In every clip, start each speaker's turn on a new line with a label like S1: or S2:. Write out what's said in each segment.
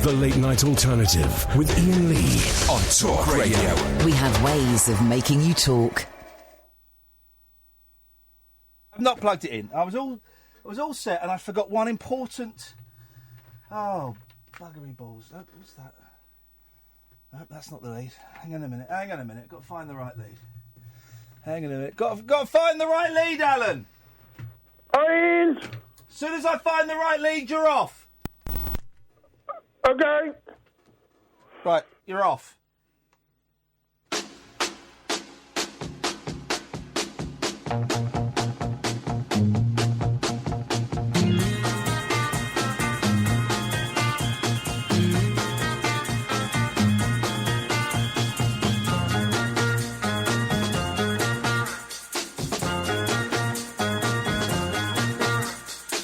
S1: The Late Night Alternative with Iain Lee on Talk Radio.
S2: We have ways of making you talk.
S3: I've not plugged it in. I was all set, and I forgot one important. Oh, buggery balls! What's that? No, that's not the lead. Hang on a minute. Got to find the right lead. Hang on a minute. Got to find the right lead, Alan.
S4: Iain.
S3: As soon as I find the right lead, you're off.
S4: Okay.
S3: Right, you're off.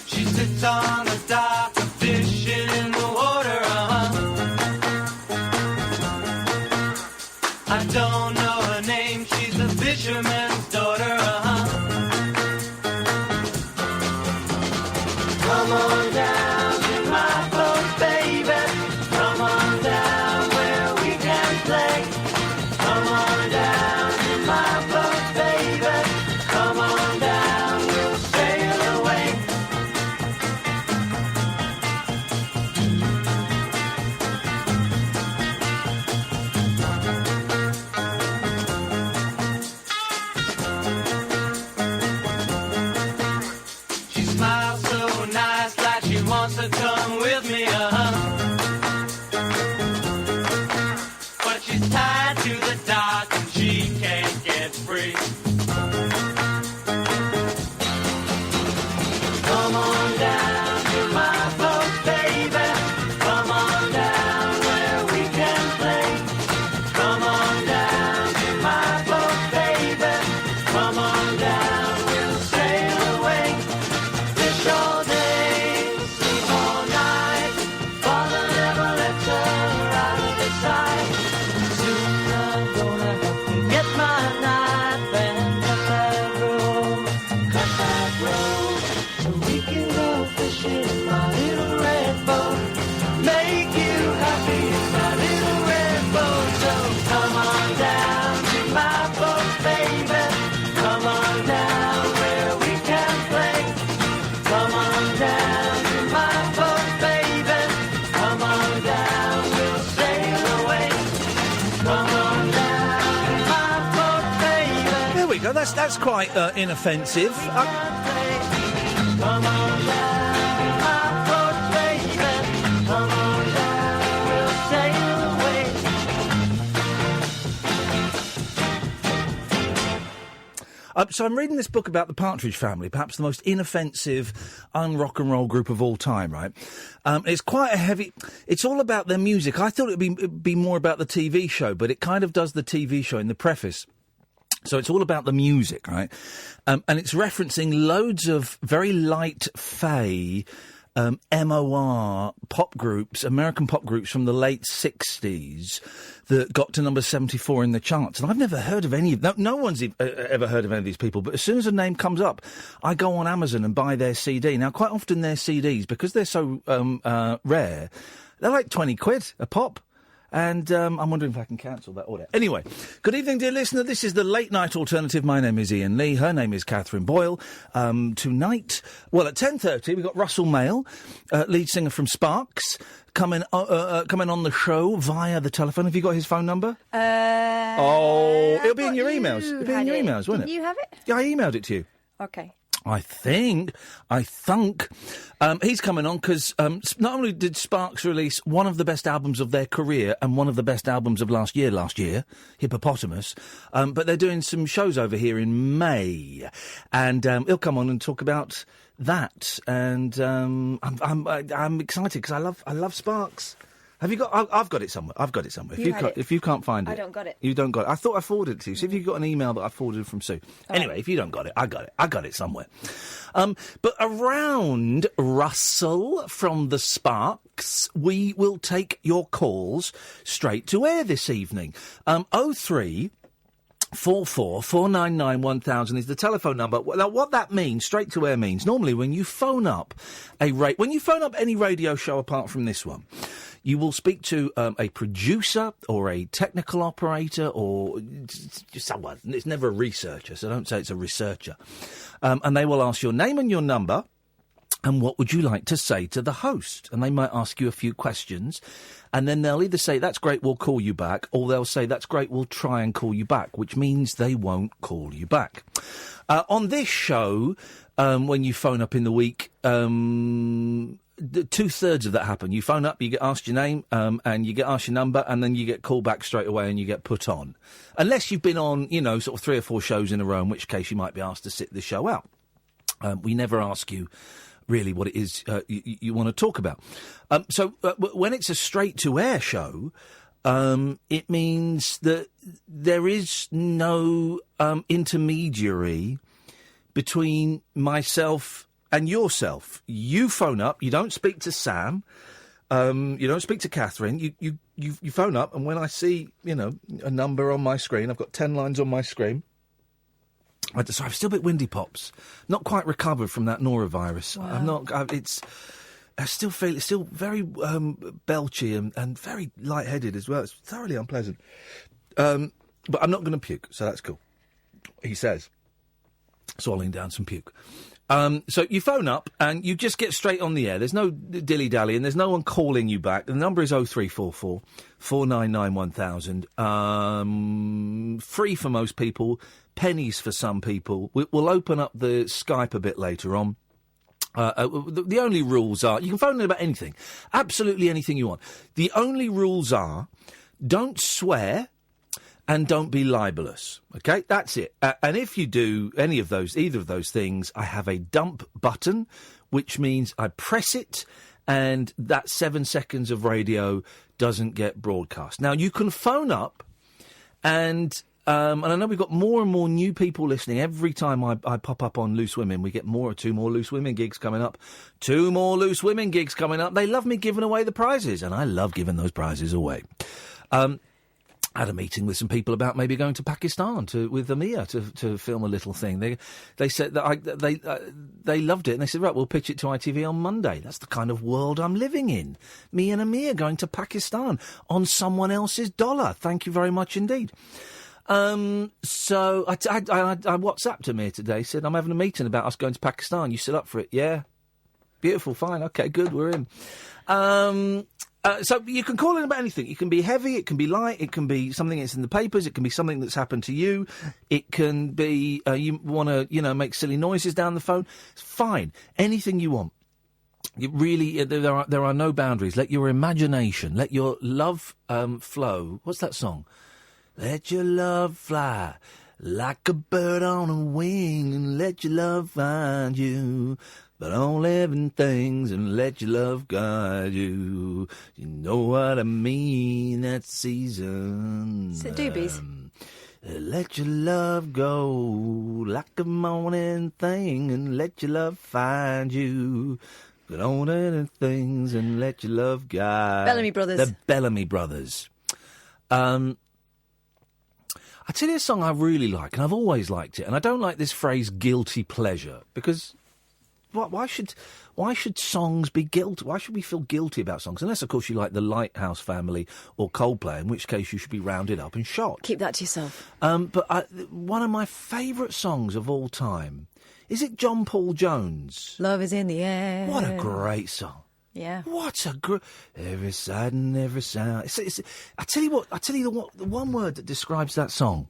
S5: She sits on the dock, a fish in the water, I don't know her name, she's a fisherman's daughter, Come on down to my boat, baby. Come on down where we can play. Come on down to my boat, baby. Come on down, we'll sail away. She smiles so nice, like she wants to come with me, But she's tied to the dock and she can't get free. Come on down to my boat, baby. Come on down where we can play. Come on down to my boat, baby. Come on down, we'll sail away. Fish all day, sleep all night. Father never lets her out of his sight. Soon I'm gonna have to get my knife and cut that rope, so we can go fishing in my little red boat. Make you happy in my little red boat. So come on down to my boat, baby. Come on down where we can play. Come on down to my boat, baby. Come on down, we'll sail away. Come on down to my boat, baby.
S3: There we go. That's quite inoffensive.
S5: Come on down, my boat, baby. Come on down, we'll sail away.
S3: So I'm reading this book about the Partridge Family, perhaps the most inoffensive, un-rock and roll group of all time, right? It's quite a heavy... It's all about their music. I thought it'd be more about the TV show, but it kind of does the TV show in the preface. So it's all about the music, right? And it's referencing loads of very light fey MOR pop groups, American pop groups from the late 60s that got to number 74 in the charts. And I've never heard of any of them. No one's ever heard of any of these people. But as soon as a name comes up, I go on Amazon and buy their CD. Now, quite often their CDs, because they're so rare, they're like 20 quid a pop. And I'm wondering if I can cancel that order. Anyway, good evening, dear listener. This is the Late Night Alternative. My name is Iain Lee. Her name is Katherine Boyle. Tonight, well, at 10:30, we've got Russell Mael, lead singer from Sparks, coming on the show via the telephone. Have you got his phone number? It'll be in your emails. It'll be in your emails, won't it?
S6: Did you have it?
S3: Yeah, I emailed it to you.
S6: Okay.
S3: I think he's coming on because not only did Sparks release one of the best albums of their career and one of the best albums of last year, Hippopotamus, but they're doing some shows over here in May, and he'll come on and talk about that. And I'm excited because I love Sparks. Have you got? I've got it somewhere. If you can't find it,
S6: I don't got it.
S3: You don't got it. I thought I forwarded it to you. See if you've got an email that I forwarded from Sue. Anyway, if you don't got it, I got it. I got it somewhere. But around Russell from the Sparks, we will take your calls straight to air this evening. 03 44 499 1000 is the telephone number. Now, what that means, straight to air means, normally when you phone up any radio show apart from this one, you will speak to a producer or a technical operator or just someone. It's never a researcher, so don't say it's a researcher. And they will ask your name and your number and what would you like to say to the host. And they might ask you a few questions. And then they'll either say, that's great, we'll call you back, or they'll say, that's great, we'll try and call you back, which means they won't call you back. On this show, when you phone up in the week, 2/3 of that happen. You phone up, you get asked your name, and you get asked your number, and then you get called back straight away and you get put on. Unless you've been on, sort of 3 or 4 shows in a row, in which case you might be asked to sit the show out. We never ask you really what it is you want to talk about. So when it's a straight-to-air show, it means that there is no intermediary between myself and yourself. You phone up, you don't speak to Sam, you don't speak to Katherine, you phone up, and when I see, a number on my screen, I've got 10 lines on my screen. So I'm still a bit windy, Pops. Not quite recovered from that norovirus. Wow. I'm not. I still feel it's still very belchy and very lightheaded as well. It's thoroughly unpleasant. But I'm not going to puke, so that's cool. He says, swallowing down some puke. So you phone up and you just get straight on the air. There's no dilly-dally and there's no one calling you back. The number is 0344 499 1000. Free for most people, pennies for some people. We'll open up the Skype a bit later on. The only rules are, you can phone in about anything, absolutely anything you want. The only rules are, don't swear and don't be libelous. Okay, that's it. And if you do either of those things, I have a dump button, which means I press it, and that 7 seconds of radio doesn't get broadcast. Now, you can phone up, and I know we've got more and more new people listening. Every time I pop up on Loose Women, we get 2 more Loose Women gigs coming up. 2 more Loose Women gigs coming up. They love me giving away the prizes, and I love giving those prizes away. I had a meeting with some people about maybe going to Pakistan with Amir to film a little thing. They said that they loved it, and they said, right, we'll pitch it to ITV on Monday. That's the kind of world I'm living in. Me and Amir going to Pakistan on someone else's dollar. Thank you very much indeed. So I WhatsApped Amir today, said, I'm having a meeting about us going to Pakistan. You still up for it? Yeah. Beautiful, fine, okay, good, we're in. So you can call in about anything. It can be heavy, it can be light, it can be something that's in the papers, it can be something that's happened to you, it can be you want to, make silly noises down the phone. It's fine. Anything you want. You really, there are no boundaries. Let your imagination, let your love flow. What's that song? Let your love fly like a bird on a wing, and let your love find you. But don't live in things and let your love guide you. You know what I mean, that season.
S6: Is it Doobies?
S3: Let your love go like a morning thing and let your love find you. But don't live in things and let your love guide.
S6: Bellamy Brothers.
S3: The Bellamy Brothers. I tell you a song I really like, and I've always liked it, and I don't like this phrase guilty pleasure, because why should songs be guilty? Why should we feel guilty about songs? Unless, of course, you like the Lighthouse Family or Coldplay, in which case you should be rounded up and shot.
S6: Keep that to yourself.
S3: But one of my favourite songs of all time, is it John Paul Jones?
S6: Love is in the air.
S3: What a great song.
S6: Yeah.
S3: What a great... Every sight and every sound. I tell you the one word that describes that song.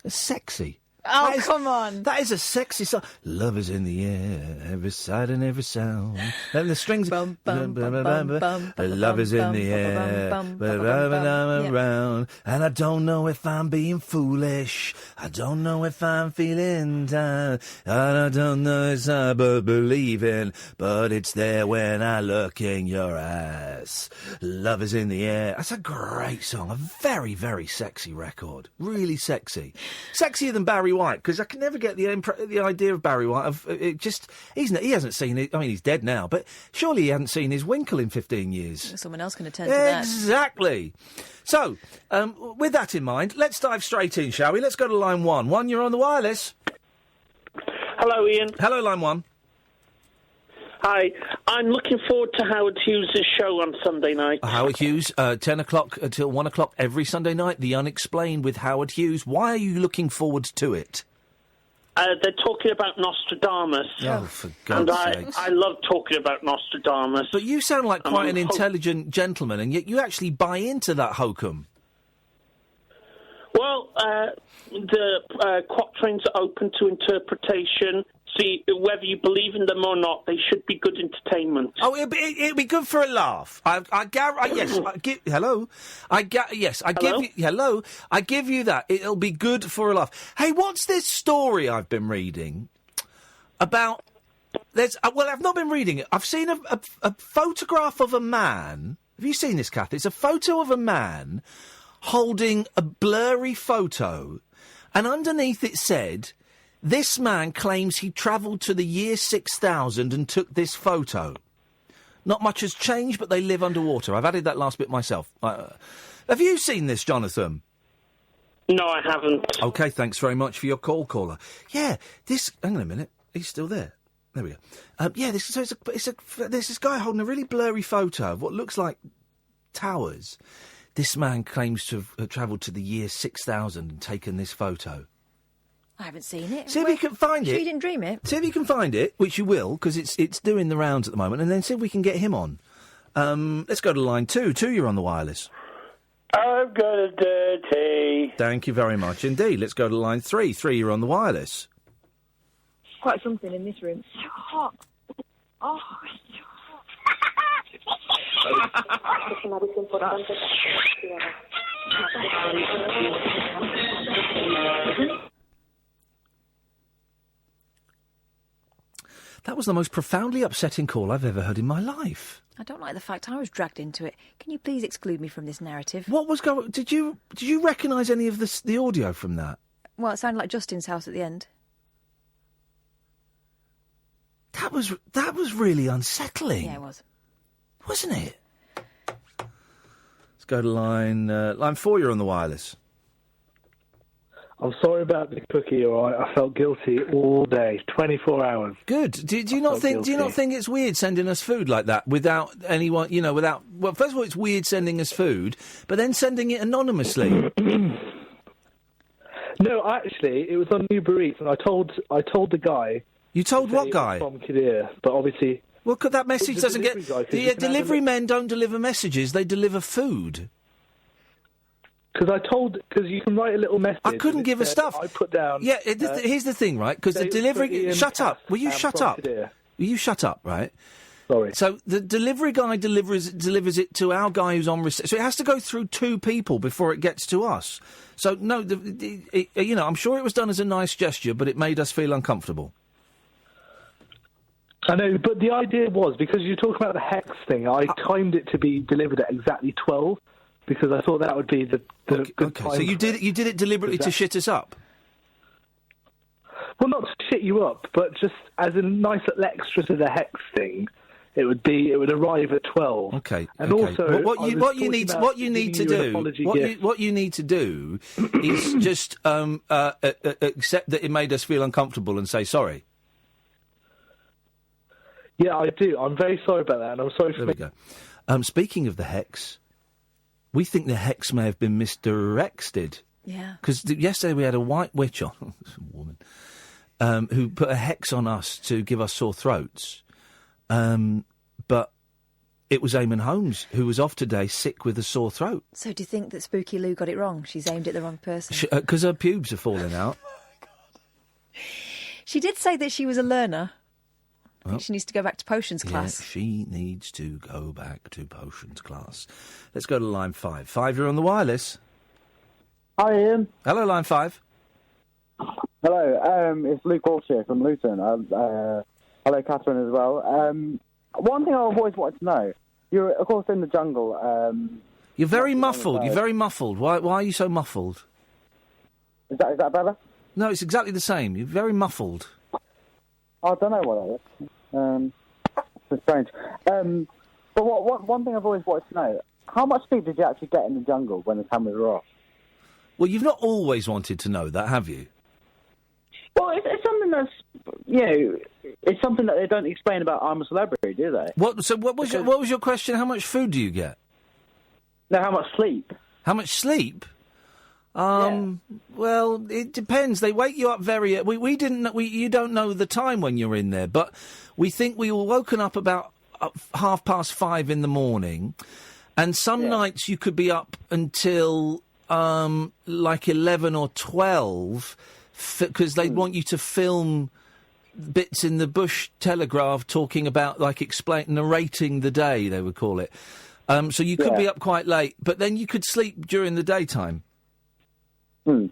S3: It's sexy.
S6: Oh, come on.
S3: That is a sexy song. Love is in the air, every sight and every sound. And the strings...
S6: Bum, bum, bum, bum, bum,
S3: Love is in the air, around. And I don't know if I'm being foolish. I don't know if I'm feeling down. And I don't know if I'm believing, but it's there when I look in your eyes. Love is in the air. That's a great song. A very, very sexy record. Really sexy. Sexier than Barry White, because I can never get the idea of Barry White. He hasn't seen it. I mean, he's dead now, but surely he hasn't seen his Winkle in 15 years.
S6: Someone else can attend to that.
S3: Exactly. So, with that in mind, let's dive straight in, shall we? Let's go to line 1. 1, you're on the wireless.
S4: Hello, Iain.
S3: Hello, line 1.
S4: Hi, I'm looking forward to Howard Hughes' show on Sunday night.
S3: Howard Hughes, 10 o'clock until 1 o'clock every Sunday night, The Unexplained with Howard Hughes. Why are you looking forward to it?
S4: They're talking about Nostradamus.
S3: Oh, for
S4: And
S3: God's sake.
S4: I love talking about Nostradamus.
S3: But you sound like quite an
S4: I'm
S3: intelligent gentleman, and yet you actually buy into that hokum.
S4: Well, the quatrains are open to interpretation. See, whether you believe in them or not, they should be good entertainment.
S3: Oh, it'll be good for a laugh. Yes. Hello. Yes. I give you. Hello. I give you that. It'll be good for a laugh. Hey, what's this story I've been reading about? Well, I've not been reading it. I've seen a photograph of a man. Have you seen this, Kath? It's a photo of a man holding a blurry photo, and underneath it said, "This man claims he travelled to the year 6000 and took this photo. Not much has changed, but they live underwater." I've added that last bit myself. Have you seen this, Jonathan?
S4: No, I haven't.
S3: OK, thanks very much for your call, caller. Yeah, this... Hang on a minute. He's still there. There we go. There's this guy holding a really blurry photo of what looks like towers. This man claims to have travelled to the year 6000 and taken this photo.
S6: I haven't seen it.
S3: See if you can find it.
S6: You didn't dream it.
S3: See if you can find it, which you will, because it's doing the rounds at the moment, and then see if we can get him on. Let's go to line 2. 2, you're on the wireless.
S4: I've got a dirty.
S3: Thank you very much indeed. Let's go to line 3. 3, you're on the wireless.
S7: Quite something in this room. So hot. Oh, it's so
S3: That was the most profoundly upsetting call I've ever heard in my life.
S6: I don't like the fact I was dragged into it. Can you please exclude me from this narrative?
S3: What was going? Did you recognise any of the audio from that?
S6: Well, it sounded like Justin's house at the end.
S3: That was really unsettling.
S6: Yeah, it was.
S3: Wasn't it? Let's go to line 4, you're on the wireless.
S8: I'm sorry about the cookie, all right? I felt guilty all day, 24 hours.
S3: Good. Do you not think it's weird sending us food like that without anyone, well, first of all, it's weird sending us food, but then sending it anonymously.
S8: No, actually, it was on Uber Eats, and I told the guy.
S3: You told what guy?
S8: From Kadir, but obviously.
S3: Well, that message doesn't get. The delivery men don't deliver messages; they deliver food.
S8: Because you can write a little message.
S3: I couldn't give a stuff.
S8: I put down.
S3: Yeah, here's the thing, right? Because the delivery. Shut up. Will you shut up? Will you shut up? Right.
S8: Sorry.
S3: So the delivery guy delivers it to our guy who's on reception. So it has to go through 2 people before it gets to us. So no, I'm sure it was done as a nice gesture, but it made us feel uncomfortable.
S8: I know, but the idea was, because you talk about the hex thing, I timed it to be delivered at exactly 12, because I thought that would be the good time.
S3: So you did it deliberately to shit us up?
S8: Well, not to shit you up, but just as a nice little extra to the hex thing, it would arrive at 12.
S3: Okay.
S8: And also,
S3: what you need to do is just accept that it made us feel uncomfortable and say sorry.
S8: Yeah, I do. I'm very sorry about that, and I'm sorry for...
S3: There we go. Speaking of the hex, we think the hex may have been misdirected.
S6: Yeah.
S3: Because yesterday we had a white witch on, woman, who put a hex on us to give us sore throats. But it was Eamon Holmes, who was off today sick with a sore throat.
S6: So do you think that Spooky Lou got it wrong? She's aimed at the wrong person?
S3: Because her pubes are falling out.
S6: She did say that she was a learner. I think she needs to go back to potions class.
S3: Yeah, she needs to go back to potions class. Let's go to line 5. 5, you're on the wireless.
S9: Hi, Ian.
S3: Hello, line 5.
S9: Hello, it's Luke Walsh here from Luton. Hello, Katherine as well. One thing I've always wanted to know, you're, of course, in the jungle.
S3: You're very muffled. You're very muffled. Why are you so muffled?
S9: Is that better?
S3: No, it's exactly the same. You're very muffled.
S9: I don't know what that is. It's strange. But one thing I've always wanted to know, how much sleep did you actually get in the jungle when the cameras were off?
S3: Well, you've not always wanted to know that, have you?
S9: Well, it's something that's it's something that they don't explain about I'm a Celebrity, do they?
S3: What was your question? How much food do you get?
S9: No, how much sleep?
S3: How much sleep? Well, it depends. They wake you up very. We didn't. You don't know the time when you're in there, but we think we were woken up about 5:30 in the morning, and some nights you could be up until like 11 or 12, because they'd want you to film bits in the Bush Telegraph talking about, like, narrating the day, they would call it. So you could be up quite late, but then you could sleep during the daytime.
S9: And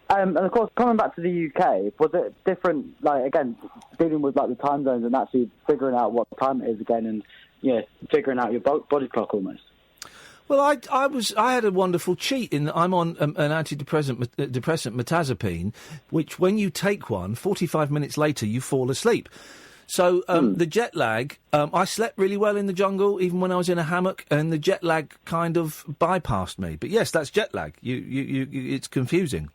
S9: of course, coming back to the UK, was it different, like, again, dealing with, like, the time zones and actually figuring out what time it is again and, figuring out your body clock almost?
S3: Well, I had a wonderful cheat in that I'm on an antidepressant, metazapine, which when you take one, 45 minutes later you fall asleep. So the jet lag, I slept really well in the jungle, even when I was in a hammock, and the jet lag kind of bypassed me. But yes, that's jet lag. It's confusing.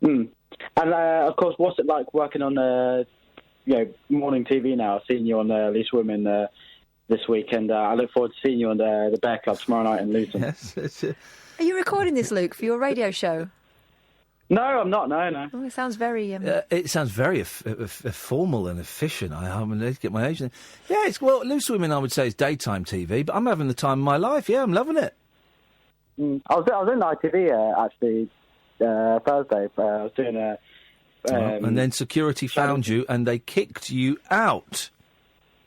S9: And of course, what's it like working on morning TV now? I've seen you on Least Women this week, and I look forward to seeing you on the Bear Club tomorrow night in Luton.
S3: Yes,
S6: Are you recording this, Luke, for your radio show?
S9: No, I'm not. No.
S6: Oh, it sounds very.
S3: It sounds very formal and efficient. I need to get my agent. Yeah, Loose Women, I would say, is daytime TV, but I'm having the time of my life. Yeah, I'm loving it.
S9: I was in ITV actually Thursday. I was doing a.
S3: And then security found you, and they kicked you out.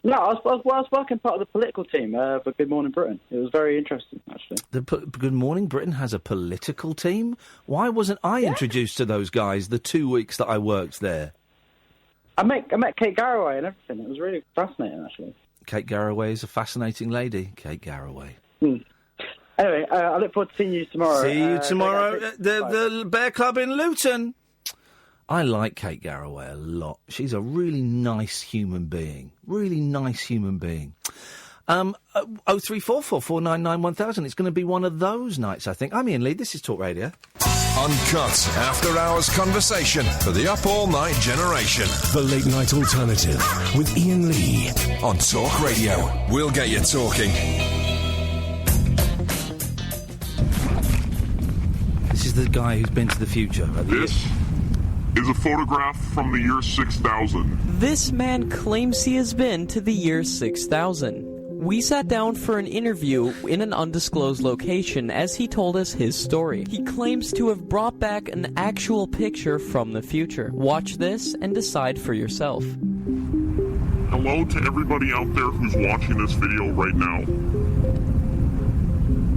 S9: No, I was working part of the political team for Good Morning Britain. It was very interesting, actually.
S3: Good Morning Britain has a political team? Why wasn't I introduced to those guys the 2 weeks that I worked there?
S9: I met Kate Garraway and everything. It was really fascinating, actually.
S3: Kate Garraway is a fascinating lady. Kate Garraway.
S9: Anyway, I look forward to seeing you tomorrow.
S3: See you tomorrow at the Bear Club in Luton. I like Kate Garraway a lot. She's a really nice human being. Really nice human being. 0344 499 1000. It's going to be one of those nights, I think. I'm Iain Lee. This is Talk Radio.
S1: Uncut after-hours conversation for the up-all-night generation. The Late Night Alternative with Iain Lee on Talk Radio. We'll get you talking.
S3: This is the guy who's been to the future. Right?
S10: This is a photograph from the year 6000.
S11: This man claims he has been to the year 6000. We sat down for an interview in an undisclosed location as he told us his story. He claims to have brought back an actual picture from the future. Watch this and decide for yourself.
S10: Hello to everybody out there who's watching this video right now.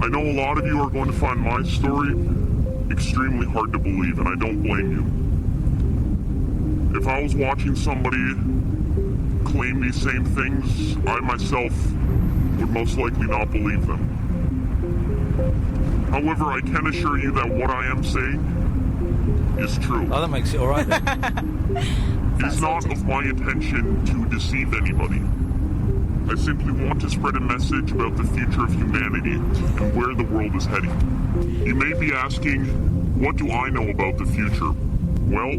S10: I know a lot of you are going to find my story extremely hard to believe, and I don't blame you. If I was watching somebody claim these same things, I myself would most likely not believe them. However, I can assure you that what I am saying is true.
S3: Oh, that makes it all right then.
S10: It is not of my intention to deceive anybody. I simply want to spread a message about the future of humanity and where the world is heading. You may be asking, what do I know about the future? Well,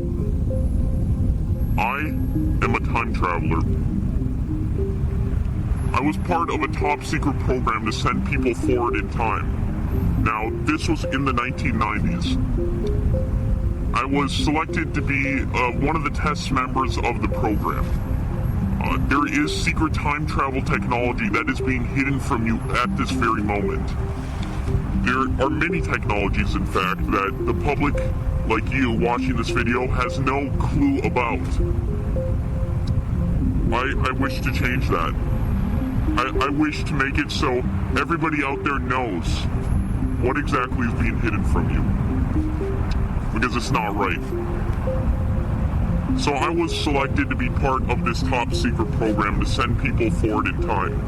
S10: I am a time traveler. I was part of a top-secret program to send people forward in time. Now, this was in the 1990s. I was selected to be one of the test members of the program. There is secret time travel technology that is being hidden from you at this very moment. There are many technologies, in fact, that the public, like you watching this video, has no clue about. I wish to change that. I wish to make it so everybody out there knows what exactly is being hidden from you. Because it's not right. So I was selected to be part of this top secret program to send people forward in time.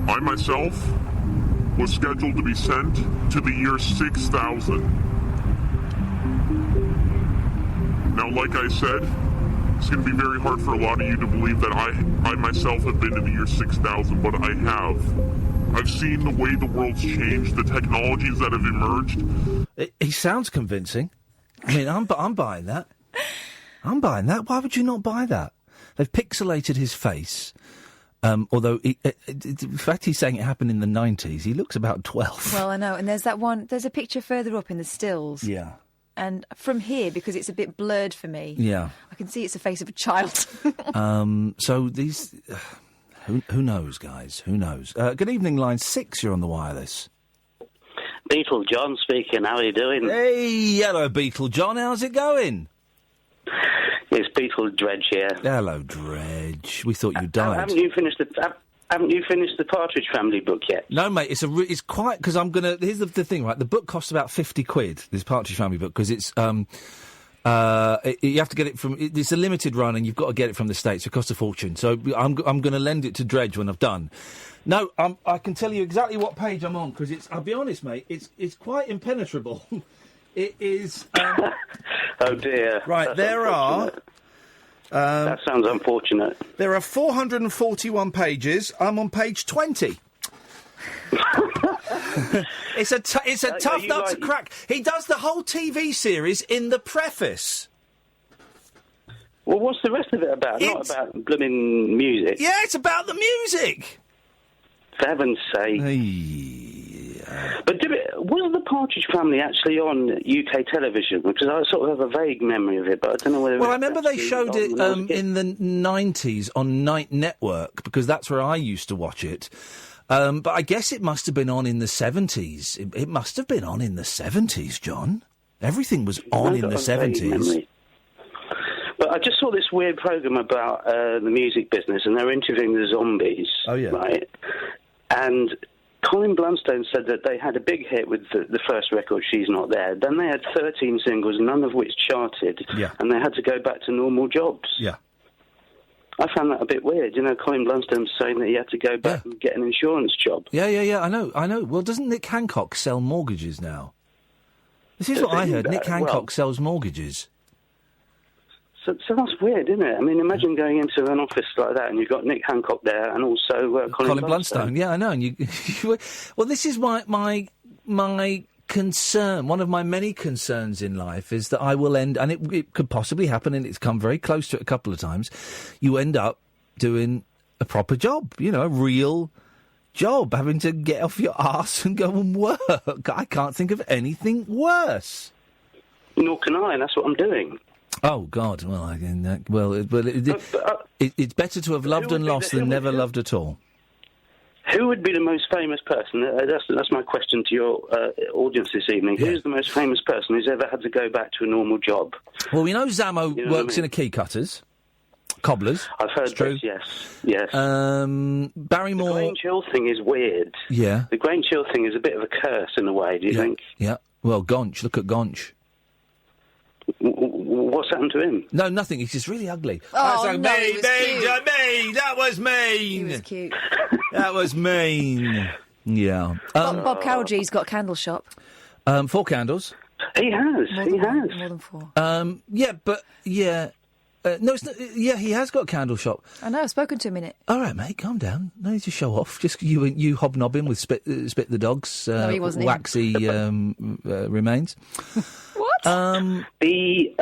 S10: I myself was scheduled to be sent to the year 6000. Now, like I said, it's going to be very hard for a lot of you to believe that I myself have been to the year 6000, but I have. I've seen the way the world's changed, the technologies that have emerged.
S3: He sounds convincing. I mean, I'm buying that. I'm buying that. Why would you not buy that? They've pixelated his face. Although, in fact, he's saying it happened in the 90s. He looks about 12.
S6: Well, I know. And there's that one. There's a picture further up in the stills.
S3: Yeah.
S6: And from here, because it's a bit blurred for me, I can see it's the face of a child.
S3: So these... who knows, guys? Who knows? Good evening, line 6. You're on the wireless.
S12: Beetle John speaking. How are you doing?
S3: Hey, hello, Beetle John. How's it going?
S12: It's Beetle Dredge here.
S3: Hello, Dredge. We thought you died.
S12: Haven't you finished the Partridge Family book yet?
S3: No, mate. It's quite because I'm gonna. Here's the thing, right? The book costs about £50. This Partridge Family book because it's you have to get it from. It's a limited run, and you've got to get it from the States. It costs a fortune. So I'm going to lend it to Dredge when I've done. No, I can tell you exactly what page I'm on because it's. I'll be honest, mate. It's quite impenetrable. It is.
S12: Oh dear!
S3: Right,
S12: That's
S3: there are.
S12: That sounds unfortunate.
S3: There are 441 pages. I'm on page 20. It's a tough nut to crack. He does the whole TV series in the preface.
S12: Well, what's the rest of it about? Not about blooming music.
S3: Yeah, it's about the music.
S12: For heaven's sake. But was the Partridge Family actually on UK television? Because I sort of have a vague memory of it, but I don't know whether...
S3: Well, I remember they showed it in the 90s on Night Network, because that's where I used to watch it. But I guess it must have been on in the 70s. It must have been on in the 70s, John. Everything was on in the 70s.
S12: But I just saw this weird programme about the music business, and they were interviewing the Zombies.
S3: Oh, yeah.
S12: Right? And Colin Blunstone said that they had a big hit with the first record, She's Not There. Then they had 13 singles, none of which charted.
S3: Yeah.
S12: And they had to go back to normal jobs.
S3: Yeah.
S12: I found that a bit weird. You know, Colin Blunstone saying that he had to go back and get an insurance job.
S3: Yeah, I know. Well, doesn't Nick Hancock sell mortgages now? This is what I heard. Nick Hancock sells mortgages.
S12: So that's weird, isn't it? I mean, imagine going into an office like that and you've got Nick Hancock there and also Colin Blunstone.
S3: Yeah, I know. And well, this is my concern. One of my many concerns in life is that I will end, and it could possibly happen, and it's come very close to it a couple of times. You end up doing a proper job, a real job, having to get off your arse and go and work. I can't think of anything worse.
S12: Nor can I, and that's what I'm doing.
S3: Oh God! Well, it's better to have loved and lost than never loved at all.
S12: Who would be the most famous person? That's my question to your audience this evening. Yeah. Who's the most famous person who's ever had to go back to a normal job?
S3: Well, we know Zammo works in a key cutters, cobblers.
S12: I've heard
S3: true.
S12: This, yes.
S3: Barrymore.
S12: The Grange Hill thing is weird.
S3: Yeah.
S12: The Grange Hill thing is a bit of a curse in a way. Do you think?
S3: Yeah. Well, Gonch. Look at Gonch.
S12: What's happened to him?
S3: No, nothing. He's just really ugly.
S6: Oh,
S3: like,
S6: no,
S3: me. That was mean.
S6: He was cute.
S3: That was mean. Yeah.
S6: Bob Cowgie's got a candle shop.
S3: 4 candles.
S12: He has.
S6: More than 4.
S3: No, it's not, he has got a candle shop.
S6: I know, I've spoken to him in it.
S3: All right, mate, calm down. No need to show off. Just you hobnobbing with Spit the Dog's
S6: no, he wasn't
S3: waxy remains.
S6: What?
S12: The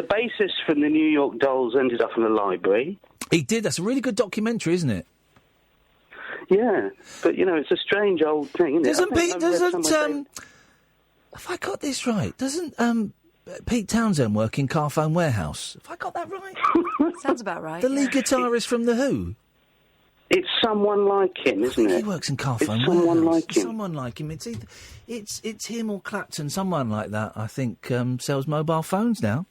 S12: bassist from the New York Dolls ended up in a library.
S3: He did. That's a really good documentary, isn't it?
S12: Yeah, but it's a strange old thing, isn't
S3: it? Have I got this right? Doesn't Pete Townsend work in Carphone Warehouse? Have I got that right?
S6: Sounds about right.
S3: The lead guitarist from The Who.
S12: It's someone like him, isn't it?
S3: He works in Carphone Warehouse.
S12: Someone like him.
S3: Someone like him. It's him or Clapton, someone like that. I think sells mobile phones now.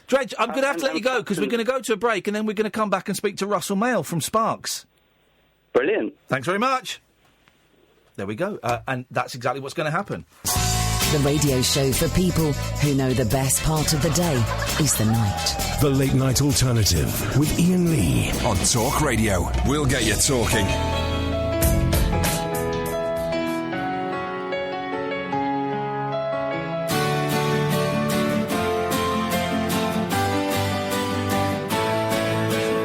S3: Dredge, I'm going to have to let you go because we're going to go to a break and then we're going to come back and speak to Russell Mael from Sparks.
S12: Brilliant.
S3: Thanks very much. There we go. And that's exactly what's going to happen.
S2: The radio show for people who know the best part of the day is the night.
S1: The Late Night Alternative with Iain Lee on Talk Radio. We'll get you talking.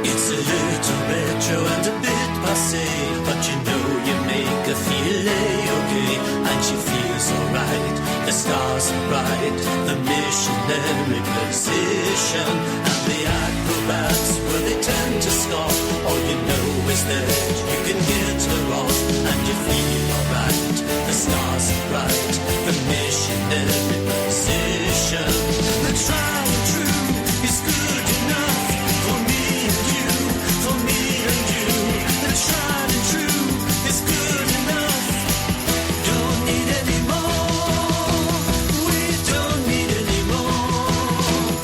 S5: It's a little retro and a bit passé, but you know you make her feel okay, and she feels alright. The stars are bright, the missionary position, and the acrobats, well, they tend to scoff. All you know is that you can get her off, and you feel alright. The stars are bright, the missionary position. The trial and true is good enough for me and you, for me and you. The trial and true is good enough. Don't need any more. We don't need any more.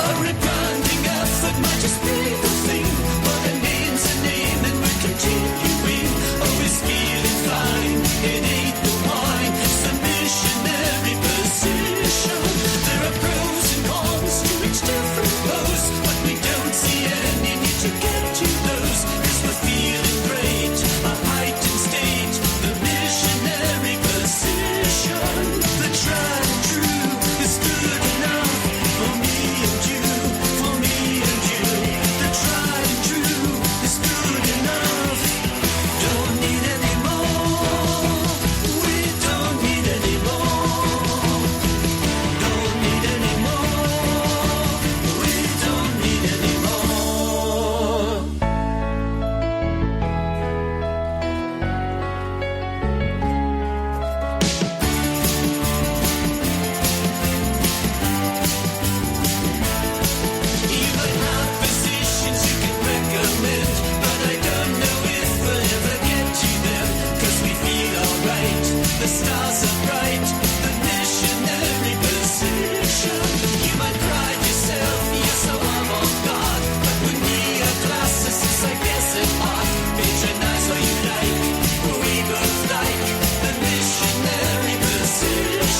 S5: A rebranding effort might just be the thing, but it means a name and we're continuing. Always feeling fine. It ain't the wine, it's the missionary position. There are pros and cons to each different pose, but we don't see any need to get to those, 'cause we're feeling great, a heightened state, the missionary position. The tried and true is good enough for me and you, for me and you. The tried and true is good enough. Don't need any more. We don't need any more. Don't need any more. We don't need any more. You might have positions you can recommend, but I don't know if we'll ever get to them, 'cause we feel alright. The stars are bright, the missionary position. You might pride yourself, you're so avant-garde, but with me your classicists, I guess it's hard. Patronize what you like, we both like the missionary position.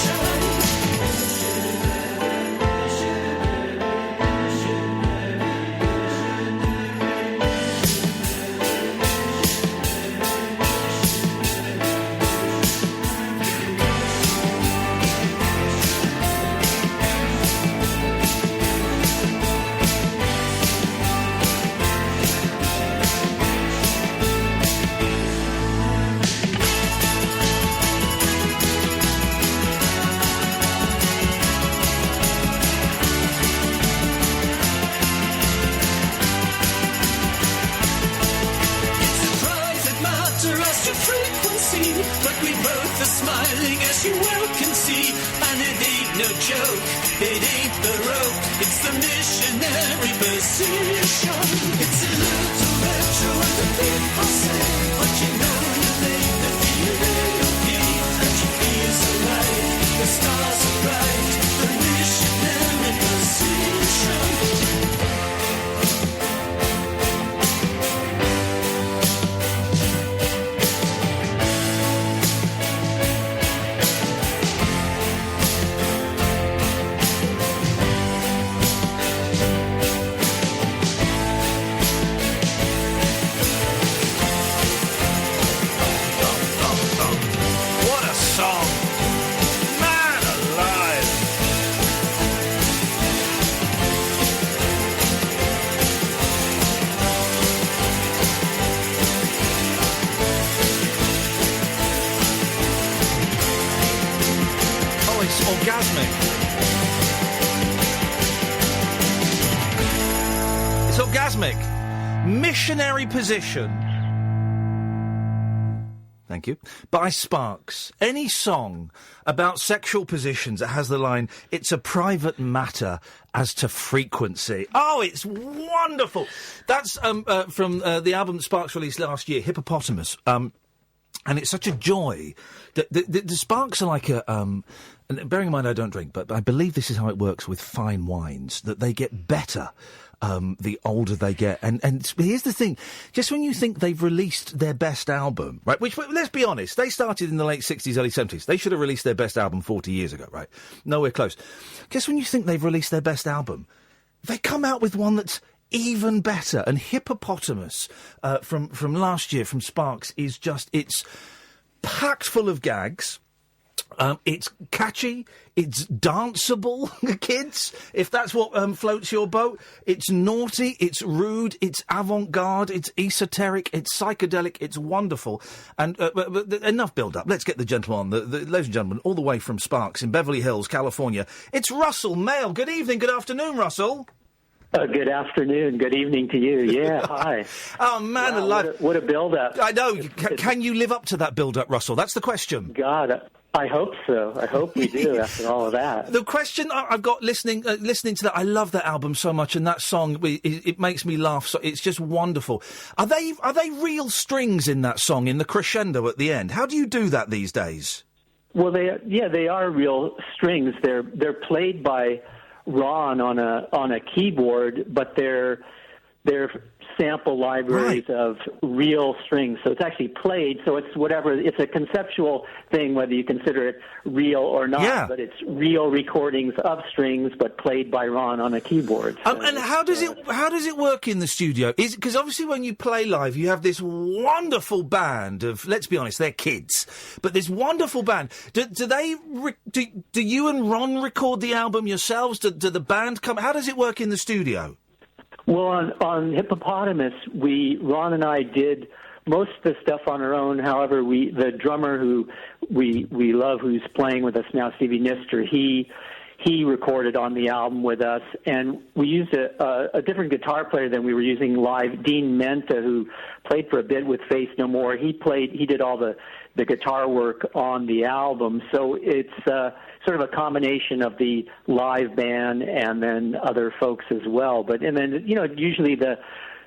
S5: It's a private matter as to frequency, but we both are smiling as you well can see. And it ain't no joke, it ain't the rope, it's the missionary position. It's a little retro and a bit passe, but you know you make the feeling okay, and you feel so right. The stars are bright, the missionary position.
S3: What a song! Man alive! Oh, it's orgasmic. It's orgasmic. Missionary Position. Thank you. By Sparks. Any song about sexual positions that has the line, "It's a private matter as to frequency." Oh, it's wonderful. That's from the album that Sparks released last year, Hippopotamus. And it's such a joy. The Sparks are like a... and bearing in mind I don't drink, but I believe this is how it works with fine wines, that they get better the older they get. And here's the thing. Just when you think they've released their best album, right, which, let's be honest, they started in the late 60s, early 70s. They should have released their best album 40 years ago, right? Nowhere close. Just when you think they've released their best album, they come out with one that's even better. And Hippopotamus from last year, from Sparks, is just... It's packed full of gags. It's catchy, it's danceable, kids, if that's what floats your boat. It's naughty, it's rude, it's avant-garde, it's esoteric, it's psychedelic, it's wonderful. And but enough build-up. Let's get the gentleman on. Ladies and gentlemen, all the way from Sparks in Beverly Hills, California, it's Russell Mael. Good evening, good afternoon, Russell.
S13: Good afternoon. Good evening to you. Yeah, hi.
S3: Oh, man
S13: wow,
S3: alive.
S13: What a build-up.
S3: I know. Can you live up to that build-up, Russell? That's the question.
S13: God, I hope so. I hope we do after all of that.
S3: The question I've got listening to that, I love that album so much, and that song, it makes me laugh. So it's just wonderful. Are they real strings in that song, in the crescendo at the end? How do you do that these days?
S13: Well, they are real strings. They're played by Ron on a keyboard, but they're sample libraries of real strings. So it's actually played, so it's whatever, it's a conceptual thing whether you consider it real or not, but it's real recordings of strings but played by Ron on a keyboard. So
S3: and how does it work in the studio? Is because obviously when you play live you have this wonderful band of, let's be honest, they're kids, but this wonderful band. Do you and Ron record the album yourselves? Do the band come? How does it work in the studio?
S13: Well, on Hippopotamus, Ron and I did most of the stuff on our own. However, the drummer who we love, who's playing with us now, Stevie Nister, he recorded on the album with us, and we used a different guitar player than we were using live. Dean Menta, who played for a bit with Faith No More, he did all the guitar work on the album. So it's sort of a combination of the live band and then other folks as well. And then, usually the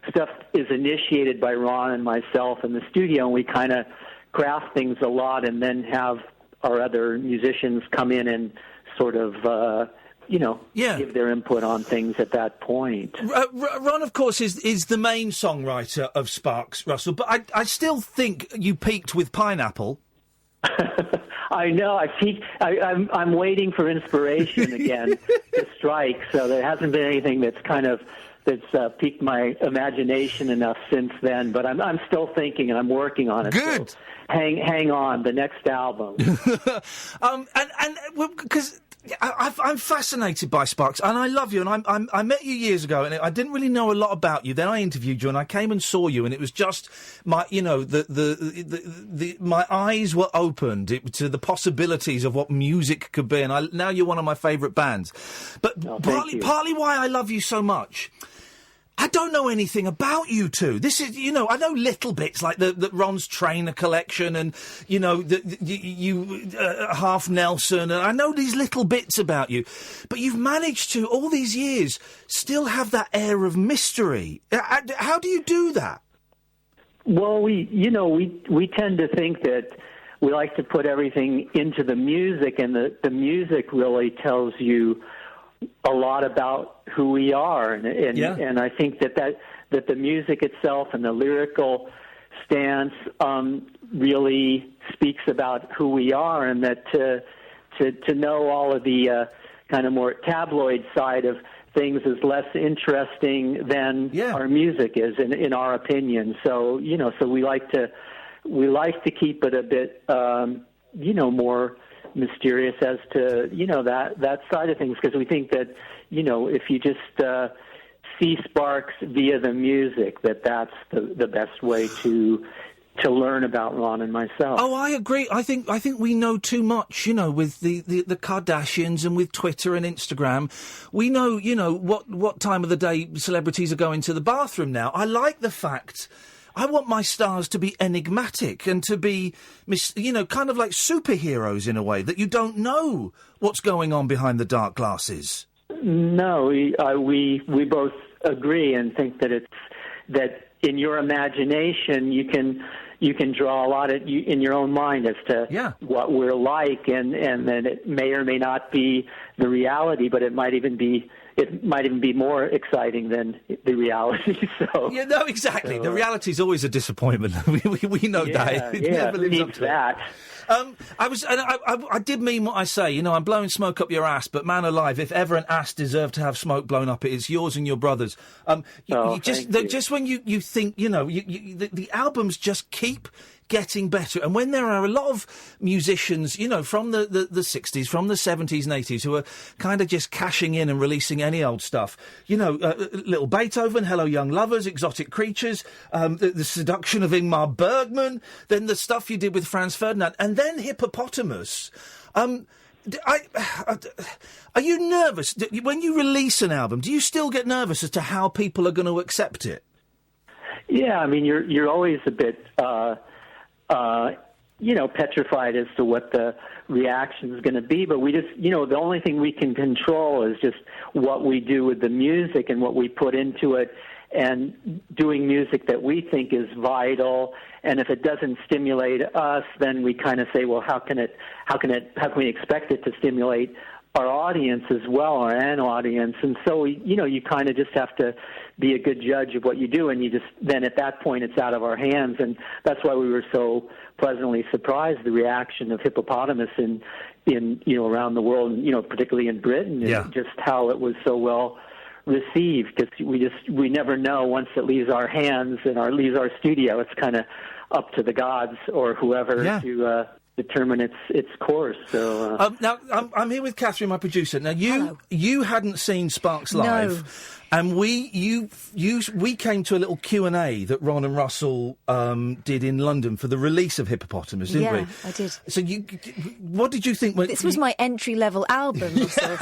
S13: stuff is initiated by Ron and myself in the studio, and we kind of craft things a lot and then have our other musicians come in and sort of, give their input on things at that point.
S3: Ron, of course, is the main songwriter of Sparks, Russell, but I still think you peaked with Pineapple.
S13: I know. I'm waiting for inspiration again to strike. So there hasn't been anything that's piqued my imagination enough since then. But I'm still thinking and I'm working on it.
S3: Good.
S13: So hang on, the next album.
S3: Because I'm fascinated by Sparks, and I love you. And I met you years ago, and I didn't really know a lot about you. Then I interviewed you, and I came and saw you, and it was just my eyes were opened to the possibilities of what music could be. And now you're one of my favourite bands. But partly why I love you so much, I don't know anything about you two. This is, I know little bits like the Ron's Trainer collection and, you Half Nelson. And I know these little bits about you. But you've managed to, all these years, still have that air of mystery. How do you do that?
S13: Well, we tend to think that we like to put everything into the music, and the music really tells you a lot about who we are, and I think that the music itself and the lyrical stance really speaks about who we are, and that to know all of the kind of more tabloid side of things is less interesting than our music is, in our opinion. So so we like to keep it a bit more mysterious as to that side of things, because we think that if you just see Sparks via the music, that's the best way to learn about Ron and myself.
S3: Oh, I agree. I think we know too much, with the Kardashians and with Twitter and Instagram. We know, what time of the day celebrities are going to the bathroom now. I like the fact, I want my stars to be enigmatic and to be, kind of like superheroes in a way, that you don't know what's going on behind the dark glasses.
S13: No, we both agree and think that that in your imagination you can draw a lot in your own mind as to what we're like, and then it may or may not be the reality, but it might even be more exciting than the reality. So
S3: exactly. The reality is always a disappointment. we know that. It never lives up to that. I did mean what I say. I'm blowing smoke up your ass, but man alive, if ever an ass deserved to have smoke blown up, it is yours and your brother's. Just when you think, the albums just keep getting better. And when there are a lot of musicians, you know, from the 60s, from the 70s and 80s, who are kind of just cashing in and releasing any old stuff, you know, Little Beethoven, Hello Young Lovers, Exotic Creatures, the Seduction of Ingmar Bergman, then the stuff you did with Franz Ferdinand, and then Hippopotamus. Are you nervous when you release an album? Do you still get nervous as to how people are going to accept it?
S13: Yeah, I mean, you're always a bit, petrified as to what the reaction is going to be. But we just, the only thing we can control is just what we do with the music and what we put into it, and doing music that we think is vital. And if it doesn't stimulate us, then we kind of say, well, how can we expect it to stimulate our audience as well, our an audience? And so, you kind of just have to be a good judge of what you do, and then at that point it's out of our hands. And that's why we were so pleasantly surprised, the reaction of Hippopotamus in around the world, and, particularly in Britain, and just how it was so well received, because we never know once it leaves our hands and leaves our studio. It's kind of up to the gods or whoever to determine its course. So
S3: now I'm here with Katherine, my producer. Now you hadn't seen Sparks live, and we came to a little Q&A that Ron and Russell did in London for the release of Hippopotamus, didn't we?
S6: Yeah, I did.
S3: So what did you think?
S6: This was my entry-level album, Russell.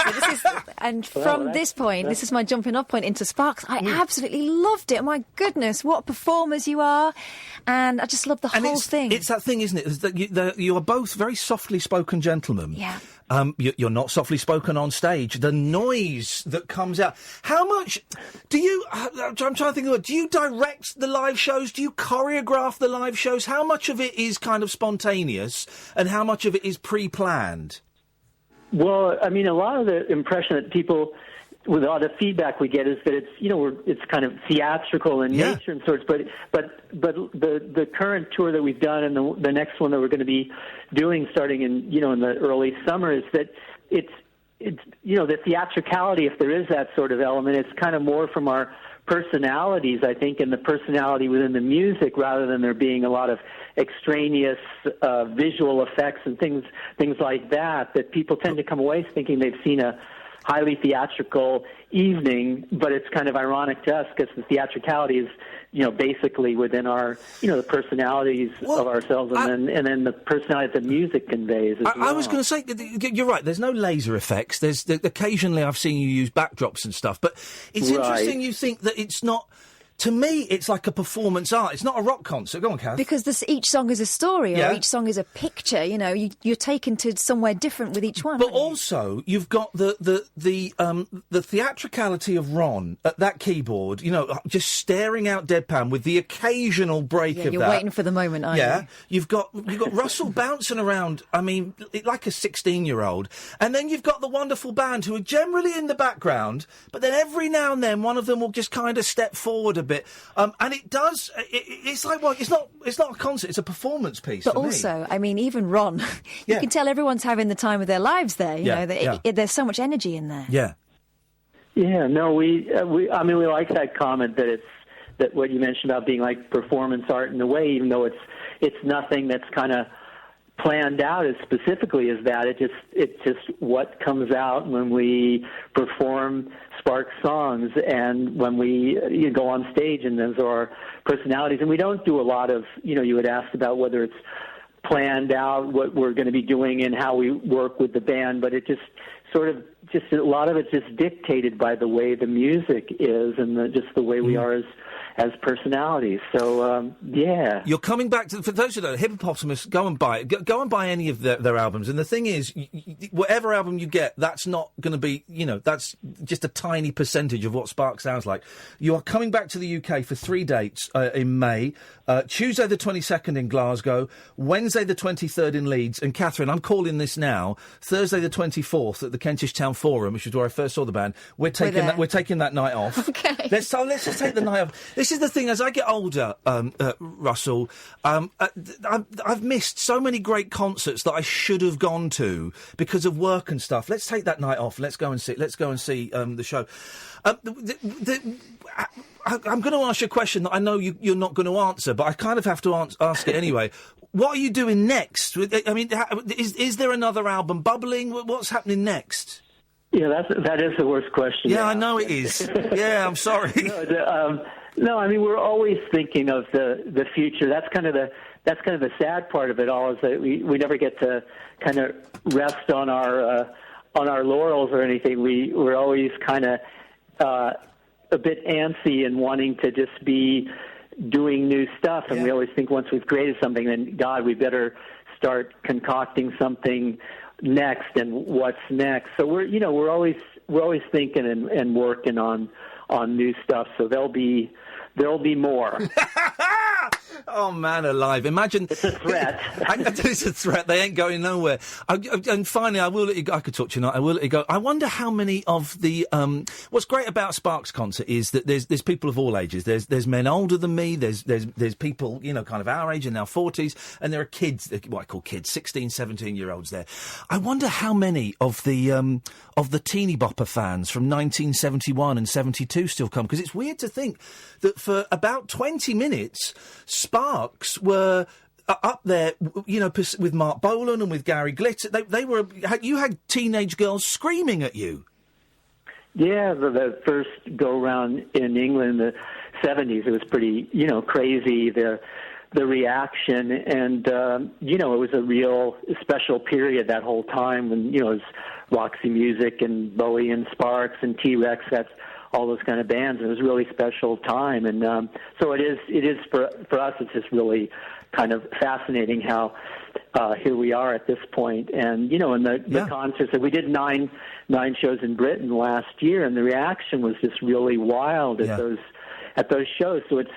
S6: From this point, this is my jumping-off point into Sparks. I absolutely loved it. My goodness, what performers you are. And I just love the whole thing.
S3: It's that thing, isn't it? Is that you are both very softly spoken gentlemen.
S6: Yeah.
S3: You're not softly spoken on stage. The noise that comes out. How much do you... I'm trying to think of it. Do you direct the live shows? Do you choreograph the live shows? How much of it is kind of spontaneous and how much of it is pre-planned?
S13: Well, I mean, a lot of the impression that people... with all the feedback we get is that it's it's kind of theatrical in nature and sorts, but the current tour that we've done and the next one that we're going to be doing starting in in the early summer is that it's the theatricality, if there is that sort of element, it's kind of more from our personalities, I think, and the personality within the music, rather than there being a lot of extraneous visual effects and things like that people tend to come away thinking they've seen a highly theatrical evening, but it's kind of ironic to us because the theatricality is, basically within our, the personalities of ourselves, and then the personality that the music conveys as well.
S3: I was going to say, you're right, there's no laser effects. Occasionally I've seen you use backdrops and stuff, but it's interesting you think that it's not... To me, it's like a performance art. It's not a rock concert. Go on, Kath.
S6: Because this, each song is a story, or each song is a picture. You know, you're taken to somewhere different with each one.
S3: But also, you've got the theatricality of Ron at that keyboard. You know, just staring out deadpan with the occasional break of that.
S6: You're waiting for the moment, aren't you?
S3: You've got Russell bouncing around. I mean, like a 16-year-old, and then you've got the wonderful band who are generally in the background, but then every now and then one of them will just kind of step forward a bit. And it does. It's like, well, it's not a concert. It's a performance piece.
S6: But also, I mean, even Ron, you can tell everyone's having the time of their lives there. You know, there's so much energy in there.
S3: Yeah.
S13: Yeah. No, we like that comment that what you mentioned about being like performance art in a way, even though it's nothing that's kind of planned out as specifically as that. It's just what comes out when we perform Sparks songs and when we go on stage, and those are our personalities. And we don't do a lot of, you had asked about whether it's planned out, what we're going to be doing and how we work with the band, but it just sort of, a lot of it's just dictated by the way the music is and just the way we are as personalities. So, yeah.
S3: You're coming back to, for those who don't know, Hippopotamus, go and buy it. Go and buy any of their albums. And the thing is, whatever album you get, that's not going to be, that's just a tiny percentage of what Sparks sounds like. You are coming back to the UK for 3 dates in May. Tuesday the 22nd in Glasgow, Wednesday the 23rd in Leeds, and Katherine, I'm calling this now, Thursday the 24th at the Kentish Town Forum, which is where I first saw the band. We're taking that night off.
S6: Okay.
S3: Let's just take the night off. This is the thing, as I get older, Russell, I've missed so many great concerts that I should have gone to because of work and stuff. Let's take that night off. Let's go and see the show. I'm going to ask you a question that I know you're not going to answer, but I kind of have to ask it anyway. What are you doing next? I mean, is there another album bubbling? What's happening next?
S13: Yeah, that is the worst question.
S3: Yeah, I know it is. Yeah, I'm sorry.
S13: No, I mean, we're always thinking of the future. That's kind of the sad part of it all, is that we never get to kind of rest on our laurels or anything. We're always kind of a bit antsy and wanting to just be doing new stuff, and we always think once we've created something, then God, we better start concocting something next, and what's next. So we're always thinking and working on new stuff. So there'll be more.
S3: Oh, man alive. Imagine...
S13: It's a threat.
S3: It's a threat. They ain't going nowhere. And finally, I will let you go. I could talk to you tonight. I will let you go. I wonder how many of the... what's great about Sparks concert is that there's people of all ages. There's men older than me. There's people, kind of our age in their 40s. And there are kids, what I call kids, 16, 17-year-olds there. I wonder how many of the teeny bopper fans from 1971 and 72 still come. Because it's weird to think that for about 20 minutes... Sparks were up there, with Mark Bolan and with Gary Glitter. They were. You had teenage girls screaming at you.
S13: Yeah, the first go round in England in the 70s, it was pretty, crazy. The reaction, and it was a real special period that whole time when it was Roxy Music and Bowie and Sparks and T-Rex. That's all those kind of bands. It was a really special time, and so it is for us. It's just really kind of fascinating how here we are at this point. And in the concerts, we did nine shows in Britain last year, and the reaction was just really wild at those shows. So it's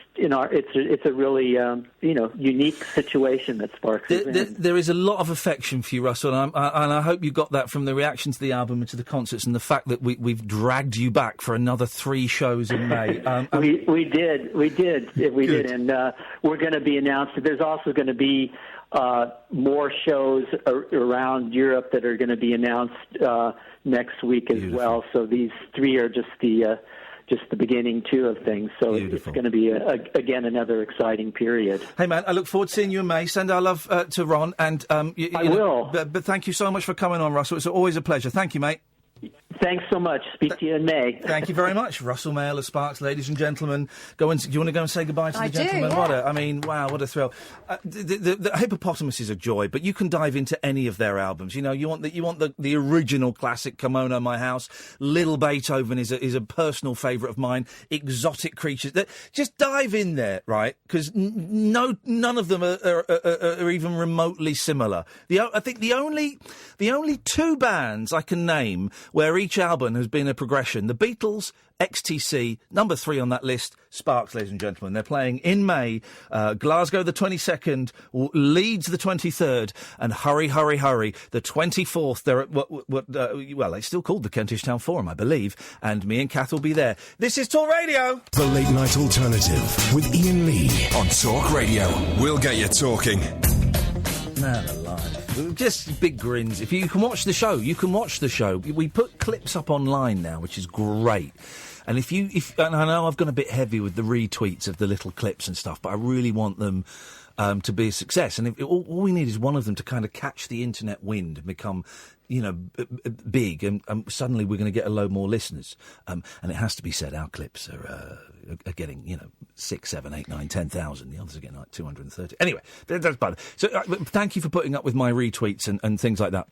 S13: a really unique situation that Sparks is in.
S3: There is a lot of affection for you, Russell, and I hope you got that from the reaction to the album and to the concerts, and the fact that we've dragged you back for another 3 shows in May.
S13: We did, and we're going to be announcing. There's also going to be more shows around Europe that are going to be announced next week as well. So these 3 are just the beginning, too, of things. So It's going to be, again, another exciting period.
S3: Hey, man, I look forward to seeing you in May. Send our love to Ron. And I
S13: will.
S3: But thank you so much for coming on, Russell. It's always a pleasure. Thank you, mate.
S13: Thanks so much. Speak to you in May.
S3: Thank you very much. Russell Mael of Sparks, ladies and gentlemen. Do you want to go and say goodbye to the gentleman?
S6: Yeah.
S3: Wow, what a thrill. The Hippopotamus is a joy, but you can dive into any of their albums. You want the original classic Kimono My House. Little Beethoven is a personal favourite of mine. Exotic Creatures. Just dive in there, right? Because none of them are even remotely similar. I think the only 2 bands I can name where each album has been a progression. The Beatles, XTC, number 3 on that list, Sparks, ladies and gentlemen. They're playing in May, Glasgow the 22nd, Leeds the 23rd, and hurry, the 24th. They're at it's still called the Kentish Town Forum, I believe, and me and Kath will be there. This is Talk Radio.
S1: The Late Night Alternative with Iain Lee on Talk Radio. We'll get you talking.
S3: Man alive. Just big grins. If you can watch the show, you can watch the show. We put clips up online now, which is great. And and I know I've gone a bit heavy with the retweets of the little clips and stuff, but I really want them to be a success. And all we need is one of them to kind of catch the internet wind and become, big, and suddenly we're going to get a load more listeners. And it has to be said, our clips are getting, 6, 7, 8, 9, 10,000. The others are getting like 230. Anyway, that's bad. So thank you for putting up with my retweets and things like that.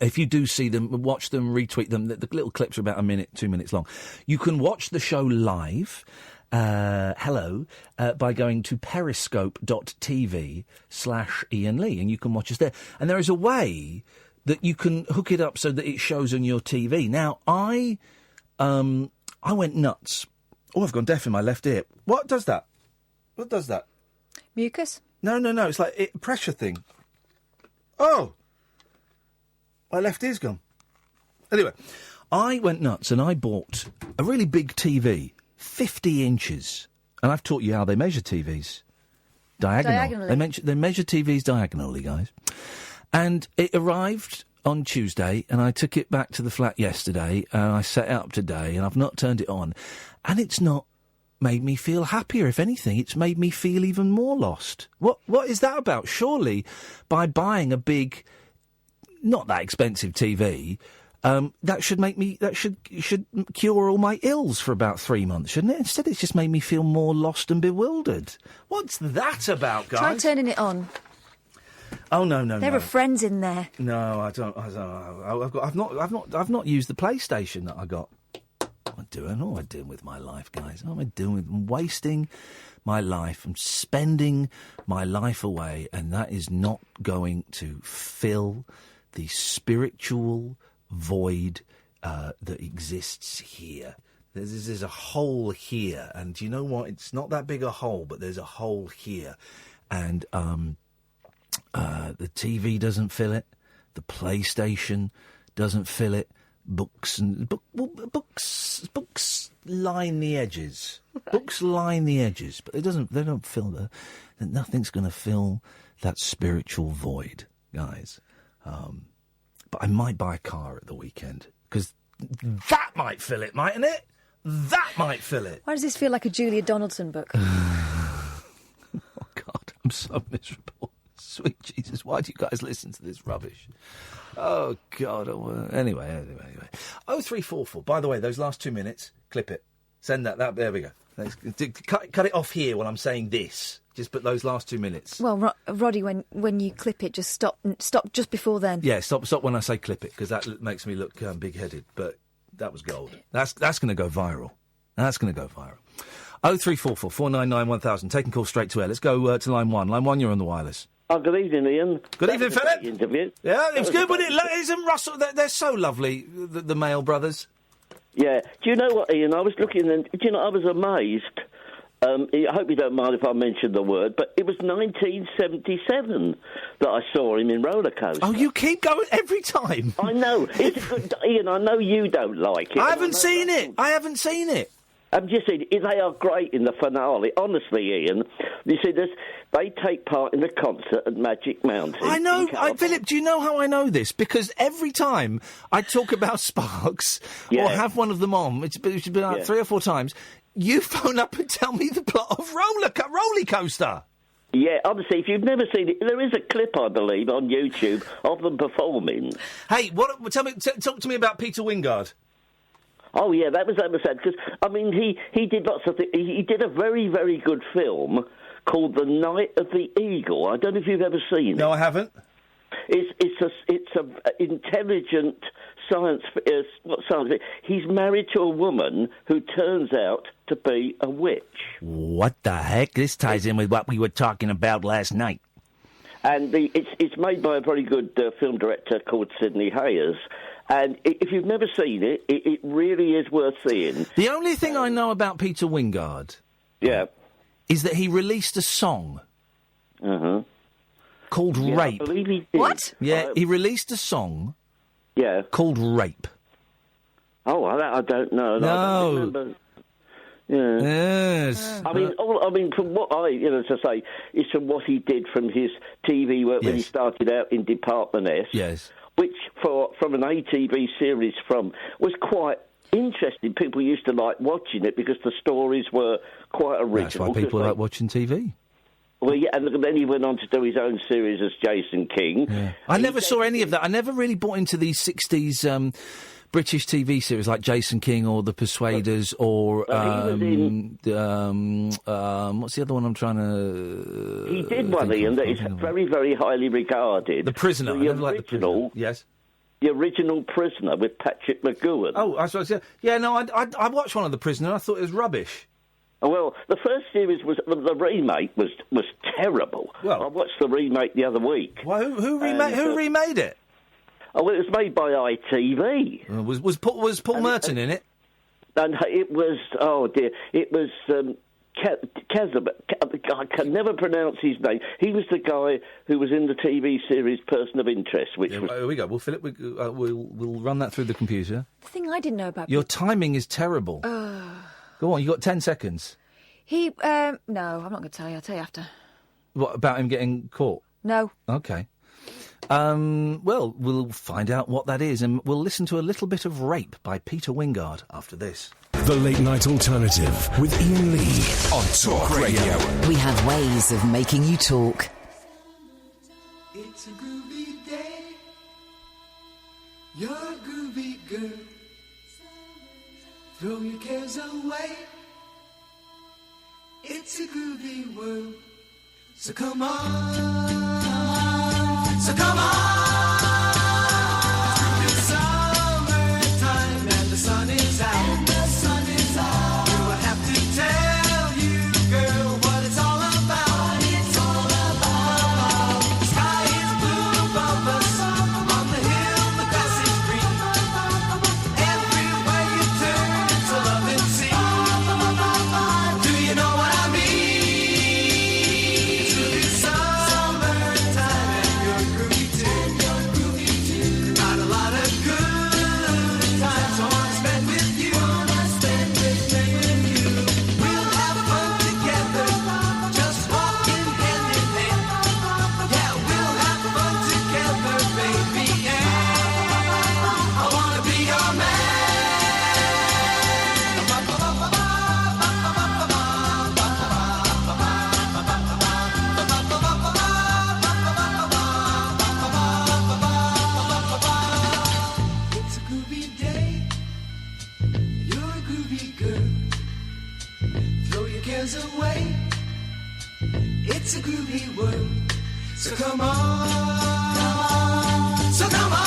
S3: If you do see them, watch them, retweet them. The little clips are about 1 minute, 2 minutes long. You can watch the show live. By going to periscope.tv/Iain Lee, and you can watch us there. And there is a way that you can hook it up so that it shows on your TV. Now, I went nuts. Oh, I've gone deaf in my left ear. What does that? What does that?
S6: Mucus?
S3: No. It's like pressure thing. Oh! My left ear's gone. Anyway, I went nuts and I bought a really big TV. 50 inches. And I've taught you how they measure TVs. Diagonally. They measure TVs diagonally, guys. And it arrived on Tuesday, and I took it back to the flat yesterday, and I set it up today, and I've not turned it on. And it's not made me feel happier. If anything, it's made me feel even more lost. What is that about? Surely, by buying a big, not that expensive TV, that should cure all my ills for about 3 months, shouldn't it? Instead, it's just made me feel more lost and bewildered. What's that about, guys?
S6: Try turning it on.
S3: Oh no!
S6: There are friends in there.
S3: No, I don't. I've not used the PlayStation that I got. What am I doing with my life, guys? What am I doing? I'm wasting my life. I'm spending my life away, and that is not going to fill the spiritual void that exists here. There's a hole here, and you know what? It's not that big a hole, but there's a hole here, and the TV doesn't fill it. The PlayStation doesn't fill it. Books line the edges. Books line the edges, but they don't fill nothing's going to fill that spiritual void, guys. But I might buy a car at the weekend, because that might fill it, mightn't it? That might fill it.
S6: Why does this feel like a Julia Donaldson book?
S3: Oh, God, I'm so miserable. Sweet Jesus, why do you guys listen to this rubbish? Oh, God. Anyway. 0344. By the way, those last 2 minutes, clip it. Send that. There we go. Cut it off here while I'm saying this. Just put those last 2 minutes.
S6: Well, Roddy, when you clip it, just stop just before then.
S3: Yeah, stop when I say clip it, because that makes me look big-headed. But that was gold. That's going to go viral. 0344 499 1000. Taking calls straight to air. Let's go to line 1. Line 1, you're on the wireless.
S14: Oh, good evening, Ian.
S3: Good evening, Philip.
S14: Interview.
S3: Yeah, it was good, wasn't it? Isn't Russell? They're so lovely, the Mael brothers.
S14: Yeah. Do you know what, Ian? I was looking, and I was amazed. I hope you don't mind if I mention the word, but it was 1977 that I saw him in Roller Coaster.
S3: Oh, you keep going every time.
S14: I know. It's a good, Ian, I know you don't like it.
S3: I haven't seen it.
S14: I'm just saying, they are great in the finale. Honestly, Ian, you see, they take part in the concert at Magic Mountain.
S3: I know. Philip, do you know how I know this? Because every time I talk about Sparks or have one of them on, which has been like 3 or 4 times, you phone up and tell me the plot of Roller Coaster.
S14: Yeah, honestly, if you've never seen it, there is a clip, I believe, on YouTube of them performing.
S3: Hey, talk to me about Peter Wingard.
S14: Oh, yeah, that was sad, because, I mean, he did lots of things. He did a very, very good film called The Night of the Eagle. I don't know if you've ever seen it.
S3: No, I haven't.
S14: It's a intelligent science. He's married to a woman who turns out to be a witch.
S3: What the heck? This ties in with what we were talking about last night.
S14: And it's made by a very good film director called Sidney Hayers. And if you've never seen it, it really is worth seeing.
S3: The only thing I know about Peter Wingard, is that he released a song called Rape.
S14: I believe he did.
S6: What?
S3: Yeah, he released a song called Rape.
S14: Oh, I don't know.
S3: No.
S14: I don't remember. Yeah.
S3: Yes.
S14: I mean, from what to say, is from what he did from his TV work when he started out in Department S.
S3: Yes.
S14: Which, from an ATV series was quite interesting. People used to like watching it because the stories were quite original.
S3: That's why people like watching TV.
S14: Well, yeah, and then he went on to do his own series as Jason King.
S3: Yeah. I never saw any of that. I never really bought into these 60s British TV series like Jason King or The Persuaders or what's the other one I'm trying to...
S14: He did one, Ian, that is very, very highly regarded.
S3: The Prisoner.
S14: The original,
S3: yes.
S14: The original Prisoner with Patrick McGowan.
S3: Oh, I suppose, I watched one of The Prisoner. I thought it was rubbish.
S14: Oh, well, the first series the remake was terrible. Well, I watched the remake the other week.
S3: Well, who remade it?
S14: Oh, well, it was made by ITV.
S3: Was Paul Merton in it?
S14: And it was, it was I can never pronounce his name. He was the guy who was in the TV series Person of Interest, which was...
S3: Here we go. Well, Philip, we'll run that through the computer.
S6: The thing I didn't know about...
S3: Your timing is terrible. Go on, you got 10 seconds.
S6: No, I'm not going to tell you. I'll tell you after.
S3: What, about him getting caught?
S6: No.
S3: Okay. Well, we'll find out what that is, and we'll listen to a little bit of Rape by Peter Wingard after this.
S1: The Late Night Alternative with Iain Lee on Talk Radio.
S2: We have ways of making you talk.
S5: It's a groovy day. You're a groovy girl. Throw your cares away. It's a groovy world. So come on. So come on. It's summertime and the sun is out. And the sun is out. Do I have to tell you, girl, what it's all about? What it's all about. The sky is blue above us. On the hill, the grass is green. Everywhere you turn, it's a loving scene. Do you know what I mean? It's really summertime and you're groovy too. Got a lot of good times I wanna spend with you. We'll have fun together, just walking hand in hand. Yeah, we'll have fun together, baby. Yeah, I wanna be your man. It's a groovy day. You're a groovy girl. Throw your cares away. It's a groovy world. So come on. So come on.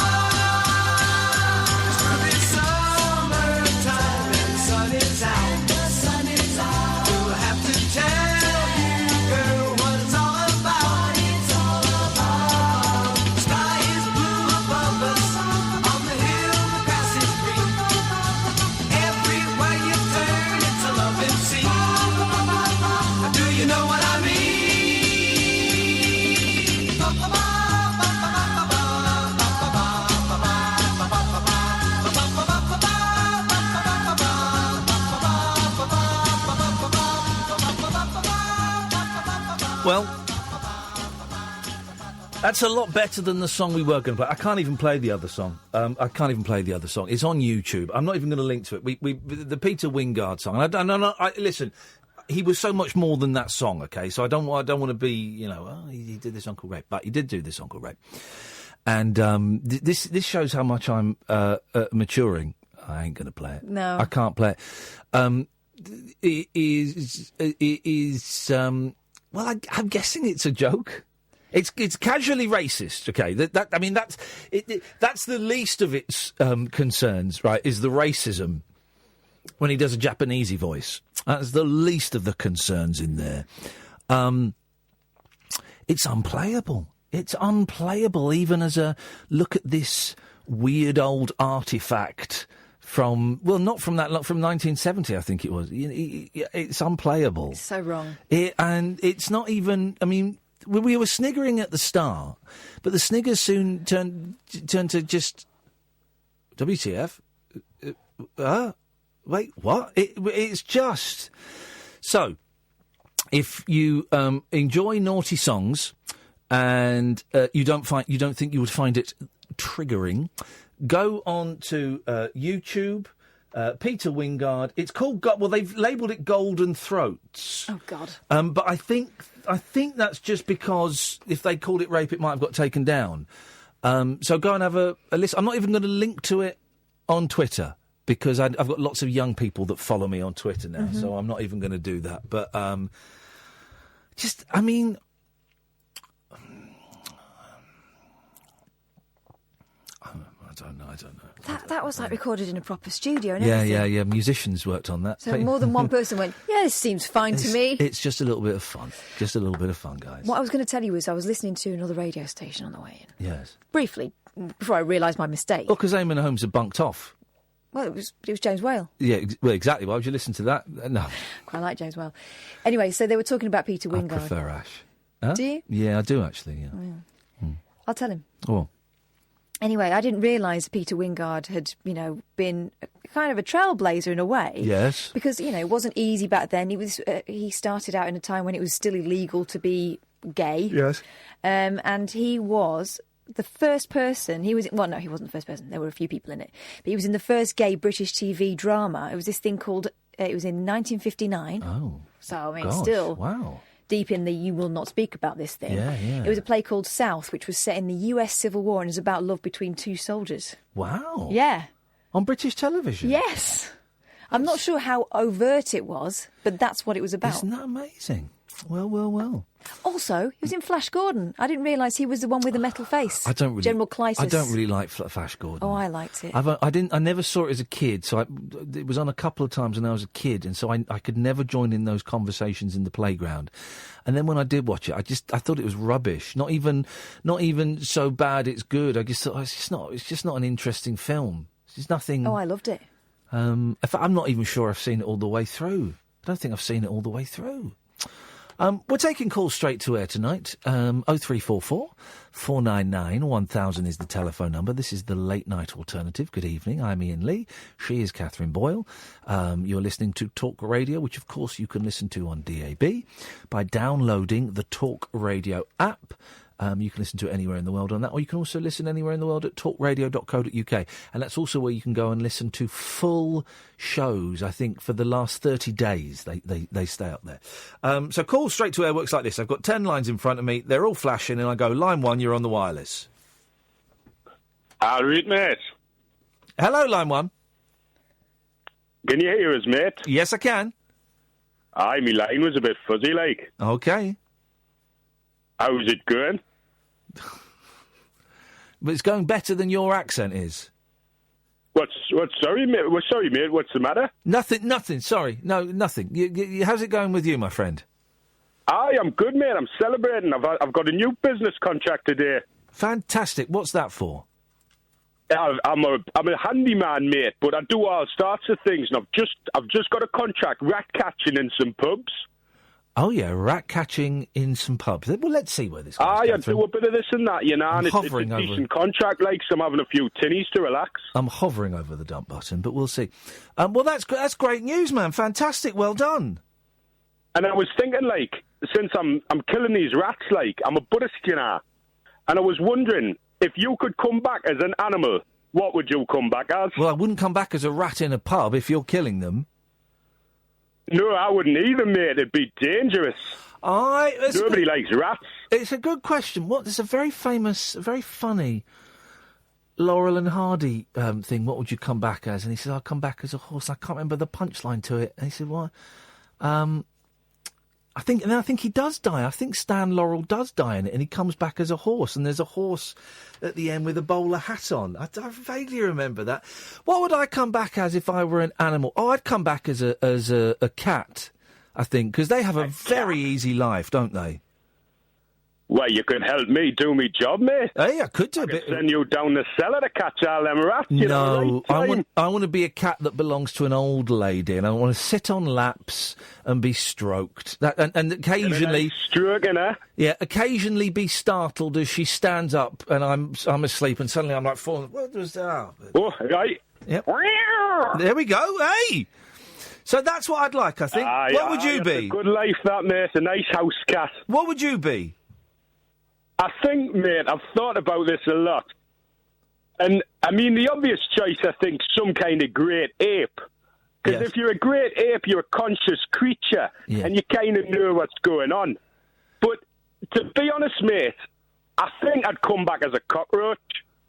S5: It's groovy summertime and the sun is out. The sun is out. Do I have to tell you, girl, what it's all about? What it's all about. The sky is blue above us. On the hill, the grass is green. Everywhere you turn, it's a loving scene. Do you know what I mean?
S3: Well, that's a lot better than the song we were going to play. I can't even play the other song. It's on YouTube. I'm not even going to link to it. The Peter Wingard song. Listen, he was so much more than that song. Okay, so I don't want to be, he did this Uncle Rape, but he did do this Uncle Rape, and this shows how much I'm maturing. I ain't going to play it.
S6: No.
S3: I can't play it. Well, I'm guessing it's a joke. It's casually racist. Okay, that's the least of its concerns, right? Is the racism when he does a Japanesey voice? That's the least of the concerns in there. It's unplayable. It's unplayable even as a look at this weird old artifact from not from 1970, I think it was. It's unplayable.
S6: It's so wrong.
S3: And it's not even. I mean, we were sniggering at the start, but the sniggers soon turned to just WTF. Wait, what? It's just so. If you enjoy naughty songs and you don't think you would find it triggering, go on to YouTube. Peter Wingard. It's called. Well, they've labelled it Golden Throats.
S6: Oh God.
S3: But I think that's just because if they called it rape, it might have got taken down. So go and have a listen. I'm not even going to link to it on Twitter because I've got lots of young people that follow me on Twitter now.
S6: Mm-hmm.
S3: So I'm not even going to do that. But I don't know.
S6: That was like recorded in a proper studio and
S3: Yeah.
S6: everything.
S3: Musicians worked on that.
S6: So more than one person went, yeah, this seems fine to me.
S3: It's just a little bit of fun. Just a little bit of fun, guys.
S6: What I was going to tell you was I was listening to another radio station on the way in.
S3: Yes.
S6: Briefly, before I realised my mistake.
S3: Well, because Eamon Holmes had bunked off.
S6: Well, it was James Whale.
S3: Yeah, well, exactly. Why would you listen to that? No.
S6: Quite like James Whale. Anyway, so they were talking about Peter Wingard.
S3: I prefer Ash. Huh?
S6: Do you?
S3: Yeah, I do, actually, yeah.
S6: Oh, yeah. I'll tell him.
S3: Oh.
S6: Anyway, I didn't realise Peter Wingard had, been kind of a trailblazer in a way.
S3: Yes.
S6: Because, it wasn't easy back then. He started out in a time when it was still illegal to be gay.
S3: Yes.
S6: And he was the first person. He wasn't the first person. There were a few people in it. But he was in the first gay British TV drama. It was this thing called, it was in 1959.
S3: Oh.
S6: So, I mean,
S3: gosh,
S6: still
S3: wow.
S6: deep in the you will not speak about this thing.
S3: Yeah, yeah.
S6: It was a play called South, which was set in the US Civil War and is about love between two soldiers.
S3: Wow.
S6: Yeah.
S3: On British television?
S6: Yes. I'm not sure how overt it was, but that's what it was about.
S3: Isn't that amazing? Well.
S6: Also, he was in Flash Gordon. I didn't realise he was the one with the metal face.
S3: I don't really...
S6: General Clytus.
S3: I don't really like Flash Gordon.
S6: Oh, I liked it.
S3: I never saw it as a kid, so it was on a couple of times when I was a kid, and so I could never join in those conversations in the playground. And then when I did watch it, I thought it was rubbish. Not even so bad it's good. I just thought it's just not an interesting film. There's nothing.
S6: Oh, I loved it.
S3: I'm not even sure I've seen it all the way through. I don't think I've seen it all the way through. We're taking calls straight to air tonight. 0344 499 1000 is the telephone number. This is the Late Night Alternative. Good evening. I'm Iain Lee. She is Katherine Boyle. You're listening to Talk Radio, which of course you can listen to on DAB by downloading the Talk Radio app. You can listen to it anywhere in the world on that, or you can also listen anywhere in the world at talkradio.co.uk. And that's also where you can go and listen to full shows. I think for the last 30 days they stay up there. So call straight to air works like this. I've got 10 lines in front of me. They're all flashing, and I go, line 1, you're on the wireless.
S15: All right, mate.
S3: Hello, line 1.
S15: Can you hear us, mate?
S3: Yes, I can.
S15: Aye, my line was a bit fuzzy, like.
S3: Okay.
S15: How's it going?
S3: But it's going better than your accent is.
S15: What's sorry, mate? Sorry, mate. What's the matter?
S3: Nothing. Sorry, no, nothing. How's it going with you, my friend?
S15: Aye, I'm good, mate. I'm celebrating. I've got a new business contract today.
S3: Fantastic. What's that for?
S15: I'm a handyman, mate, but I do all sorts of things, and I've just got a contract rat catching in some pubs.
S3: Oh, yeah, rat catching in some pubs. Well, let's see where this goes.
S15: I do a bit of this and that, you know, and it's a decent contract, like, so I'm having a few tinnies to relax.
S3: I'm hovering over the dump button, but we'll see. Well, that's great news, man. Fantastic. Well done.
S15: And I was thinking, like, since I'm killing these rats, like, I'm a Buddhist, you know, and I was wondering, if you could come back as an animal, what would you come back as?
S3: Well, I wouldn't come back as a rat in a pub if you're killing them.
S15: No, I wouldn't either, mate. It'd be dangerous. Nobody likes rats.
S3: It's a good question. There's a very famous, very funny Laurel and Hardy thing. What would you come back as? And he said, I'll come back as a horse. I can't remember the punchline to it. And he said, what? I think he does die. I think Stan Laurel does die in it, and he comes back as a horse, and there's a horse at the end with a bowler hat on. I vaguely remember that. What would I come back as if I were an animal? Oh, I'd come back as a cat, I think, because they have a very easy life, don't they?
S15: Well, you can help me do my job, mate.
S3: Hey, I could do a bit.
S15: Send you down the cellar to catch all them rats.
S3: No, I want to be a cat that belongs to an old lady, and I want to sit on laps and be stroked. And occasionally
S15: stroking her.
S3: Yeah, occasionally be startled as she stands up, and I'm asleep, and suddenly I'm like falling. What was that?
S15: Oh, right.
S3: Yep. There we go. Hey. So that's what I'd like, I think. What would you be?
S15: A good life, that, mate. A nice house cat.
S3: What would you be?
S15: I think, mate, I've thought about this a lot. And, I mean, the obvious choice, I think, some kind of great ape. Because if you're a great ape, you're a conscious creature, and you kind of know what's going on. But, to be honest, mate, I think I'd come back as a cockroach.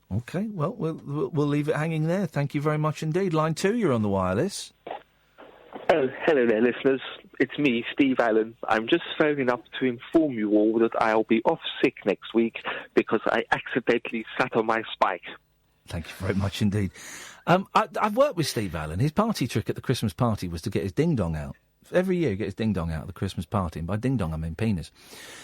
S3: OK, well, we'll leave it hanging there. Thank you very much indeed. Line 2, you're on the wireless.
S16: Hello there, listeners. It's me, Steve Allen. I'm just phoning up to inform you all that I'll be off sick next week because I accidentally sat on my spike.
S3: Thank you very much indeed. I've worked with Steve Allen. His party trick at the Christmas party was to get his ding-dong out. Every year he gets his ding-dong out at the Christmas party, and by ding-dong I mean penis.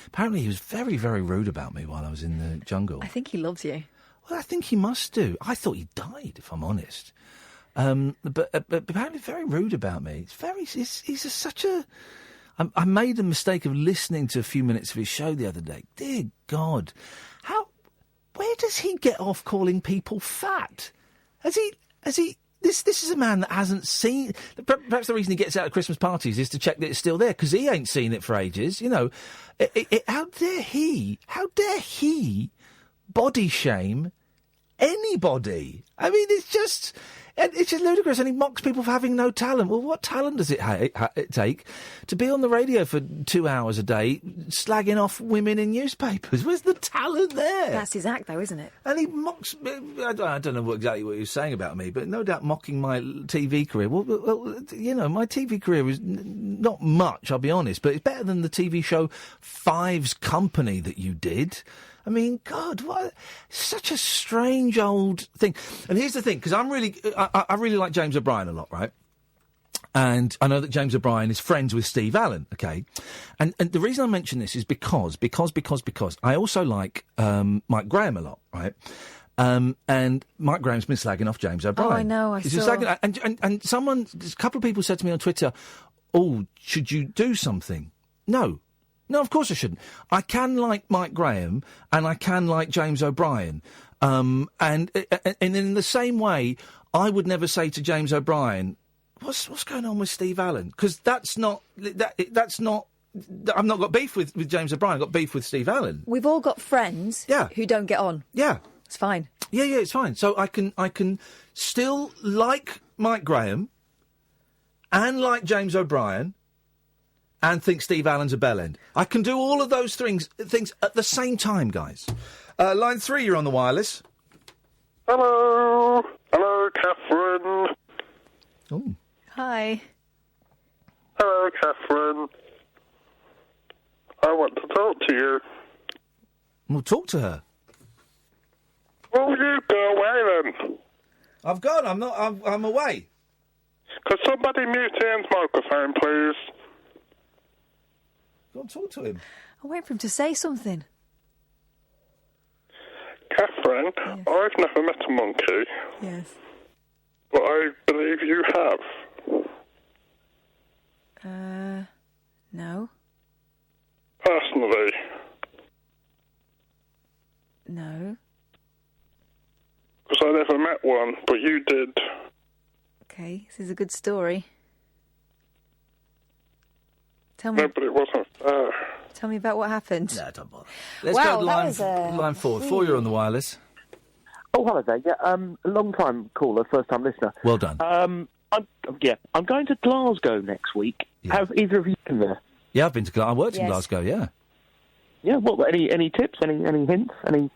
S3: Apparently he was very, very rude about me while I was in the jungle.
S6: I think he loves you.
S3: Well, I think he must do. I thought he died, if I'm honest. But apparently very rude about me. He's such a... I made the mistake of listening to a few minutes of his show the other day. Dear God. Where does he get off calling people fat? Has he... This is a man that hasn't seen... Perhaps the reason he gets out of Christmas parties is to check that it's still there, because he ain't seen it for ages, you know. How dare he body shame anybody. I mean, it's just ludicrous, and he mocks people for having no talent. Well, what talent does it take to be on the radio for 2 hours a day, slagging off women in newspapers? Where's the talent there?
S6: That's his act, though, isn't it?
S3: And he mocks... I don't know exactly what he was saying about me, but no doubt mocking my TV career. Well, my TV career was not much, I'll be honest, but it's better than the TV show Five's Company that you did. I mean, God, what such a strange old thing. And here's the thing, because I really like James O'Brien a lot, right? And I know that James O'Brien is friends with Steve Allen, okay? And the reason I mention this is because I also like Mike Graham a lot, right? And Mike Graham's been slagging off James O'Brien.
S6: Oh, I know, I saw.
S3: And a couple of people said to me on Twitter, oh, should you do something? No, of course I shouldn't. I can like Mike Graham and I can like James O'Brien. And in the same way, I would never say to James O'Brien, what's going on with Steve Allen? Because that's not... I've not got beef with James O'Brien, I've got beef with Steve Allen.
S6: We've all got friends who don't get on.
S3: Yeah.
S6: It's fine.
S3: Yeah, it's fine. So I can still like Mike Graham and like James O'Brien and think Steve Allen's a bellend. I can do all of those things at the same time, guys. Line 3, you're on the wireless.
S10: Hello, Katherine.
S3: Oh.
S6: Hi.
S10: Hello, Katherine. I want to talk to you.
S3: Well, talk to her.
S10: Will you go away then?
S3: I've gone. I'm away.
S10: Could somebody mute Ian's microphone, please?
S3: Go and talk to him.
S6: I'm waiting for him to say something.
S10: Katherine, yes. I've never met a monkey.
S6: Yes.
S10: But I believe you have.
S6: No.
S10: Personally?
S6: No.
S10: Because I never met one, but you did.
S6: Okay, this is a good story. Tell me.
S10: No, but it wasn't fair.
S6: Tell me about what happened.
S3: No, don't bother. Let's go to line 4. 4, you're on the wireless.
S16: Oh, hello there. Yeah, long-time caller, first-time listener.
S3: Well done.
S16: I'm going to Glasgow next week.
S3: Yeah.
S16: Have either of you been there?
S3: Yeah, I've been to Glasgow. I worked in Glasgow, yeah.
S16: Yeah, what, any tips, any hints, any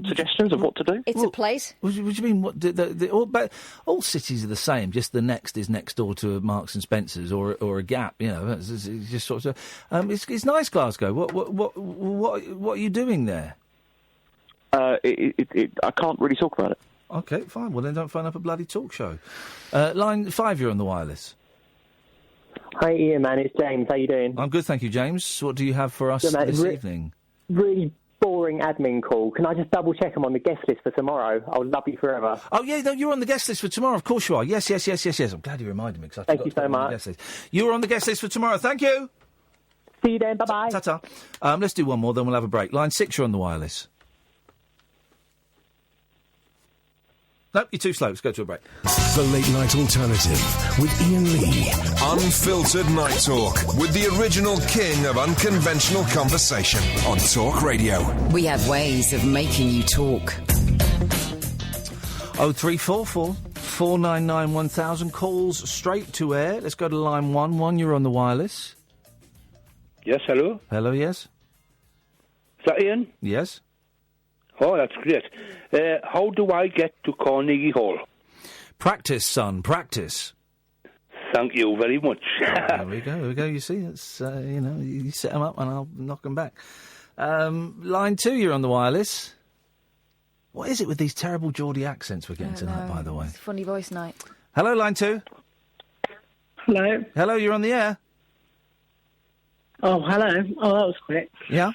S16: suggestions of what to do?
S6: It's a place.
S3: What do you mean? What, all cities are the same, just the next is next door to a Marks and Spencer's or a Gap, you know. It's just sort of... it's nice, Glasgow. What are you doing there?
S16: I can't really talk about it.
S3: OK, fine. Well, then don't phone up a bloody talk show. Line 5, you're on the wireless.
S17: Hi, Ian, man. It's James. How you doing?
S3: I'm good, thank you, James. What do you have for us this evening?
S17: Really boring admin call. Can I just double-check I'm on the guest list for tomorrow? I'll love you forever.
S3: Oh, yeah, no, you're on the guest list for tomorrow. Of course you are. Yes. I'm glad you reminded me, because I forgot to put you on the guest list. You're on the guest list for tomorrow. Thank you.
S17: See you then. Bye-bye.
S3: Ta-ta. Let's do one more, then we'll have a break. Line 6, you're on the wireless. No, you're too slow. Let's go to a break.
S1: The Late Night Alternative with Iain Lee. Unfiltered night talk with the original king of unconventional conversation on Talk Radio.
S2: We have ways of making you talk.
S3: 0344 499 1000. Calls straight to air. Let's go to line 1. 1, you're on the wireless.
S18: Yes, hello?
S3: Hello, yes.
S18: Is that Ian?
S3: Yes.
S18: Oh, that's great. How do I get to Carnegie Hall?
S3: Practice, son, practice.
S18: Thank you very much.
S3: There we go. You see, it's, you set them up and I'll knock them back. Line 2, you're on the wireless. What is it with these terrible Geordie accents we're getting tonight, by the way?
S6: It's funny voice night.
S3: Hello, line 2.
S19: Hello.
S3: Hello, you're on the air.
S19: Oh, hello. Oh, that was quick.
S3: Yeah?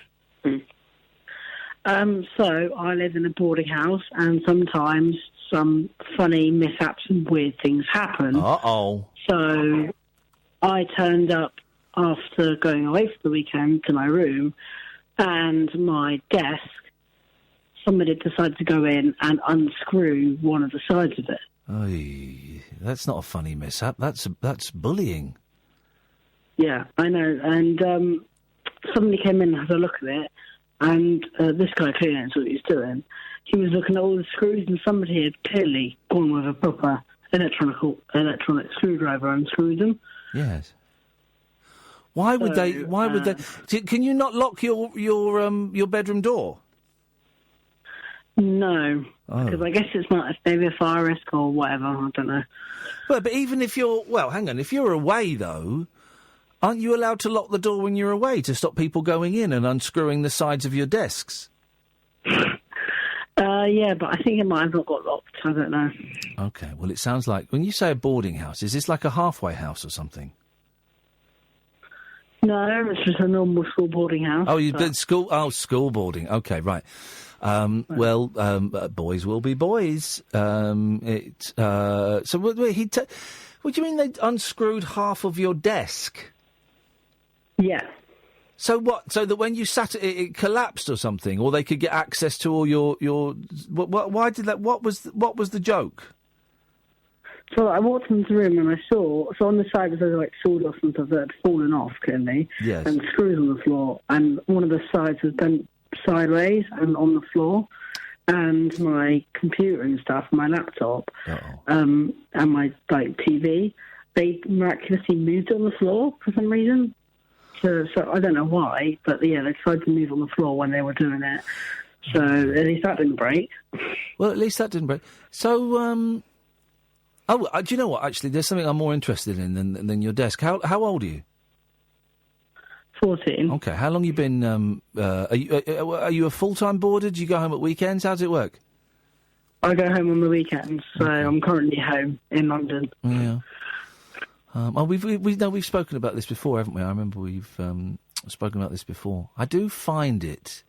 S19: So I live in a boarding house, and sometimes some funny mishaps and weird things happen.
S3: Uh-oh.
S19: So I turned up after going away for the weekend to my room, and my desk, somebody decided to go in and unscrew one of the sides of it.
S3: Oy, that's not a funny mishap. That's bullying.
S19: Yeah, I know. And somebody came in and had a look at it, and this guy clearly knows what he's doing. He was looking at all the screws, and somebody had clearly gone with a proper electronic screwdriver and unscrewed them.
S3: Yes. Why would they? Why would they? Can you not lock your bedroom door?
S19: No, because I guess it's not maybe a fire risk or whatever. I don't know.
S3: Well, but even if hang on, if you're away though, aren't you allowed to lock the door when you're away to stop people going in and unscrewing the sides of your desks?
S19: Yeah, but I think it might have not got locked. I don't know.
S3: Okay, well, it sounds like when you say a boarding house, is this like a halfway house or something?
S19: No, it's just a normal school boarding house.
S3: Oh, you did school? Oh, school boarding. Okay, right. Well, boys will be boys. So what do you mean they unscrewed half of your desk?
S19: Yeah.
S3: So what? So that when you sat, it collapsed or something, or they could get access to all your. Why did that? What was the joke?
S19: So I walked into the room and I saw, so on the side there was like sawdust and stuff that had fallen off, clearly,
S3: yes,
S19: and screws on the floor, and one of the sides was bent sideways and on the floor, and my computer and stuff, my laptop, and my TV, they miraculously moved on the floor for some reason. So I don't know why, but yeah, they decided to move on the floor when they were doing it. So at least that didn't break.
S3: Well, at least that didn't break. So, do you know what? Actually, there's something I'm more interested in than your desk. How old are you?
S19: 14.
S3: Okay. How long you been? Are you a full-time boarder? Do you go home at weekends? How does it work?
S19: I go home on the weekends, so I'm currently home in London.
S3: Yeah. We've spoken about this before, haven't we? I remember we've spoken about this before. I do find it.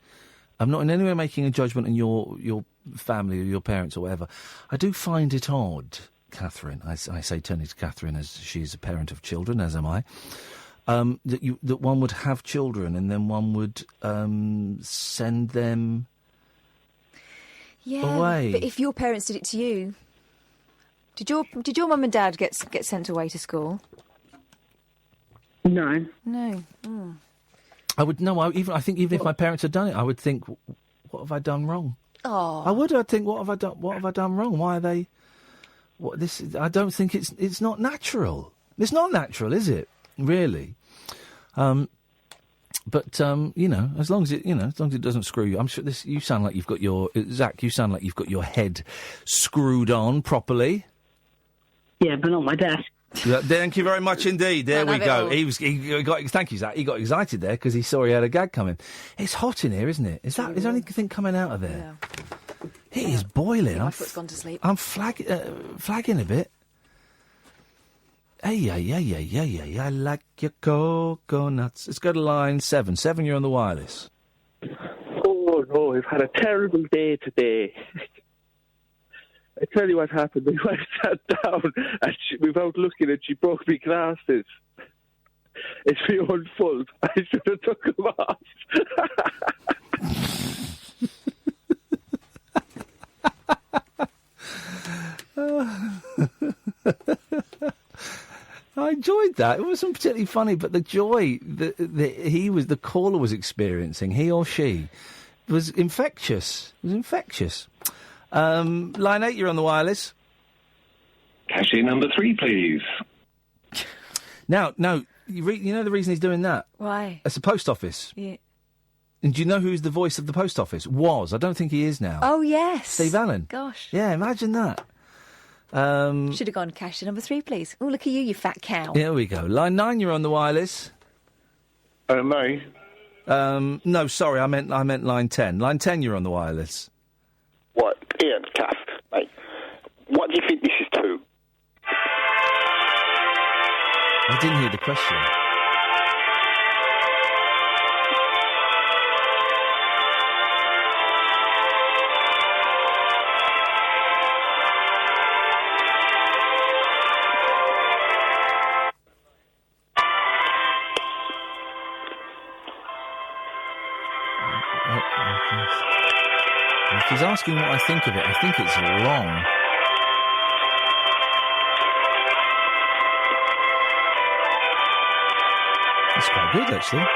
S3: I'm not in any way making a judgment on your family or your parents or whatever. I do find it odd, Catherine. I say turning to Catherine as she's a parent of children, as am I. That one would have children and then one would send them away.
S6: But if your parents did it to you, did your mum and dad get sent away to school?
S19: No.
S6: No. Mm.
S3: I would no. I think even if my parents had done it, I would think, what have I done wrong?
S6: Oh.
S3: I would. I'd think, what have I done? What have I done wrong? Why are they? What this? I don't think it's not natural. It's not natural, is it? Really? But as long as it doesn't screw you, I'm sure this. You sound like you've got your Zach. You sound like you've got your head screwed on properly.
S19: Yeah, but not my desk.
S3: Thank you very much indeed. There we go. Thank you, Zach. He got excited there because he saw he had a gag coming. It's hot in here, isn't it? Is there anything coming out of there? Yeah. It is boiling.
S6: My foot's gone to sleep.
S3: I'm flagging a bit. Hey, I like your coconuts. Let's go to line 7. 7, you're on the wireless.
S16: Oh no, we've had a terrible day today. I tell you what happened. My wife sat down and without looking at, she broke my glasses. It's my own fault. I should have took them off.
S3: I enjoyed that. It wasn't particularly funny, but the joy that the caller was experiencing, he or she, was infectious. It was infectious. Line 8, you're on the wireless.
S20: Cashier number 3, please.
S3: Now, you know the reason he's doing that?
S6: Why?
S3: It's the post office.
S6: Yeah.
S3: And do you know who's the voice of the post office? Was. I don't think he is now.
S6: Oh, yes.
S3: Steve Allen.
S6: Gosh.
S3: Yeah, imagine that.
S6: Should have gone cashier number 3, please. Oh, look at you fat cow.
S3: Here we go. Line 9, you're on the wireless.
S20: Me?
S3: No, sorry, I meant line 10. Line 10, you're on the wireless.
S21: What? Iain, Kath, mate. What do you think this is to?
S3: I didn't hear the question. If he's asking what I think of it, I think it's wrong. It's quite good, actually.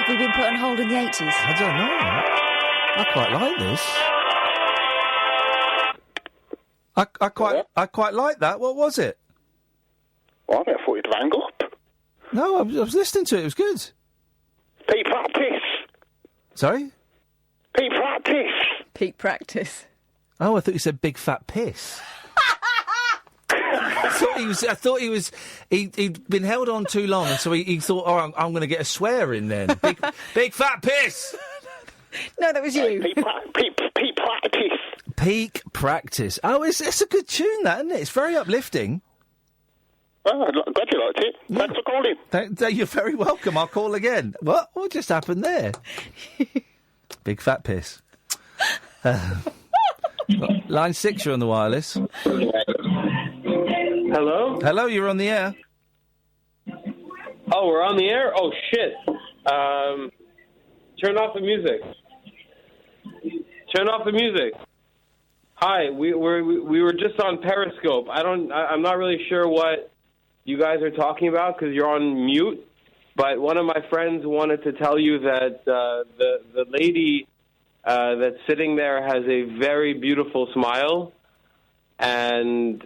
S6: Have we been put on hold in the 80s?
S3: I don't know. I quite like this. I quite like that. What was it?
S21: Well, I thought you'd rang up.
S3: No, I was listening to it. It was good.
S21: Peak practice.
S3: Sorry?
S21: Peak practice.
S6: Peak practice.
S3: Oh, I thought you said big fat piss. I thought he was. He'd been held on too long, and so he thought, "Oh, I'm going to get a swear in then." Big fat piss.
S6: No, that was you.
S21: Peak practice.
S3: Peak practice. Oh, it's a good tune, that, isn't it? It's very uplifting.
S21: Oh, I'm glad you liked it. Thanks for calling.
S3: You're very welcome. I'll call again. What just happened there? Big fat piss. Line 6, you're on the wireless.
S4: Hello?
S3: Hello, you're on the air.
S4: Oh, we're on the air? Oh, shit. Turn off the music. Turn off the music. Hi, we were just on Periscope. I'm not really sure what you guys are talking about because you're on mute, but one of my friends wanted to tell you that the lady that's sitting there has a very beautiful smile, and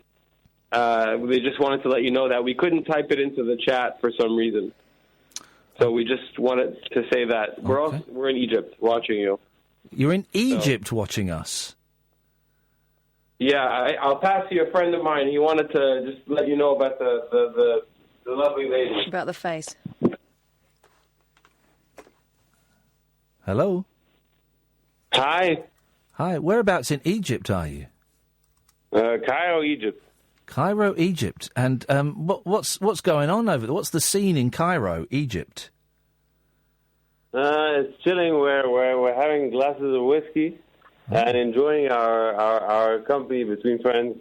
S4: they just wanted to let you know that we couldn't type it into the chat for some reason. So we just wanted to say that. We're in Egypt watching you.
S3: You're in Egypt watching us?
S4: Yeah, I'll pass you a friend of mine. He wanted to just let you know about the lovely lady.
S6: About the face.
S3: Hello?
S4: Hi.
S3: Hi, whereabouts in Egypt are you?
S4: Cairo, Egypt.
S3: Cairo, Egypt. And what's going on over there? What's the scene in Cairo, Egypt?
S4: It's chilling. We're having glasses of whiskey and enjoying our company between friends.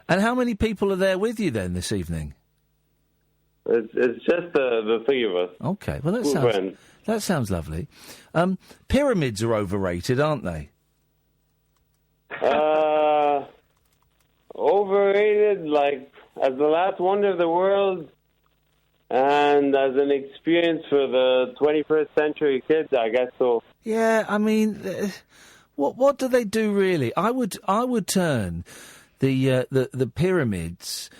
S3: And how many people are there with you then this evening?
S4: It's just the three of us.
S3: Okay, well
S4: Friends.
S3: that sounds lovely. Pyramids are overrated, aren't they?
S4: Overrated, like as the last wonder of the world, and as an experience for the 21st century kids, I guess so.
S3: Yeah, I mean, what do they do really? I would turn the pyramids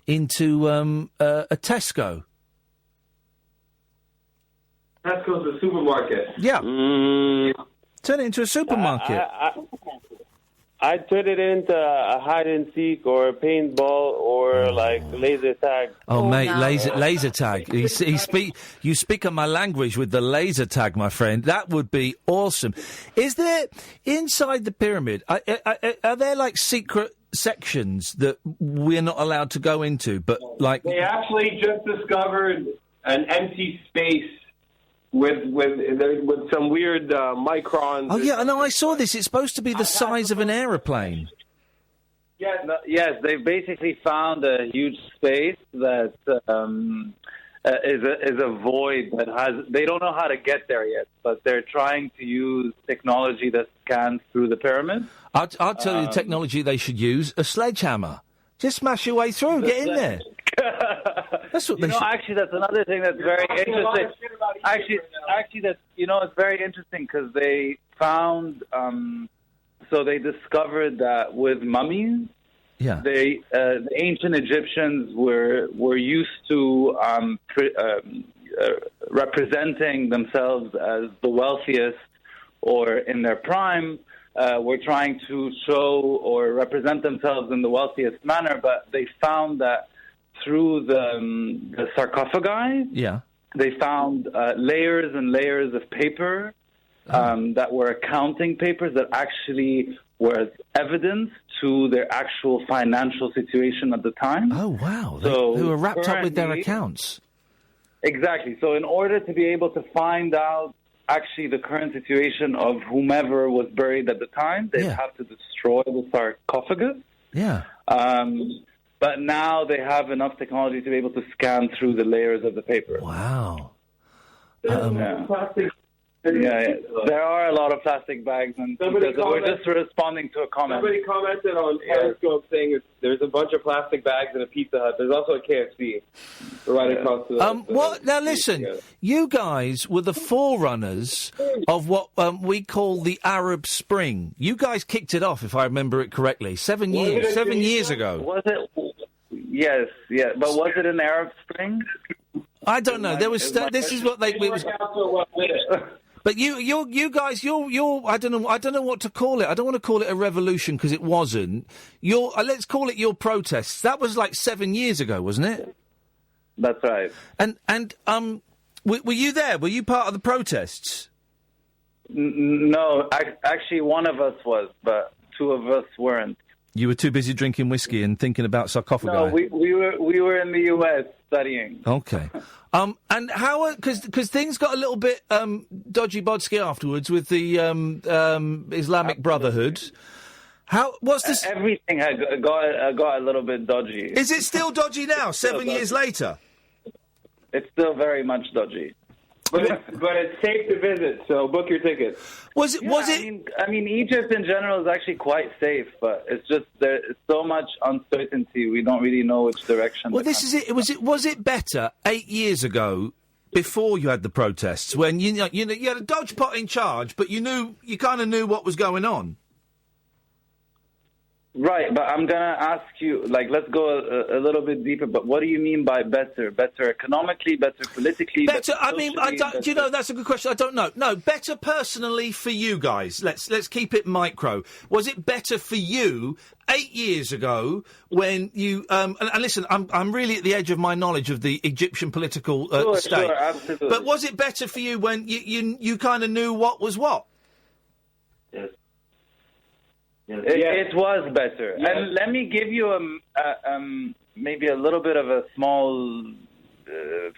S3: into a Tesco.
S4: Tesco's a supermarket.
S3: Yeah. Turn it into a supermarket.
S4: I'd turn it into a hide and seek or a paintball or like laser tag.
S3: Oh, mate, no. laser tag. You speak of my language with the laser tag, my friend. That would be awesome. Is there inside the pyramid? Are there like secret sections that we're not allowed to go into? But like
S4: they actually just discovered an empty space with some weird microns.
S3: Oh yeah, no, I saw this. It's supposed to be the size of an aeroplane.
S22: Yes, they've basically found a huge space that is a void that has. They don't know how to get there yet, but they're trying to use technology that scans through the pyramid.
S3: I'll tell you the technology they should use: a sledgehammer. Just smash your way through. Get in there. That's what
S22: actually, that's another thing that's very interesting. Actually, that's it's very interesting because they found. So they discovered that with mummies, the ancient Egyptians were used to representing themselves as the wealthiest or in their prime. Were trying to show or represent themselves in the wealthiest manner, but they found that through the sarcophagi, they found layers and layers of paper that were accounting papers that actually were evidence to their actual financial situation at the time.
S3: Oh, wow.
S22: So
S3: they were wrapped up with their accounts.
S22: Exactly. So in order to be able to find out actually the current situation of whomever was buried at the time, they'd have to destroy the sarcophagus.
S3: Yeah.
S22: But now they have enough technology to be able to scan through the layers of the paper.
S3: Wow.
S22: Yeah, there are a lot of plastic bags, and we're just responding to a comment.
S4: Somebody commented on Periscope saying there's a bunch of plastic bags in a Pizza Hut. There's also a KFC right across the...
S3: What? Now listen, you guys were the forerunners of what we call the Arab Spring. You guys kicked it off, if I remember it correctly, 7 years ago.
S22: Was it? Yes, yeah. But was it an Arab Spring?
S3: I don't know. There was. This is what they. But you guys, you're. I don't know what to call it. I don't want to call it a revolution because it wasn't. Let's call it your protests. That was like 7 years ago, wasn't it?
S22: That's right.
S3: And were you there? Were you part of the protests?
S22: No, actually, one of us was, but two of us weren't.
S3: You were too busy drinking whiskey and thinking about sarcophagi.
S22: No, we were in the U.S. studying.
S3: Okay. And how? Because things got a little bit dodgy bodsky afterwards with the Islamic Brotherhood. What's this?
S22: Everything had got a little bit dodgy.
S3: Is it still dodgy now? 7 years later.
S22: It's still very much dodgy.
S4: But it's safe to visit, so book your tickets.
S3: Was it?
S22: I mean, Egypt in general is actually quite safe, but it's just there's so much uncertainty. We don't really know which direction.
S3: Well, this is it. Was it better 8 years ago, before you had the protests, when you had a dodge pot in charge, but you kind of knew what was going on?
S22: Right, but I'm gonna ask you, let's go a little bit deeper. But what do you mean by better? Better economically, better politically?
S3: Better. I mean, do you know, that's a good question. I don't know. No, better personally for you guys. Let's keep it micro. Was it better for you 8 years ago when you? And listen, I'm really at the edge of my knowledge of the Egyptian political state.
S22: Sure, absolutely.
S3: But was it better for you when you kind of knew what was what?
S22: Yes. It was better. Yes. And let me give you maybe a little bit of a small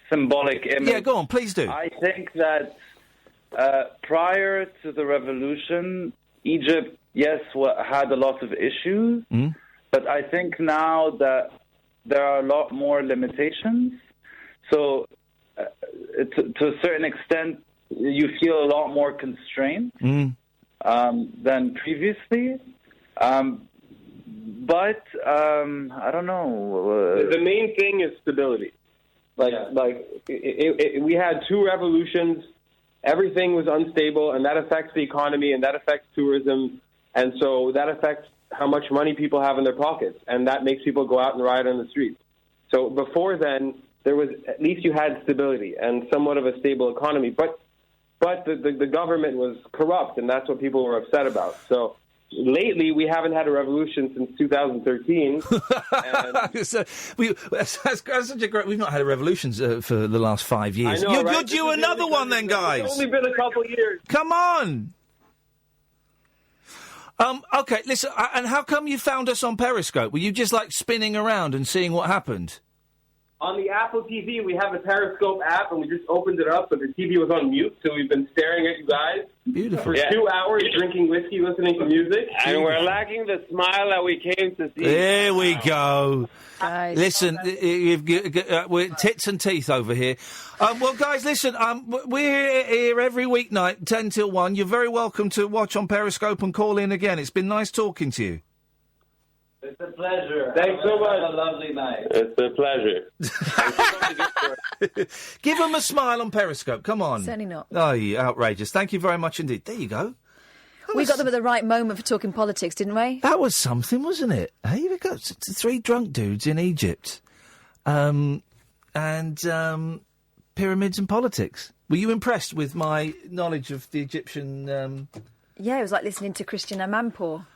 S22: symbolic image.
S3: Yeah, go on, please do.
S22: I think that prior to the revolution, Egypt, yes, had a lot of issues, but I think now that there are a lot more limitations. So to a certain extent, you feel a lot more constrained than previously. But I don't know.
S4: The main thing is stability. We had two revolutions. Everything was unstable, and that affects the economy, and that affects tourism, and so that affects how much money people have in their pockets, and that makes people go out and riot on the streets. So before then, there was at least you had stability and somewhat of a stable economy, but the government was corrupt, and that's what people were upset about. So lately, we haven't had a revolution since 2013.
S3: That's such a great. We've not had a revolution for the last 5 years.
S4: I know,
S3: You're due another one, then, guys.
S4: It's only been a couple of years.
S3: Come on. Okay, listen. And how come you found us on Periscope? Were you just spinning around and seeing what happened?
S4: On the Apple TV, we have a Periscope app, and we just opened it up, but the TV was on mute, so we've been staring at you guys
S3: Beautiful.
S4: for 2 hours, drinking whiskey, listening to music. And we're lacking the smile that we came to see.
S3: There we go.
S6: Guys.
S3: Listen, we're tits and teeth over here. Well, guys, listen, we're here every weeknight, 10 till 1. You're very welcome to watch on Periscope and call in again. It's been nice talking to you.
S22: It's a pleasure.
S4: Thanks so much.
S22: Have a lovely night.
S4: It's a pleasure.
S3: Give them a smile on Periscope. Come on.
S6: Certainly not.
S3: Oh, yeah, outrageous. Thank you very much indeed. There you go.
S6: We got them at the right moment for talking politics, didn't we?
S3: That was something, wasn't it? Hey, we got three drunk dudes in Egypt. And pyramids and politics. Were you impressed with my knowledge of the Egyptian...
S6: Yeah, it was like listening to Christian Amanpour.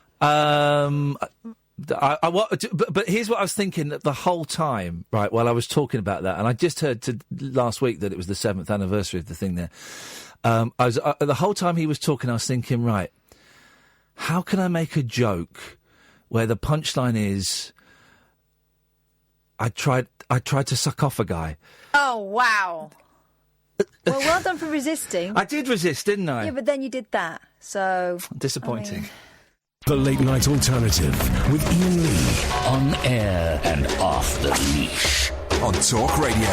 S3: But here's what I was thinking the whole time, right, while I was talking about that, and I just heard last week that it was the 7th anniversary of the thing there. The whole time he was talking, I was thinking, right, how can I make a joke where the punchline is, I tried to suck off a guy.
S6: Oh, wow. Well, well done for resisting.
S3: I did resist, didn't I?
S6: Yeah, but then you did that, so...
S3: Disappointing.
S1: The Late Night Alternative with Iain Lee. On air and off the leash. On Talk Radio.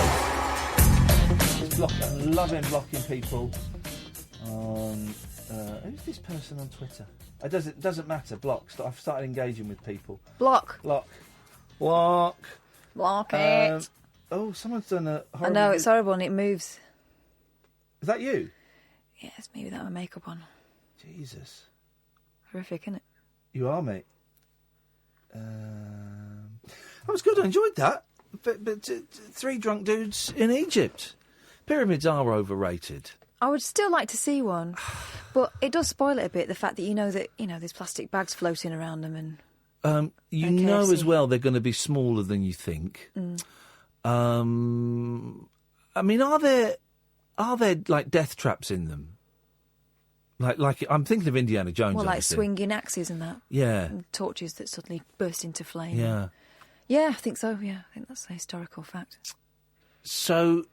S3: I'm loving blocking people. Who's this person on Twitter? It doesn't matter. Block. I've started engaging with people.
S6: Block.
S3: Block
S6: it.
S3: Oh, someone's done a
S6: I
S3: horrible...
S6: know, it's horrible and it moves.
S3: Is that you?
S6: Yeah, it's me without my makeup on.
S3: Jesus.
S6: Horrific, isn't it?
S3: You are, mate. That was good. I enjoyed that. But 3 drunk dudes in Egypt. Pyramids are overrated.
S6: I would still like to see one, but it does spoil it a bit, the fact that there's plastic bags floating around them and...
S3: you
S6: and
S3: know
S6: KFC.
S3: as well they're going to be smaller than you think. I mean, are there like death traps in them? Like I'm thinking of Indiana Jones.
S6: Well, like
S3: obviously.
S6: swinging axes and that.
S3: Yeah.
S6: And torches that suddenly burst into flame.
S3: Yeah.
S6: Yeah, I think so, yeah. I think that's a historical fact.
S3: So,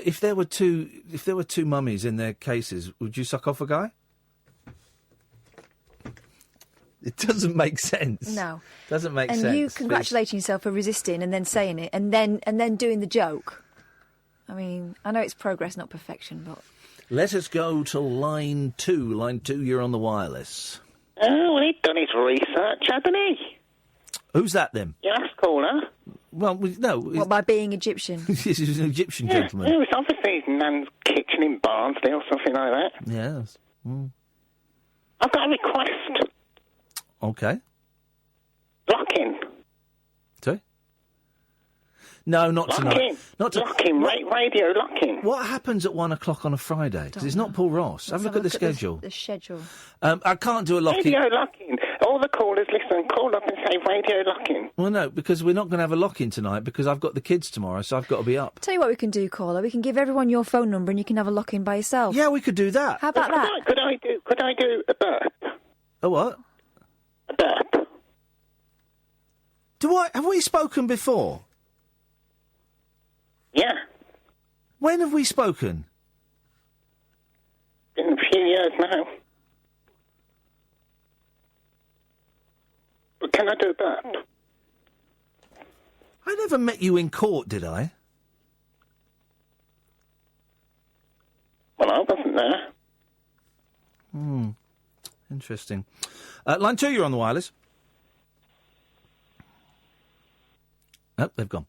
S3: if there were two mummies in their cases, would you suck off a guy? It doesn't make sense.
S6: No.
S3: Doesn't make sense.
S6: And you congratulating yourself for resisting and then saying it and then doing the joke. I mean, I know it's progress, not perfection, but...
S3: Let us go to line 2. Line 2, you're on the wireless.
S21: Oh, well, he'd done his research, hadn't he?
S3: Who's that, then?
S21: Your last caller.
S3: Well, no.
S6: What, by being Egyptian?
S3: This is an Egyptian
S21: Yeah,
S3: gentleman.
S21: it was obviously his nan's kitchen in Barnsley or something like that.
S3: Yes.
S21: I've got a request.
S3: Okay.
S21: Lock in.
S3: Sorry? No, not
S21: Lock
S3: tonight.
S21: in.
S3: Not to...
S21: Lock in. Radio lock in.
S3: What happens at 1 o'clock on a Friday? Because it's not Paul Ross. Have a look at the schedule.
S6: The schedule.
S3: I can't do a lock-in.
S21: Radio lock in. All the callers listen, call up and say radio lock in.
S3: Well, no, because we're not going to have a lock-in tonight because I've got the kids tomorrow, so I've got to be up.
S6: Tell you what we can do, caller. We can give everyone your phone number and you can have a lock-in by yourself.
S3: Yeah, we could do that.
S6: How about that?
S21: Could I do a burp?
S3: A what?
S21: A burp.
S3: Have we spoken before?
S21: Yeah.
S3: When have we spoken?
S21: In a few years now. But can I do a burp?
S3: I never met you in court, did I?
S21: Well, I wasn't there.
S3: Interesting. Line 2, you're on the wireless. Oh, they've gone.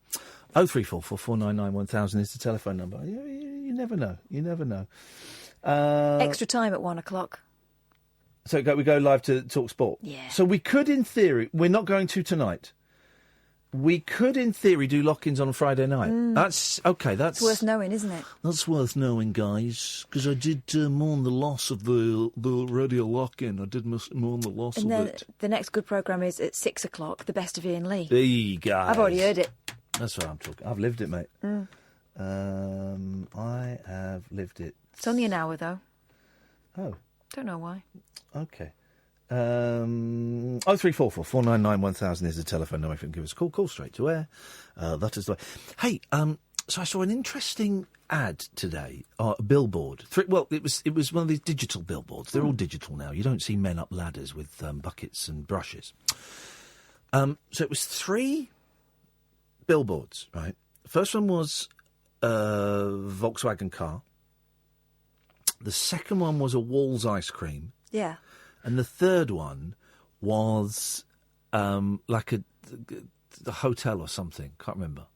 S3: 0344 499 1000 is the telephone number. You never know. You never know.
S6: Extra time at 1 o'clock.
S3: So we go live to Talk Sport?
S6: Yeah.
S3: So we could, in theory, we're not going to tonight. We could, in theory, do lock-ins on a Friday night. That's okay.
S6: It's worth knowing, isn't it?
S3: That's worth knowing, guys, because I did mourn the loss of the radio lock-in. I did mourn the loss
S6: And
S3: of
S6: then
S3: it.
S6: the next good programme is at 6 o'clock, the best of Iain Lee.
S3: Hey, guys.
S6: I've already heard it.
S3: That's what I'm talking. I've lived it, mate. I have lived it.
S6: It's only an hour, though.
S3: Oh.
S6: Don't know why.
S3: Okay. 0344 499 1000 is the telephone number. If you can give us a call, call straight to air. That is the way. Hey, so I saw an interesting ad today, a billboard. It was one of these digital billboards. They're all digital now. You don't see men up ladders with buckets and brushes. So it was 3 billboards, right? The first one was a Volkswagen car. The second one was a Wall's ice cream.
S6: Yeah.
S3: And the third one was like the hotel or something. Can't remember.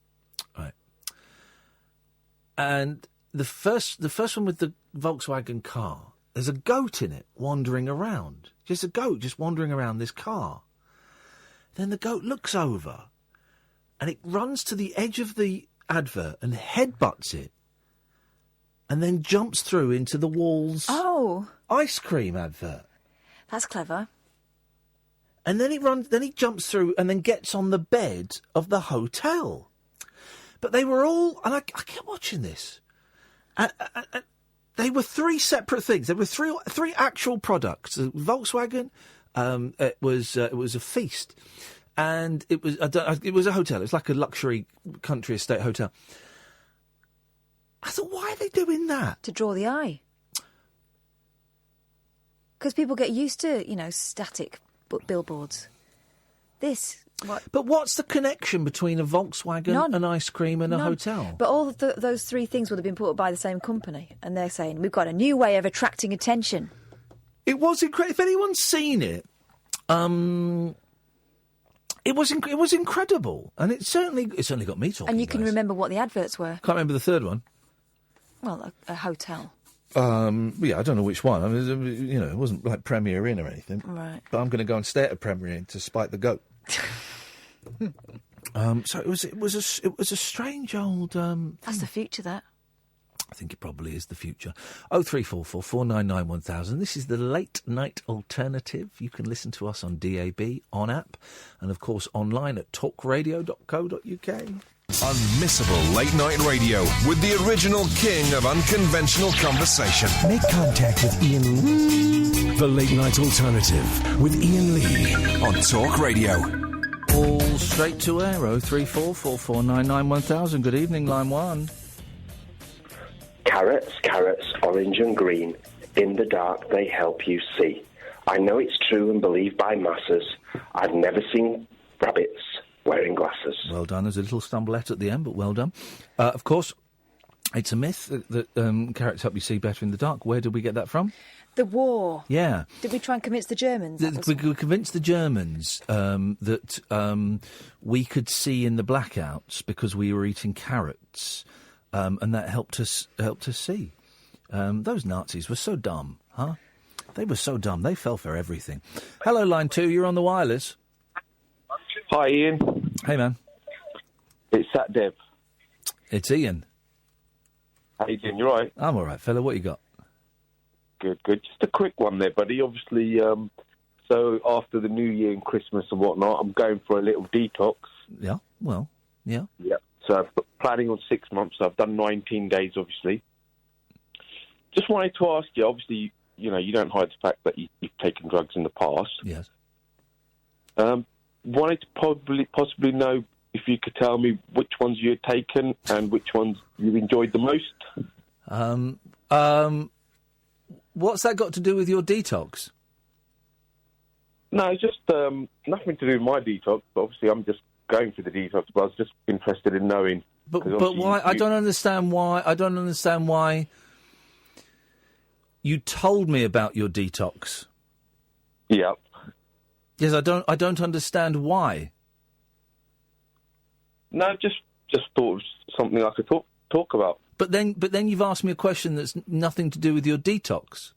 S3: Right. And the first one with the Volkswagen car, there's a goat in it wandering around. Just a goat just wandering around this car. Then the goat looks over and it runs to the edge of the advert and headbutts it and then jumps through into the Wall's ice cream advert.
S6: That's clever.
S3: And then he jumps through and then gets on the bed of the hotel. But they were all, and I kept watching this. They were 3 separate things. There were three actual products. The Volkswagen, it was a feast, and it was a hotel. It was like a luxury country estate hotel. I thought, why are they doing that?
S6: To draw the eye. Because people get used to, static billboards. This What?
S3: But what's the connection between a Volkswagen,
S6: None.
S3: an ice cream, and a
S6: None.
S3: hotel?
S6: But all of those three things would have been put up by the same company, and they're saying we've got a new way of attracting attention.
S3: It was incredible. If anyone's seen it, it was incredible, and it certainly got me talking.
S6: And you can remember what the adverts were.
S3: Can't remember the third one.
S6: Well, a hotel.
S3: Yeah, I don't know which one. I mean, it wasn't like Premier Inn or anything.
S6: Right.
S3: But I'm going to go and stay at a Premier Inn to spite the goat. So it was a strange old.
S6: That's the future. That.
S3: I think it probably is the future. 0344 499 1000. This is the late night alternative. You can listen to us on DAB, on app, and of course online at talkradio.co.uk.
S1: Unmissable late night radio with the original king of unconventional conversation.
S7: Make contact with Iain Lee.
S1: The late night alternative with Iain Lee on Talk Radio.
S3: All straight to air. 0344 499 1000. Good evening, line 1.
S8: Carrots, carrots, orange and green. In the dark they help you see. I know it's true and believed by masses. I've never seen rabbits wearing glasses.
S3: Well done. There's a little stumblet at the end, but well done. Of course, it's a myth that carrots help you see better in the dark. Where did we get that from?
S6: The war.
S3: Yeah.
S6: Did we try and convince the Germans?
S3: We convinced the Germans that we could see in the blackouts because we were eating carrots, and that helped us see. Those Nazis were so dumb, huh? They were so dumb. They fell for everything. Hello, line 2. You're on the wireless.
S23: Hi, Ian.
S3: Hey, man.
S23: It's Sat Dev.
S3: It's Ian.
S23: How you doing? You all right?
S3: I'm all right, fella. What you got?
S23: Good, good. Just a quick one there, buddy. Obviously, so after the New Year and Christmas and whatnot, I'm going for a little detox.
S3: Yeah, well, yeah.
S23: Yeah. So I'm planning on 6 months. So I've done 19 days, obviously. Just wanted to ask you, obviously, you don't hide the fact that you've taken drugs in the past.
S3: Yes.
S23: Wanted to possibly know if you could tell me which ones you had taken and which ones you enjoyed the most.
S3: What's that got to do with your detox?
S23: No, just nothing to do with my detox. But obviously, I'm just going for the detox. But I was just interested in knowing.
S3: But why? I don't understand why. I don't understand why. You told me about your detox.
S23: Yeah.
S3: Yes, I don't understand why.
S23: No, just thought it was something I could talk about.
S3: But then you've asked me a question that's nothing to do with your detox.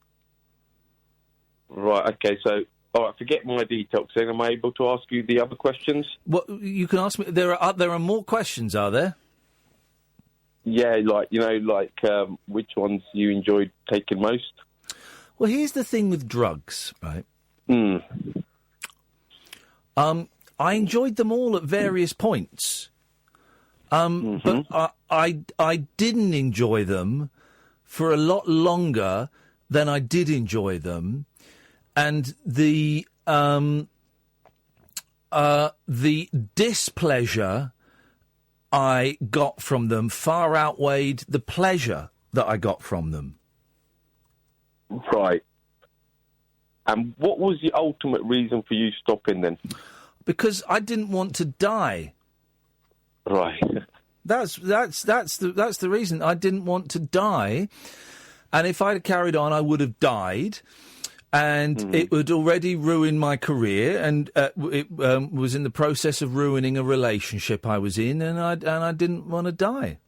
S23: Right. Okay. So, all right. Forget my detox. Then, am I able to ask you the other questions?
S3: What you can ask me? There are more questions, are there?
S23: Yeah, which ones you enjoyed taking most.
S3: Well, here's the thing with drugs, right? I enjoyed them all at various points. But I didn't enjoy them for a lot longer than I did enjoy them, and the displeasure I got from them far outweighed the pleasure that I got from them.
S23: Right. And what was the ultimate reason for you stopping then?
S3: Because I didn't want to die.
S23: Right.
S3: That's the reason. I didn't want to die, and if I'd carried on, I would have died, and it would already ruin my career, and it was in the process of ruining a relationship I was in, and I didn't want to die.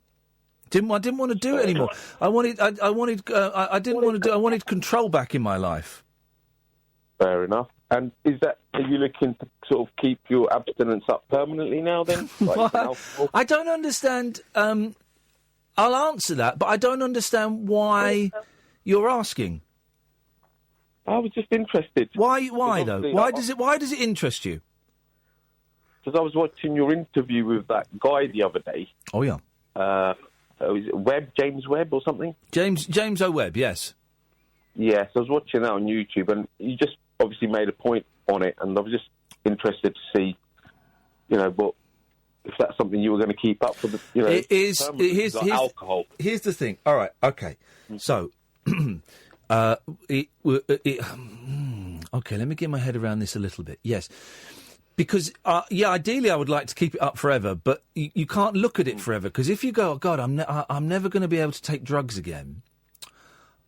S3: I didn't want to do it anymore. I wanted control back in my life.
S23: Fair enough. And are you looking to sort of keep your abstinence up permanently now then?
S3: I don't understand. I'll answer that, but I don't understand why you're asking.
S23: I was just interested.
S3: Why though? Why does it interest you?
S23: Because I was watching your interview with that guy the other day.
S3: Oh yeah.
S23: Was it James Webb or something?
S3: James O. Webb, yes.
S23: Yes, I was watching that on YouTube, and you just obviously made a point on it, and I was just interested to see, what if that's something you were going to keep up for the,
S3: it is.
S23: Here's alcohol.
S3: Here's the thing. All right, okay. So, okay, let me get my head around this a little bit. Yes, Because, ideally I would like to keep it up forever, but you can't look at it forever, because if you go, oh, God, I'm never going to be able to take drugs again,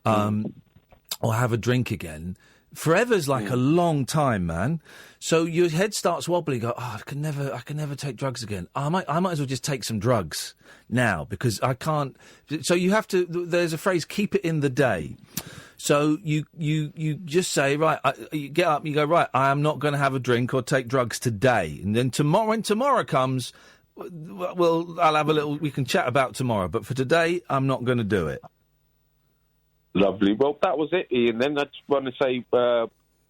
S3: or have a drink again, forever's like a long time, man. So your head starts wobbling, you go, oh, I can never take drugs again. I might as well just take some drugs now, because I can't. So you have to, there's a phrase, keep it in the day. So you just say, right, you get up, you go, right, I am not going to have a drink or take drugs today. And then tomorrow, when tomorrow comes, I'll have a little, we can chat about tomorrow. But for today, I'm not going to do it.
S23: Lovely. Well, that was it, Ian. Then I just want to say,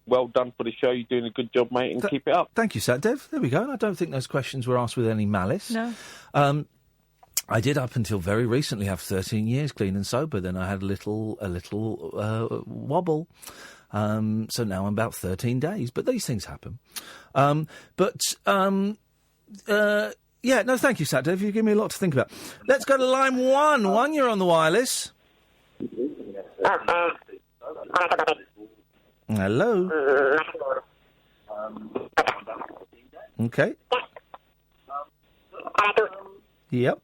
S23: well done for the show. You're doing a good job, mate, and keep it up.
S3: Thank you, Sat Dev. There we go. I don't think those questions were asked with any malice.
S6: No.
S3: I did, up until very recently, have 13 years clean and sober. Then I had a little wobble. So now I'm about 13 days. But these things happen. Yeah, no, thank you, Sat Dev. You give me a lot to think about. Let's go to line one. One, you're on the wireless. Hello. Okay. Yep.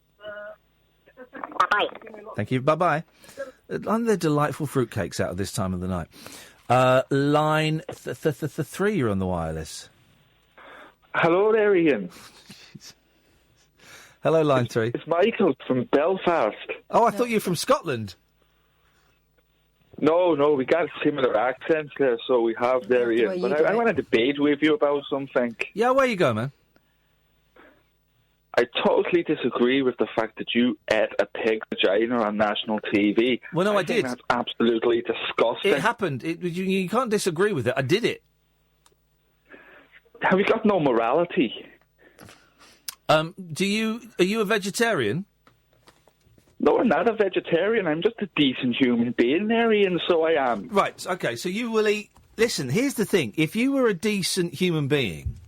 S3: Thank you. Bye-bye. Aren't there delightful fruitcakes out at this time of the night? Line 3, you're on the wireless.
S16: Hello there, Ian.
S3: Hello, line 3.
S16: It's Michael from Belfast.
S3: Oh, I thought you were from Scotland.
S16: No, we got similar accents there, so we have there, Ian. But I want to debate with you about something.
S3: Yeah, where you go, man?
S16: I totally disagree with the fact that you ate a pig vagina on national TV.
S3: Well, no, I did.
S16: That's absolutely disgusting.
S3: It happened. You can't disagree with it. I did it.
S16: Have you got no morality?
S3: Are you a vegetarian?
S16: No, I'm not a vegetarian. I'm just a decent human being there, Ian, so I am.
S3: Right, okay, so you will eat... Listen, here's the thing. If you were a decent human being,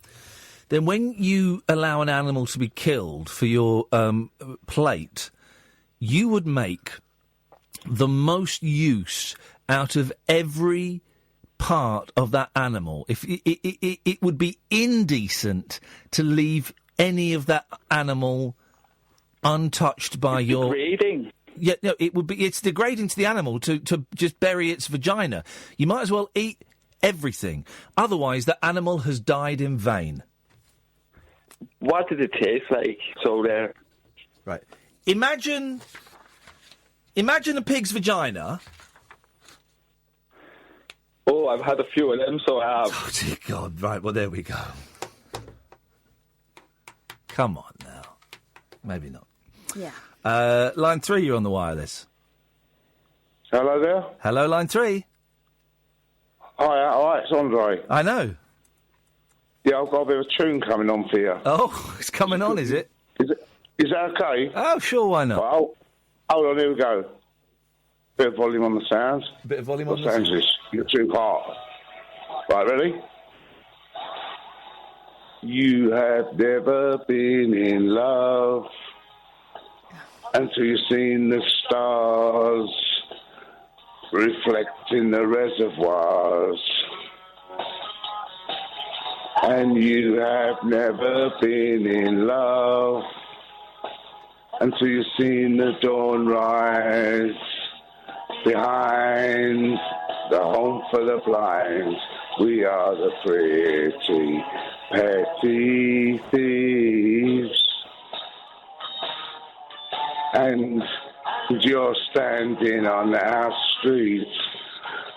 S3: then when you allow an animal to be killed for your plate, you would make the most use out of every part of that animal. If it would be indecent to leave any of that animal untouched by your...
S16: Degrading.
S3: Yeah, no, it would be. It's degrading to the animal to just bury its vagina. You might as well eat everything. Otherwise, the animal has died in vain.
S16: What did it taste like? So there.
S3: Right. Imagine a pig's vagina.
S16: Oh, I've had a few of them, so I have.
S3: Oh, dear God. Right, well, there we go. Come on now. Maybe not.
S6: Yeah.
S3: Line 3, you're on the wireless.
S20: Hello there.
S3: Hello, line 3.
S20: Hi, it's Andre.
S3: I know.
S20: Yeah, I've got a bit of a tune coming on for you.
S3: Oh, it's coming on, is it?
S20: Is that okay?
S3: Oh, sure, why not?
S20: Well, hold on, here we go. Bit of volume on the sounds.
S3: Bit of volume on the
S20: sounds. You're too hot. Right, ready? You have never been in love until you've seen the stars reflect in the reservoirs. And you have never been in love until you've seen the dawn rise behind the home for the blind. We are the pretty petty thieves. And you're standing on our street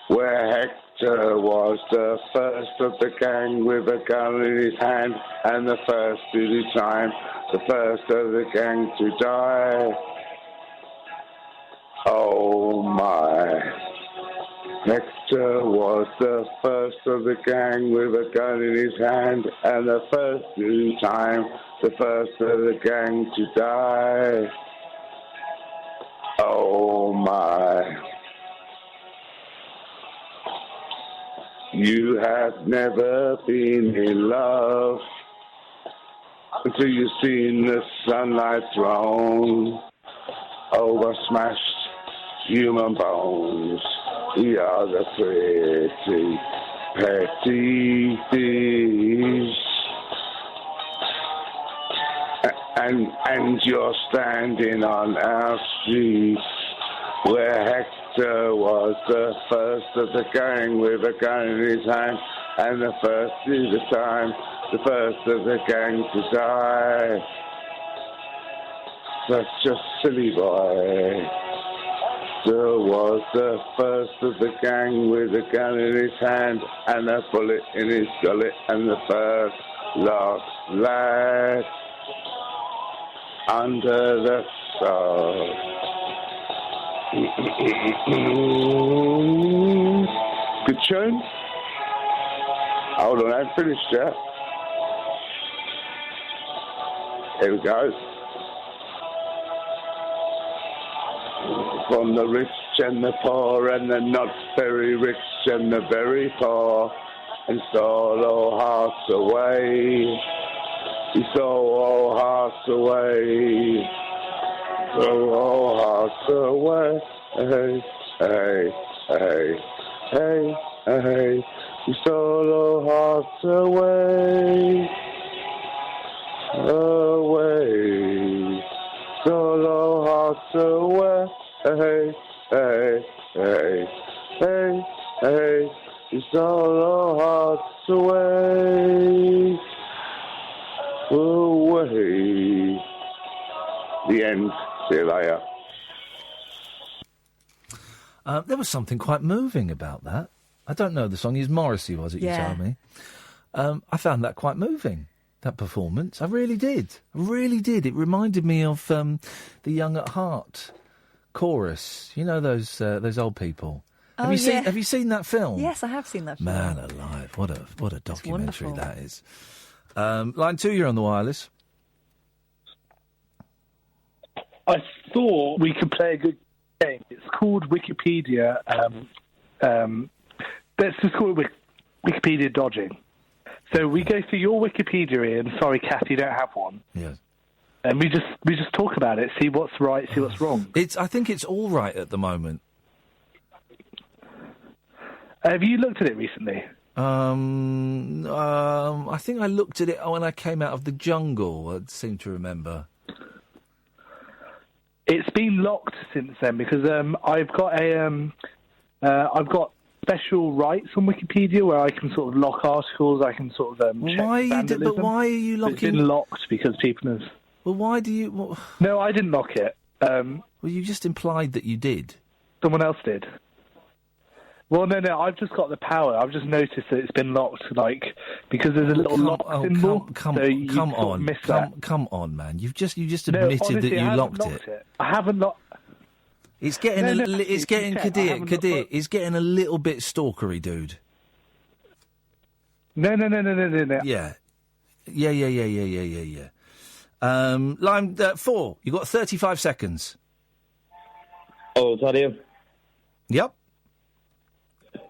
S20: where Hector was the first of the gang with a gun in his hand, and the first to do time, the first of the gang to die. Oh my. Hector was the first of the gang with a gun in his hand, and the first to do time, the first of the gang to die. Oh my. You have never been in love until you've seen the sunlight thrown over smashed human bones. We are the pretty petty thieves. and you're standing on our street where Hector was the first of the gang with a gun in his hand, and the first of the gang to die. Such a silly boy. Hector was the first of the gang with a gun in his hand and a bullet in his gullet, and the first lost lad under the stars. Good tune. Hold on, I haven't finished yet. Here we go. From the rich and the poor and the not very rich and the very poor, and stole all hearts away. He stole all hearts away. Stole all hearts away. Hey, hey, hey, hey, hey. He stole all hearts away. Away. Stole all hearts away. Hey, hey, hey, hey, hey. He stole all hearts away. Away. The end. See you later.
S3: There was something quite moving about that. I don't know the song. Is Morrissey, was it,
S6: Yeah.
S3: you told me? I found that quite moving, that performance. I really did. I really did. It reminded me of the Young at Heart chorus. You know those old people. Have you seen that film?
S6: Yes, I have seen that film.
S3: Man alive, what a documentary that is. Line 2, you're on the wireless.
S9: I thought we could play a good game. It's called Wikipedia. Let's just call it Wikipedia dodging. So we go through your Wikipedia, Ian. Sorry, Kath, you don't have one.
S3: Yes.
S9: And we just talk about it, see what's right, see what's wrong.
S3: I think it's all right at the moment.
S9: Have you looked at it recently?
S3: I think I looked at it when I came out of the jungle. I seem to remember.
S9: It's been locked since then because I've got special rights on Wikipedia where I can sort of lock articles. I can sort of check vandalism.
S3: But why are you locking?
S9: It's been locked because people have.
S3: Well, why do you?
S9: No, I didn't lock it.
S3: Well, you just implied that you did.
S9: Someone else did. Well, no, I've just got the power. I've just noticed that it's been locked, because there's a little lock symbol.
S3: Come on, man! You've just admitted
S9: honestly,
S3: that you locked it.
S9: I haven't locked.
S3: It's getting Kadir. It's getting a little bit stalkery, dude.
S9: No.
S3: Yeah. Line 4. You got 35 seconds.
S11: Oh, is that you?
S3: Yep.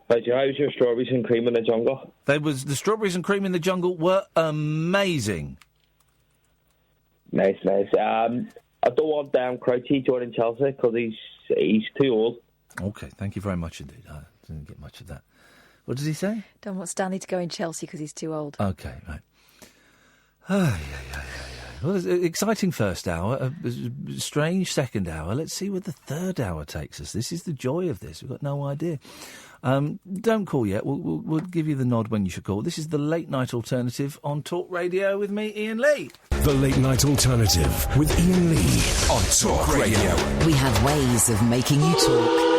S11: Right, how's your strawberries and cream in the jungle?
S3: The strawberries and cream in the jungle were amazing.
S11: Nice. I don't want Crouchy joining Chelsea because he's too old.
S3: Okay, thank you very much indeed. I didn't get much of that. What does he say?
S6: Don't want Stanley to go in Chelsea because he's too old.
S3: Okay, right. Yeah. Well, it's an exciting first hour, a strange second hour. Let's see where the third hour takes us. This is the joy of this. We've got no idea. Don't call yet. We'll give you the nod when you should call. This is the Late Night Alternative on Talk Radio with me, Iain Lee.
S1: The Late Night Alternative with Iain Lee on Talk Radio.
S2: We have ways of making you talk.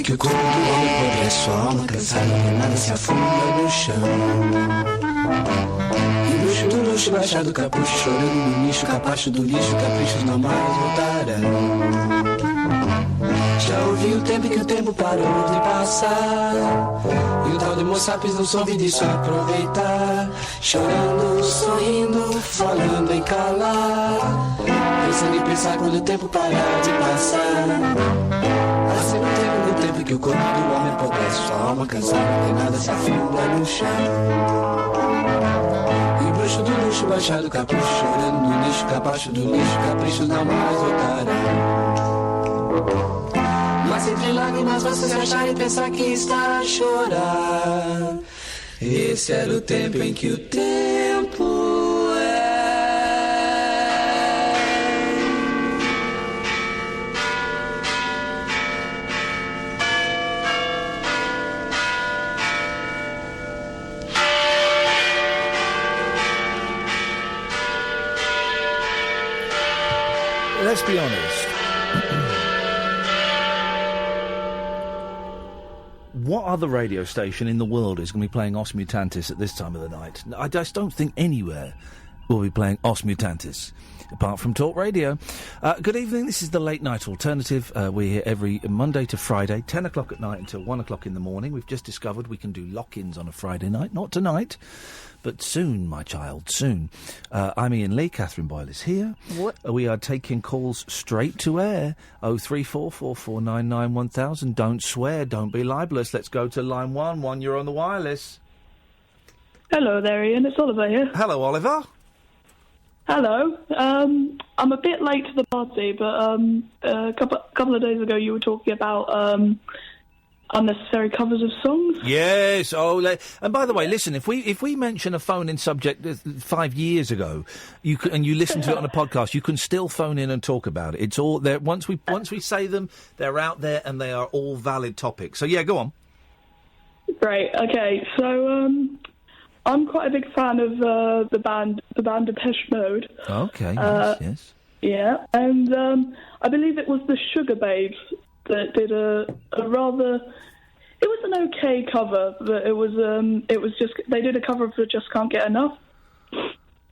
S5: Que o corpo do homem pobre é sua alma cansada, por nada se afunda no chão. E o luxo do luxo, baixar do capucho, chorando no nicho, capacho do lixo, caprichos normais voltarão. Já ouvi o tempo que o tempo parou de passar, e o tal de moçapes não soube disso aproveitar. Chorando, sorrindo, falando em calar. Eu pensando em pensar quando o tempo parar de passar. Há sempre um tempo no tempo que o corpo do homem apodrece, sua alma cansada, nada se afunda no chão. E o bruxo do luxo, baixado capricho, chorando no nicho, capacho do lixo, capricho não mais voltará. Mas entre lágrimas você se achar e pensar que está a chorar. Esse era o tempo em que o tempo
S3: Let's be honest. What other radio station in the world is going to be playing Os Mutantis at this time of the night? I just don't think anywhere will be playing Os Mutantis, apart from Talk Radio. Good evening, this is the Late Night Alternative. We're here every Monday to Friday, 10 o'clock at night until 1 o'clock in the morning. We've just discovered we can do lock-ins on a Friday night. Not tonight, but soon, my child, soon. I'm Iain Lee, Katherine Boyle is here.
S6: What?
S3: We are taking calls straight to air. 03444991000. Don't swear, don't be libelous. Let's go to line 1. One, you're on the wireless.
S12: Hello there, Iain. It's Oliver here.
S3: Hello, Oliver.
S12: Hello. I'm a bit late to the party, but a couple of days ago you were talking about unnecessary covers of songs.
S3: Yes. And by the way, listen. If we mention a phone-in subject 5 years ago, and you listen to it on a podcast, you can still phone in and talk about it. It's all there. Once we say them, they're out there, and they are all valid topics. So yeah, go on.
S12: Great. Okay. So I'm quite a big fan of the band Depeche Mode.
S3: Okay. Yes.
S12: Yeah, and I believe it was the Sugar Babes that did a rather. It was an okay cover, but it was just they did a cover for "Just Can't Get Enough."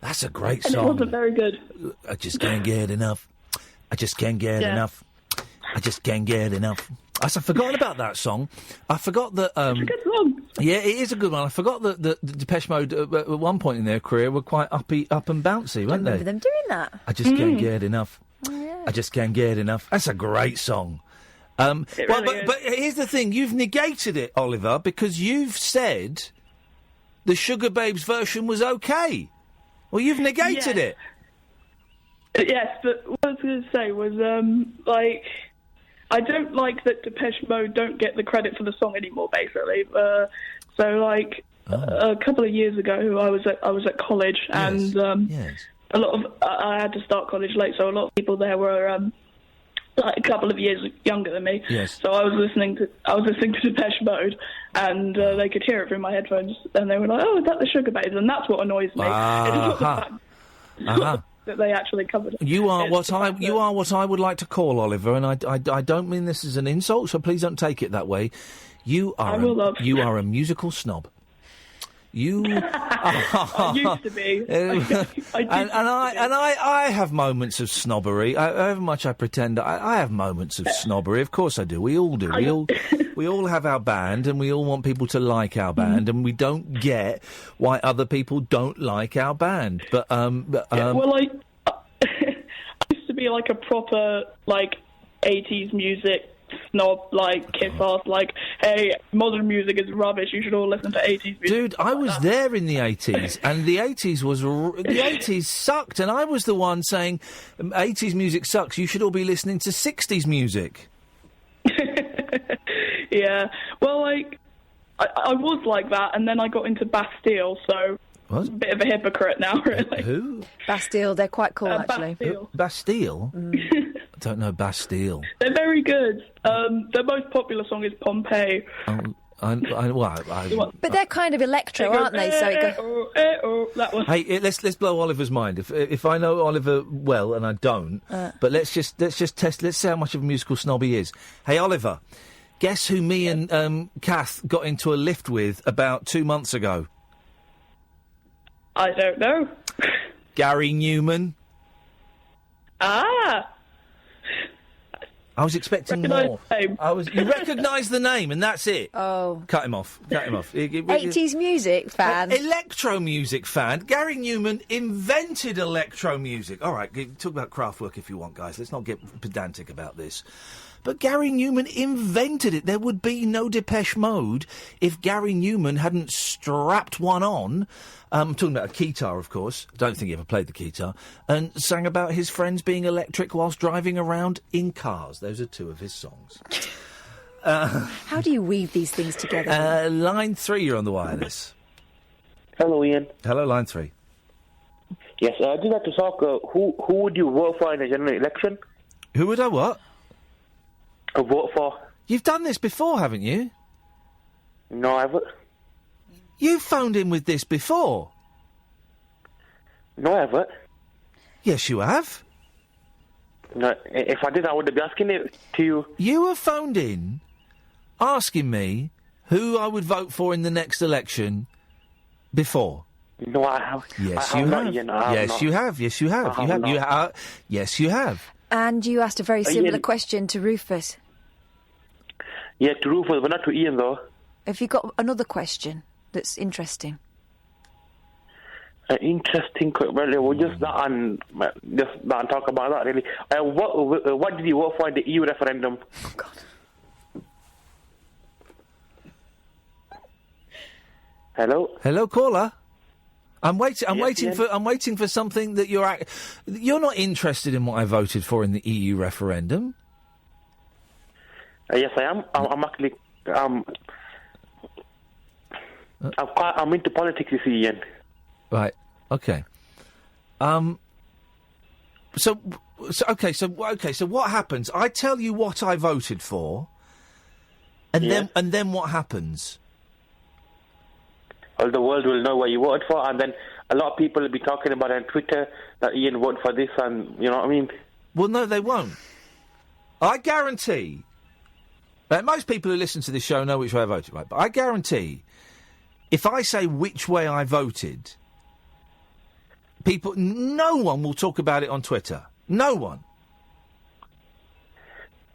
S3: That's a great
S12: and
S3: song.
S12: It wasn't very good.
S3: I just can't get enough. I just can't get enough. I just can't get enough. I've forgotten about that song. I forgot that.
S12: It's a good song.
S3: Yeah, it is a good one. I forgot that the Depeche Mode at one point in their career were quite up and bouncy, weren't
S6: I remember
S3: they?
S6: them doing that.
S3: I just can't get enough.
S6: Oh, yeah.
S3: I just can't get enough. That's a great song. But here's the thing: you've negated it, Oliver, because you've said the Sugar Babes version was okay. Well, you've negated it.
S12: Yes, but what I was going to say was I don't like that Depeche Mode don't get the credit for the song anymore. Basically, a couple of years ago, I was at college, and a lot of I had to start college late, so a lot of people there were a couple of years younger than me.
S3: Yes.
S12: So I was listening to Depeche Mode, and they could hear it through my headphones, and they were like, "Oh, is that the Sugar Babes?" And that's what annoys me. It's not the fact that they actually covered it.
S3: You are what I would like to call, Oliver, and I don't mean this as an insult, so please don't take it that way. You are a musical snob. You
S12: I used to be.
S3: I have moments of snobbery. However much I pretend, I have moments of snobbery. Of course I do. We all do. We all have our band, and we all want people to like our band, and we don't get why other people don't like our band. But
S12: I used to be like a proper 80s music snob, kiss ass, hey, modern music is rubbish, you should all listen to 80s music.
S3: Dude, I was there in the 80s, and the 80s the 80s sucked, and I was the one saying 80s music sucks, you should all be listening to 60s music.
S12: Yeah, well, I was like that, and then I got into Bastille, so
S3: what?
S12: I'm a bit of a hypocrite now, really.
S3: Who?
S6: Bastille, they're quite cool, actually.
S12: Bastille.
S3: Bastille? I don't know Bastille.
S12: They're very good. Their most popular song is Pompeii.
S6: But they're kind of electro, aren't they? So it
S12: that one.
S3: Hey, let's blow Oliver's mind. If I know Oliver well, and I don't, but let's just test. Let's see how much of a musical snob he is. Hey, Oliver, guess who me and Kath got into a lift with about 2 months ago?
S12: I don't know.
S3: Gary Newman.
S12: Ah.
S3: I was expecting more. You recognise the name, and that's it.
S6: Oh.
S3: Cut him off.
S6: 80s music fan.
S3: Electro music fan. Gary Newman invented electro music. All right, talk about craft work if you want, guys. Let's not get pedantic about this. But Gary Newman invented it. There would be no Depeche Mode if Gary Newman hadn't strapped one on. I'm talking about a keytar, of course. I don't think he ever played the keytar. And sang about his friends being electric whilst driving around in cars. Those are two of his songs.
S6: How do you weave these things together?
S3: Line 3, you're on the wireless.
S11: Hello, Ian.
S3: Hello, line 3.
S11: Yes, I'd just like to talk. Who would you vote for in a general election?
S3: Who would I what?
S11: Vote for.
S3: You've done this before, haven't you?
S11: No, I haven't.
S3: You phoned in with this before?
S11: No, I haven't.
S3: Yes, you have.
S11: No, if I did, I would be asking it to you.
S3: You have phoned in asking me who I would vote for in the next election before.
S11: No, I have.
S3: Yes,
S11: I
S3: you
S11: have.
S3: have.
S11: Ian, I have
S3: Yes,
S11: not.
S3: you have. Yes, you have.
S11: I
S3: You
S11: have
S3: have. You
S11: not.
S3: ha- Yes, you have.
S6: And you asked a very similar question to Rufus.
S11: Yeah, to Rufus, but not to Ian, though.
S6: Have you got another question that's interesting?
S11: Interesting. Well, just that and talk about that, really. What did you vote for in the EU referendum?
S6: Oh, God.
S3: Hello, caller. I'm waiting. I'm
S11: Yes.
S3: waiting for something that you're not interested in what I voted for in the EU referendum.
S11: Yes, I am. I'm actually. I'm into politics, you see, Ian.
S3: Right. Okay. So what happens? I tell you what I voted for, and then what happens?
S11: Well, the world will know what you voted for, and then a lot of people will be talking about it on Twitter that Ian voted for this, and you know what I mean?
S3: Well, no, they won't. I guarantee that most people who listen to this show know which way I voted, right? But I guarantee, if I say which way I voted, no one will talk about it on Twitter. No one.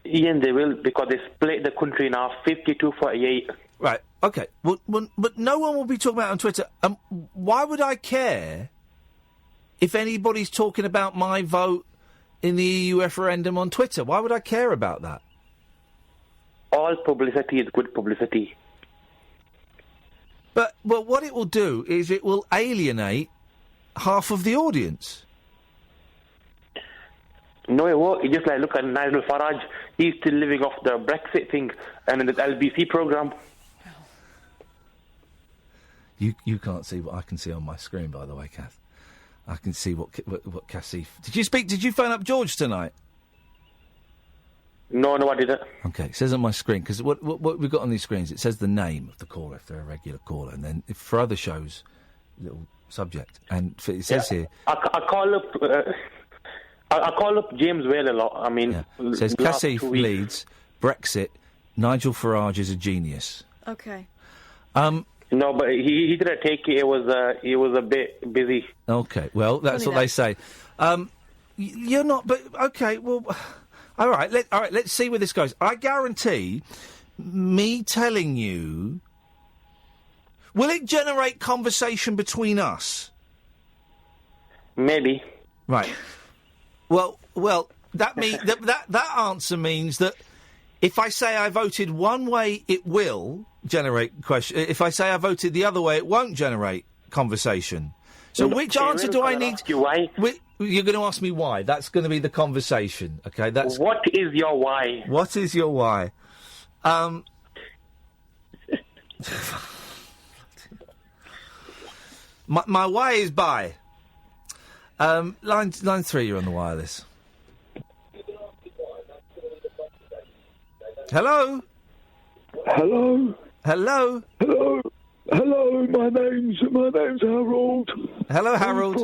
S11: Ian, they will, because they split the country now 52-48.
S3: Right, okay. Well, but no one will be talking about it on Twitter. Why would I care if anybody's talking about my vote in the EU referendum on Twitter? Why would I care about that?
S11: All publicity is good publicity.
S3: But, well, what it will do is it will alienate half of the audience.
S11: No, it won't. It's just like, look at Nigel Farage. He's still living off the Brexit thing and in the LBC programme.
S3: You can't see what I can see on my screen, by the way, Kath. I can see what Cassie... Did you phone up George tonight?
S11: No, I didn't.
S3: Okay, it says on my screen, because what we've got on these screens, it says the name of the caller if they're a regular caller, and then for other shows, little subject. And it says here...
S11: I call up James Whale a lot. I mean...
S3: Yeah. It says Cassie leads, Brexit, Nigel Farage is a genius.
S6: Okay.
S11: No, but he didn't take it. He was a bit busy.
S3: Okay, well, that's what they say. You're not... But, okay, well... All right, let's see where this goes. I guarantee me telling you... Will it generate conversation between us?
S11: Maybe.
S3: Right. Well, that that answer means that if I say I voted one way, it will generate question. If I say I voted the other way, it won't generate conversation. So which answer do I need?
S11: You why?
S3: You're going to ask me why. That's going to be the conversation. Okay. That's
S11: what is your why?
S3: What is your why? My why is by. Line 3, you're on the wireless. Hello?
S13: Hello?
S3: Hello?
S13: Hello? Hello, my name's Harold.
S3: Hello, Harold.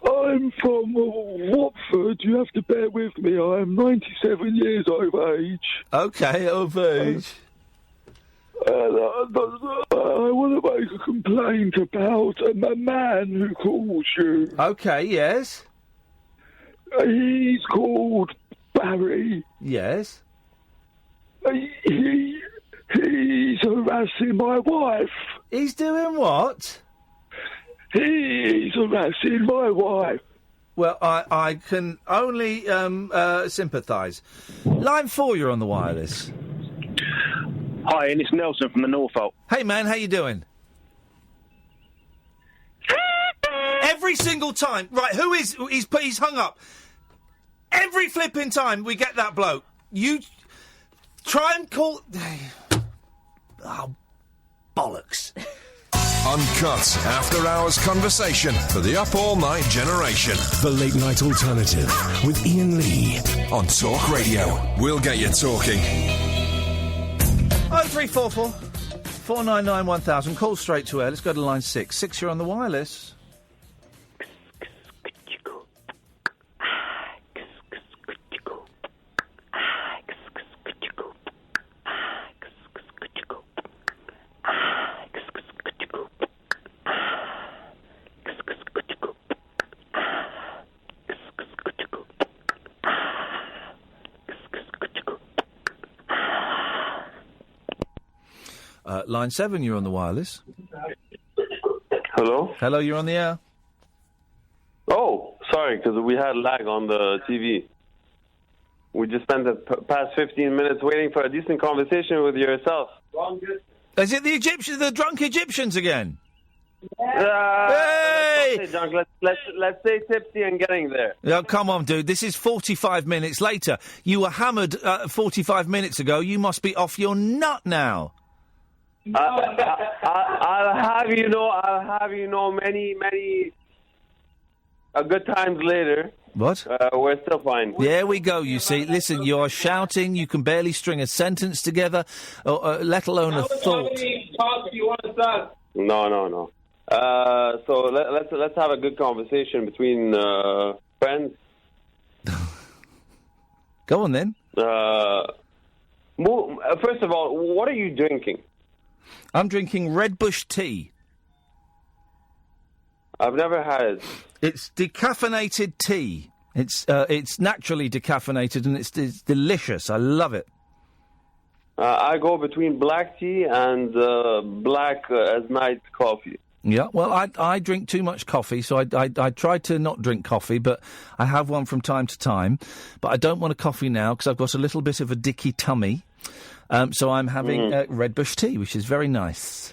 S13: I'm from Watford. You have to bear with me. I am 97 years of age.
S3: Okay, of age.
S13: I want to make a complaint about a man who calls you.
S3: Okay, yes.
S13: He's called Barry.
S3: Yes.
S13: He's harassing my wife.
S3: He's doing what?
S13: He's harassing my wife.
S3: Well, I can only sympathise. Line 4, you're on the wireless.
S10: Hi, and it's Nelson from the Norfolk.
S3: Hey, man, how you doing? Every single time. Right, who is... He's hung up. Every flipping time we get that bloke. You try and call... Oh, bollocks.
S1: Uncut after-hours conversation for the up-all-night generation.
S7: The Late Night Alternative with Iain Lee
S1: on Talk Radio. We'll get you talking.
S3: 0344 499 1000. Call straight to air. Let's go to line 6. 6, you're on the wireless. Line 7, you're on the wireless.
S14: Hello?
S3: Hello, you're on the air.
S14: Oh, sorry, because we had lag on the TV. We just spent the past 15 minutes waiting for a decent conversation with yourself.
S3: Is it the Egyptians, the drunk Egyptians again?
S14: Hey! Don't say drunk. Let's say tipsy and getting there.
S3: Oh, come on, dude. This is 45 minutes later. You were hammered 45 minutes ago. You must be off your nut now.
S14: I'll have you know, many good times later.
S3: What?
S14: We're still fine.
S3: There we go, you see. Listen, you are shouting. You can barely string a sentence together, let alone a thought.
S14: No. So let's have a good conversation between friends.
S3: Go on, then.
S14: First of all, what are you drinking?
S3: I'm drinking Red Bush tea.
S14: I've never had it.
S3: It's decaffeinated tea. It's naturally decaffeinated and it's delicious. I love it.
S14: I go between black tea and black as night coffee.
S3: Yeah, well, I drink too much coffee, so I try to not drink coffee, but I have one from time to time. But I don't want a coffee now because I've got a little bit of a dicky tummy. So I'm having Red Bush tea, which is very nice.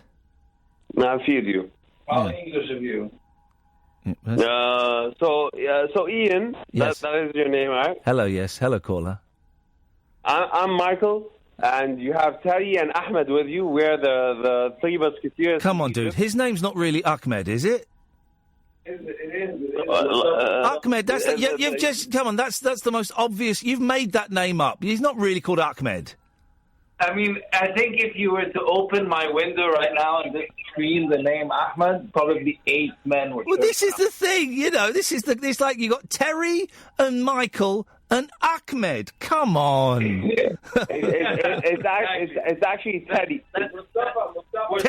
S14: I feel you.
S3: How
S14: English of you. So Ian,
S3: Yes.
S14: that is your name, right?
S3: Hello, yes. Hello, caller.
S14: I'm Michael, and you have Terry and Ahmed with you. We're the three musketeers.
S3: Come on, dude. His name's not really Ahmed, is it?
S14: It is.
S3: Ahmed, you've just... Come on, that's the most obvious... You've made that name up. He's not really called Ahmed.
S22: I mean, I think if you were to open my window right now and just scream the name Ahmed, probably 8 men would.
S3: Well, this is the thing, you know. It's like you got Terry and Michael and Ahmed. Come on.
S14: It's actually Teddy.
S22: We're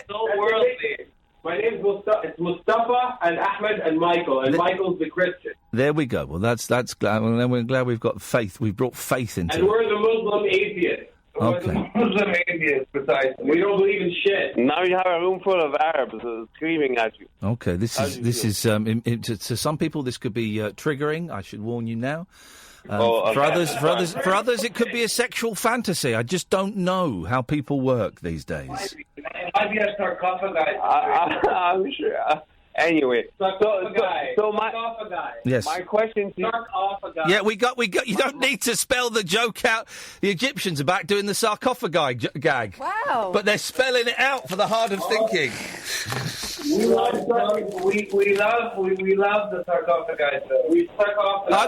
S22: so worldly.
S4: My name's Mustafa. It's Mustafa and Ahmed and Michael, and Michael's the Christian.
S3: There we go. Well, that's glad. Well, we're glad we've got faith. We've brought faith into
S4: And
S3: it.
S4: we're the Muslim atheists.
S3: Okay.
S14: Muslim atheists, precisely.
S4: We don't believe in shit.
S14: Now you have a room full of Arabs screaming at you.
S3: Okay, this is to some people this could be triggering. I should warn you now. For others, it could be a sexual fantasy. I just don't know how people work these days.
S14: Might be a sarcophagus. I'm sure. Anyway, so my question to you.
S3: Yeah, we got. You don't need to spell the joke out. The Egyptians are back doing the sarcophagi gag.
S6: Wow!
S3: But they're spelling it out for the hard of thinking.
S22: We love the sarcophagus.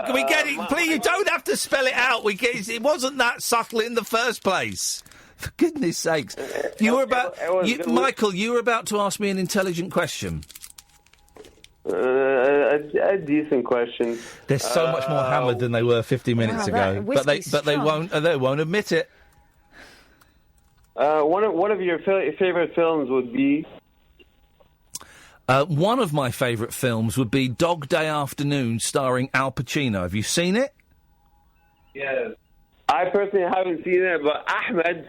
S3: Can we get it? Please, you don't have to spell it out. It wasn't that subtle in the first place. For goodness sakes, Michael. You were about to ask me an intelligent question.
S14: A decent question.
S3: They're so much more hammered than they were 50 minutes ago, but they won't admit it.
S14: One of your favorite films would be.
S3: One of my favourite films would be Dog Day Afternoon, starring Al Pacino. Have you seen it?
S14: Yes. I personally haven't seen it, but Ahmed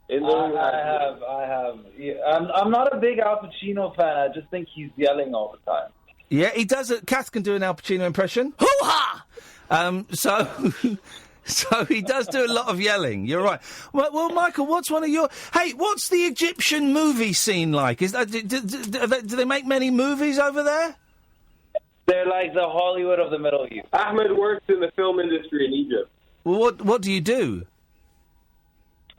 S14: in the room.
S22: I have. Yeah, I'm not a big Al Pacino fan. I just think he's yelling all the time.
S3: Yeah, he does. Kath can do an Al Pacino impression. Hoo-ha! So he does do a lot of yelling. You're right. Well, Michael, what's one of your... Hey, what's the Egyptian movie scene like? Is that do they make many movies over there?
S22: They're like the Hollywood of the Middle East.
S14: Ahmed works in the film industry in Egypt.
S3: Well, what do you do?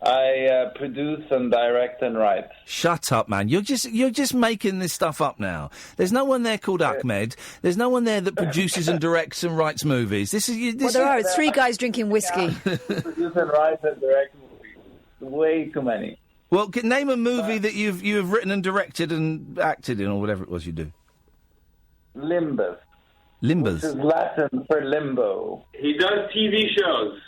S22: I produce and direct and write.
S3: Shut up, man. You're just making this stuff up now. There's no one there called Ahmed. There's no one there that produces and directs and writes movies.
S6: There are. It's three guys drinking whiskey.
S22: Produce and write and direct movies. Way too many.
S3: Well, name a movie that you have written and directed and acted in, or whatever it was you do.
S22: Limbus.
S3: Limbus.
S22: Which is Latin for limbo.
S14: He does TV shows.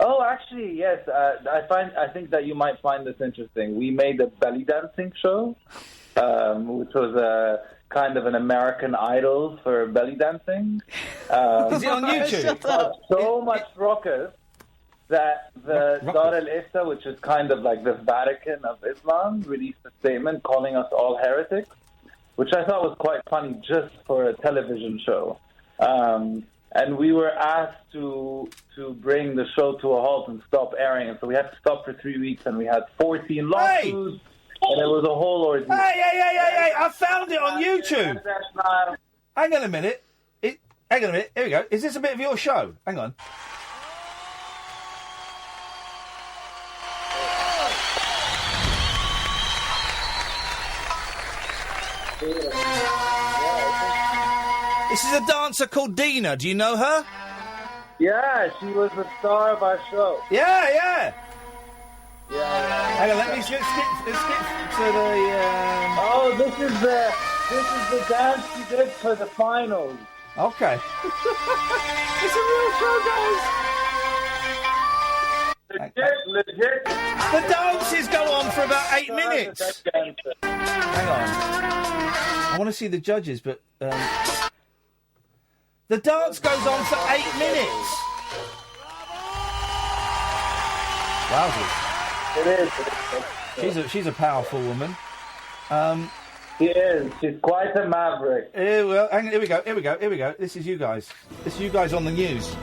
S22: Oh, actually, yes. I think that you might find this interesting. We made a belly dancing show, which was a kind of an American Idol for belly dancing.
S3: Is it on YouTube?
S22: It got so much ruckus that the Dar al-Ifta, which is kind of like the Vatican of Islam, released a statement calling us all heretics, which I thought was quite funny just for a television show. And we were asked to bring the show to a halt and stop airing it. So we had to stop for 3 weeks, and we had 14 lawsuits, and it was a whole ordeal.
S3: Hey! I found it on YouTube. Hang on a minute. Hang on a minute. Here we go. Is this a bit of your show? Hang on. This is a dancer called Dina. Do you know her?
S22: Yeah, she was the star of our show.
S3: Yeah.
S22: Yeah.
S3: Hang on, let me skip to the...
S22: Oh, this is the dance she did for the finals.
S3: Okay. It's a real show, guys.
S14: Legit.
S3: The dances go on for about 8 minutes. Hang on. I want to see the judges, but... The dance goes on for 8 minutes. Wowzers.
S22: It is.
S3: She's a powerful woman.
S22: She is. She's quite a maverick.
S3: Well, hang on, here we go. This is you guys. On the news.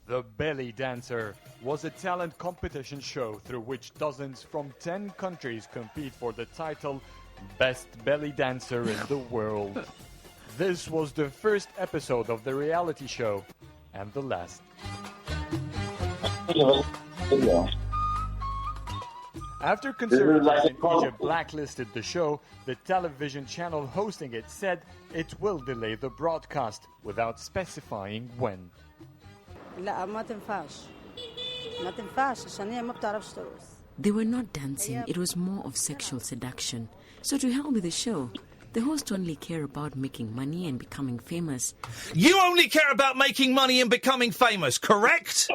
S15: The Belly Dancer was a talent competition show through which dozens from 10 countries compete for the title Best Belly Dancer in the World. This was the first episode of the reality show, and the last. After conservatives in Egypt blacklisted the show, the television channel hosting it said it will delay the broadcast without specifying when.
S17: They were not dancing, it was more of sexual seduction. So to help with the show, the hosts only care about making money and becoming famous.
S3: You only care about making money and becoming famous, correct?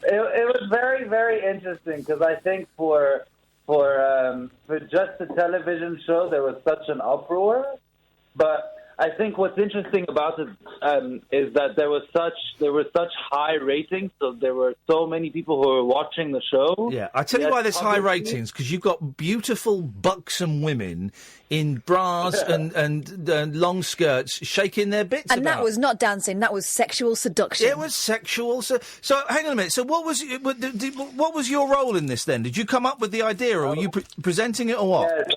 S22: It was very, very interesting because I think for just a television show there was such an uproar, but I think what's interesting about it is that there were such high ratings, so there were so many people who were watching the show.
S3: Yeah, I tell you why there's high ratings, because you've got beautiful, buxom women in bras and long skirts shaking their bits
S6: And
S3: about.
S6: that was not dancing, that was sexual seduction.
S3: It was sexual. So hang on a minute. So what was your role in this then? Did you come up with the idea, or were you presenting it, or what?
S22: Yes,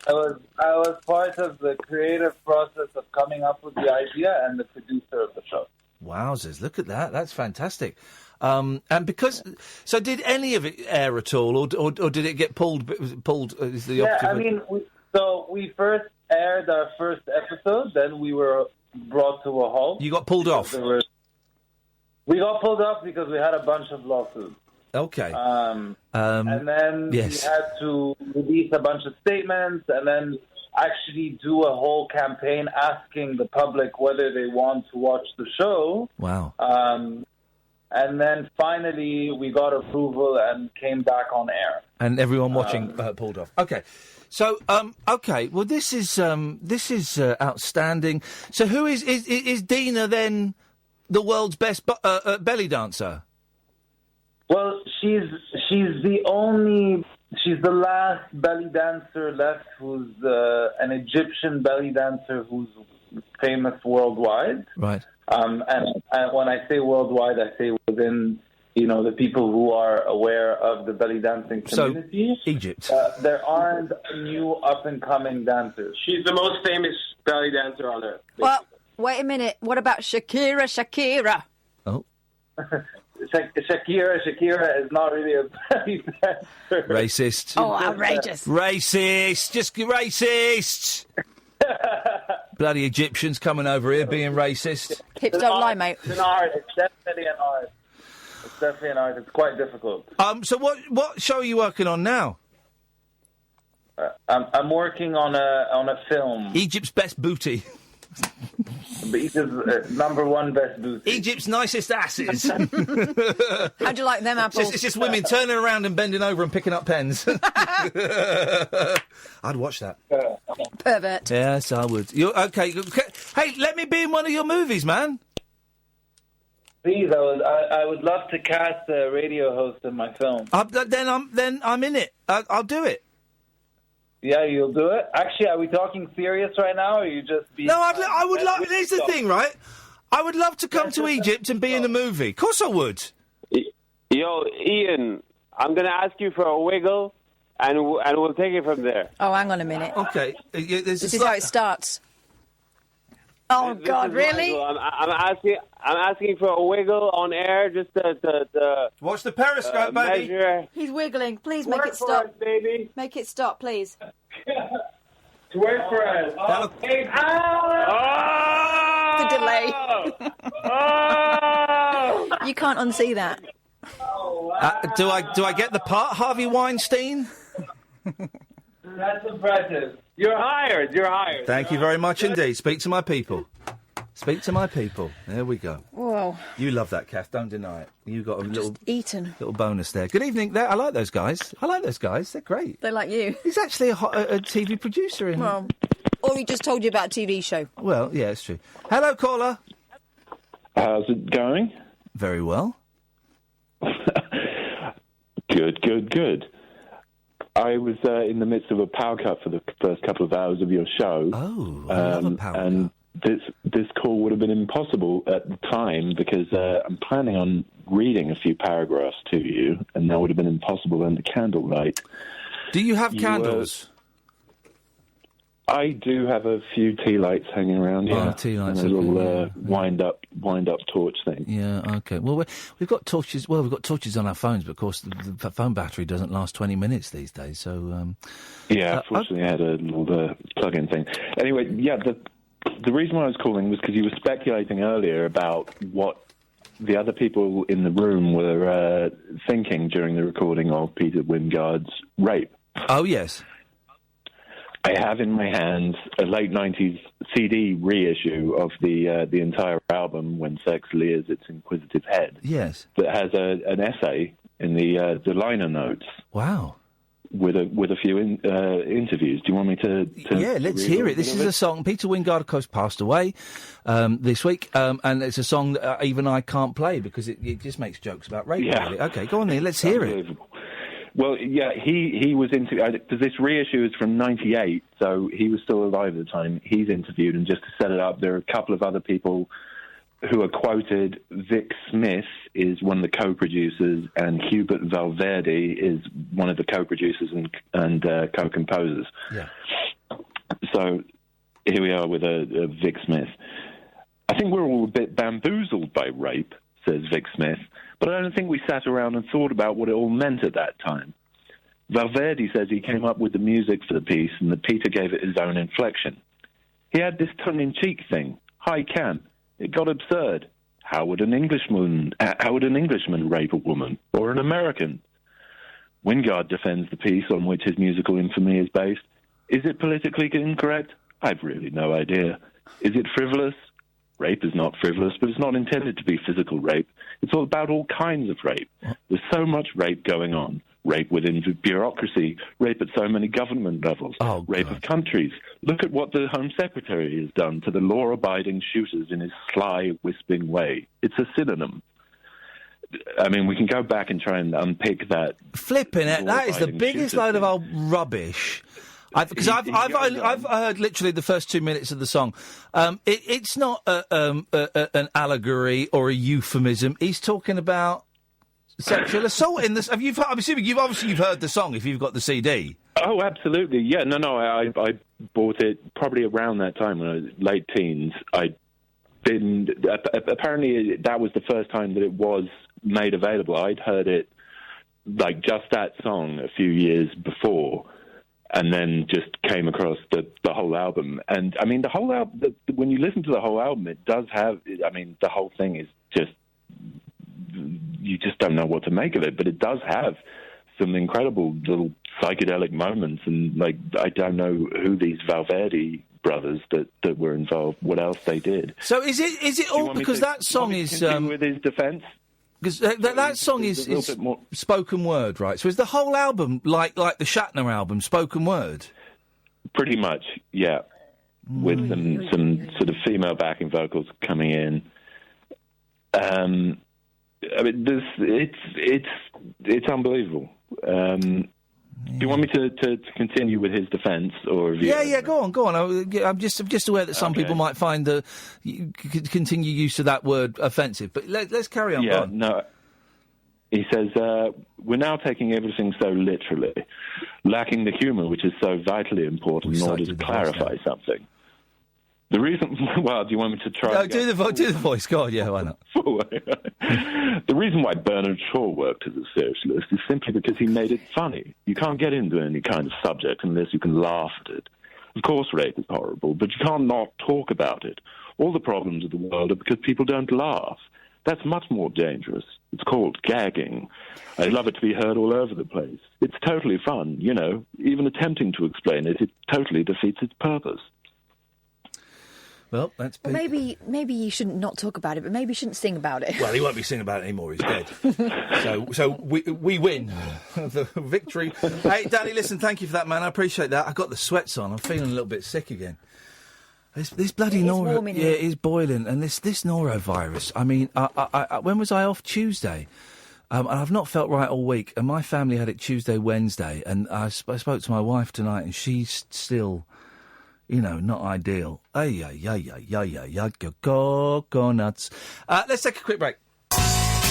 S22: I was part of the creative process of coming up with the idea and the producer of the show.
S3: Wowzers, look at that. That's fantastic. And because... So did any of it air at all, or did it get pulled is the operative...
S22: I mean, we first aired our first episode, then we were brought to a halt.
S3: You got pulled off?
S22: We got pulled off because we had a bunch of lawsuits.
S3: Okay.
S22: And then we had to release a bunch of statements and then actually do a whole campaign asking the public whether they want to watch the show.
S3: Wow.
S22: And then finally we got approval and came back on air.
S3: And everyone watching pulled off. Okay. So, okay. Well, this is outstanding. So who is Dina then the world's best belly dancer?
S22: Well, she's the last belly dancer left who's an Egyptian belly dancer who's famous worldwide.
S3: Right.
S22: And when I say worldwide, I say within, the people who are aware of the belly dancing community.
S3: So, Egypt.
S22: There aren't new up-and-coming dancers.
S4: She's the most famous belly dancer on earth.
S6: Well, wait a minute. What about Shakira?
S3: Oh.
S22: Shakira is not really a belly dancer.
S3: Racist.
S6: Oh, outrageous.
S3: Racist. Just racist. Bloody Egyptians coming over here being racist.
S6: Hips don't lie, mate.
S22: It's an art. It's definitely an art. It's quite difficult.
S3: So what show are you working on now?
S22: I'm working on a film.
S3: Egypt's best booty.
S22: Egypt's number one best booty.
S3: Egypt's nicest asses.
S6: How'd you like them apples?
S3: It's just women turning around and bending over and picking up pens. I'd watch that.
S6: Pervert.
S3: Yes, I would. Okay. Hey, let me be in one of your movies, man.
S22: Please, I would love to cast a radio host in my film.
S3: Then I'm in it. I'll do it.
S22: Yeah, you'll do it? Actually, are we talking serious right now, or are you just being...
S3: No, I would love... Here's the thing, right? I would love to come to Egypt and be in a movie. Of course I would.
S14: Yo, Ian, I'm going to ask you for a wiggle, and we'll take it from there.
S6: Oh, hang on a minute.
S3: Okay.
S6: This is how it starts. Oh,
S14: This
S6: God,
S14: is
S6: really?
S14: I'm asking for a wiggle on air, just to
S3: watch the periscope, baby.
S14: Measure.
S6: He's wiggling. Please make it
S14: for
S6: stop.
S14: us, baby.
S6: Make it stop, please.
S22: Twerk for us.
S6: The delay. You can't unsee that.
S3: Do I get the part, Harvey Weinstein?
S22: That's impressive. You're hired.
S3: Thank you very much indeed. Speak to my people. There we go.
S6: Whoa.
S3: You love that, Kath. Don't deny it. You got a
S6: little
S3: bonus there. Good evening. I like those guys. They're great.
S6: They like you.
S3: He's actually a TV producer in.
S6: Well, or he just told you about a TV show.
S3: Well, yeah, it's true. Hello, caller.
S18: How's it going?
S3: Very well.
S18: Good. I was in the midst of a power cut for the first couple of hours of your show.
S3: Oh, I love a power
S18: and this call would have been impossible at the time because I'm planning on reading a few paragraphs to you, and that would have been impossible under candlelight.
S3: Do you have candles?
S18: I do have a few tea lights hanging around. Yeah,
S3: tea lights.
S18: And a little wind up torch thing.
S3: Yeah. Okay. Well, we've got torches. Well, we've got torches on our phones, but of course the phone battery doesn't last 20 minutes these days. So.
S18: Fortunately, I had a little plug-in thing. Anyway, yeah. The reason why I was calling was because you were speculating earlier about what the other people in the room were thinking during the recording of Peter Wyngarde's rape.
S3: Oh yes.
S18: I have in my hands a late 90s CD reissue of the entire album, When Sex Leers Its Inquisitive Head.
S3: Yes.
S18: That has an essay in the liner notes.
S3: Wow.
S18: With a few interviews. Do you want me to
S3: yeah, let's hear it. This is a song. Peter Wyngarde, of course, passed away this week, and it's a song that even I can't play because it just makes jokes about rape.
S18: Yeah.
S3: Really. Okay, go on then. Let's hear it.
S18: Well, yeah, he was into... Because this reissue is from 98, so he was still alive at the time. He's interviewed, and just to set it up, there are a couple of other people who are quoted. Vic Smith is one of the co-producers, and Hubert Valverde is one of the co-producers and co-composers.
S3: Yeah.
S18: So here we are with a Vic Smith. I think we're all a bit bamboozled by rape, says Vic Smith, but I don't think we sat around and thought about what it all meant at that time. Valverde says he came up with the music for the piece and that Peter gave it his own inflection. He had this tongue-in-cheek thing, high camp. It got absurd. How would an Englishman rape a woman, or an American? Wyngarde defends the piece on which his musical infamy is based. Is it politically incorrect? I've really no idea. Is it frivolous? Rape is not frivolous, but it's not intended to be physical rape. It's all about all kinds of rape. There's so much rape going on. rape within the bureaucracy, rape at so many government levels, rape of countries. Look at what the Home Secretary has done to the law-abiding shooters in his sly, wisping way. It's a synonym. I mean, we can go back and try and unpick that.
S3: Flipping it, that is the biggest load of old rubbish. Because I've heard literally the first 2 minutes of the song. It's not an allegory or a euphemism. He's talking about sexual assault in this. I'm assuming you've heard the song if you've got the CD.
S18: Oh, absolutely. Yeah, no. I bought it probably around that time when I was late teens. Apparently that was the first time that it was made available. I'd heard it, like just that song, a few years before. And then just came across the whole album. And, I mean, the whole album, when you listen to the whole album, it does have, I mean, the whole thing is just, you just don't know what to make of it. But it does have some incredible little psychedelic moments. And, like, I don't know who these Valverde brothers that were involved, what else they did.
S3: So is it all because that song is...
S18: with his defence?
S3: Because that song is spoken word, right? So is the whole album like the Shatner album, spoken word?
S18: Pretty much, yeah. With some sort of female backing vocals coming in. I mean, it's unbelievable. Do you want me to continue with his defence, or
S3: yeah, go on. I'm just aware that some people might find the continued use of that word offensive, but let's carry on.
S18: Yeah, no. He says we're now taking everything so literally, lacking the humour, which is so vitally important in order to clarify something. The reason, well, do you want me to try?
S3: No, do the voice. Go on, yeah, why not?
S18: The reason why Bernard Shaw worked as a socialist is simply because he made it funny. You can't get into any kind of subject unless you can laugh at it. Of course, rape is horrible, but you can't not talk about it. All the problems of the world are because people don't laugh. That's much more dangerous. It's called gagging. I love it to be heard all over the place. It's totally fun, you know. Even attempting to explain it, it totally defeats its purpose.
S3: Well, that's...
S6: Well, maybe you shouldn't not talk about it, but maybe you shouldn't sing about it.
S3: Well, he won't be singing about it anymore. He's dead. so we win the victory. Hey, Danny, listen, thank you for that, man. I appreciate that. I got the sweats on. I'm feeling a little bit sick again. This bloody norovirus, it is boiling, and this norovirus. I mean, I when was I off? Tuesday, and I've not felt right all week. And my family had it Tuesday, Wednesday, and I spoke to my wife tonight, and she's still, you know, not ideal. Go nuts. Let's take a quick break.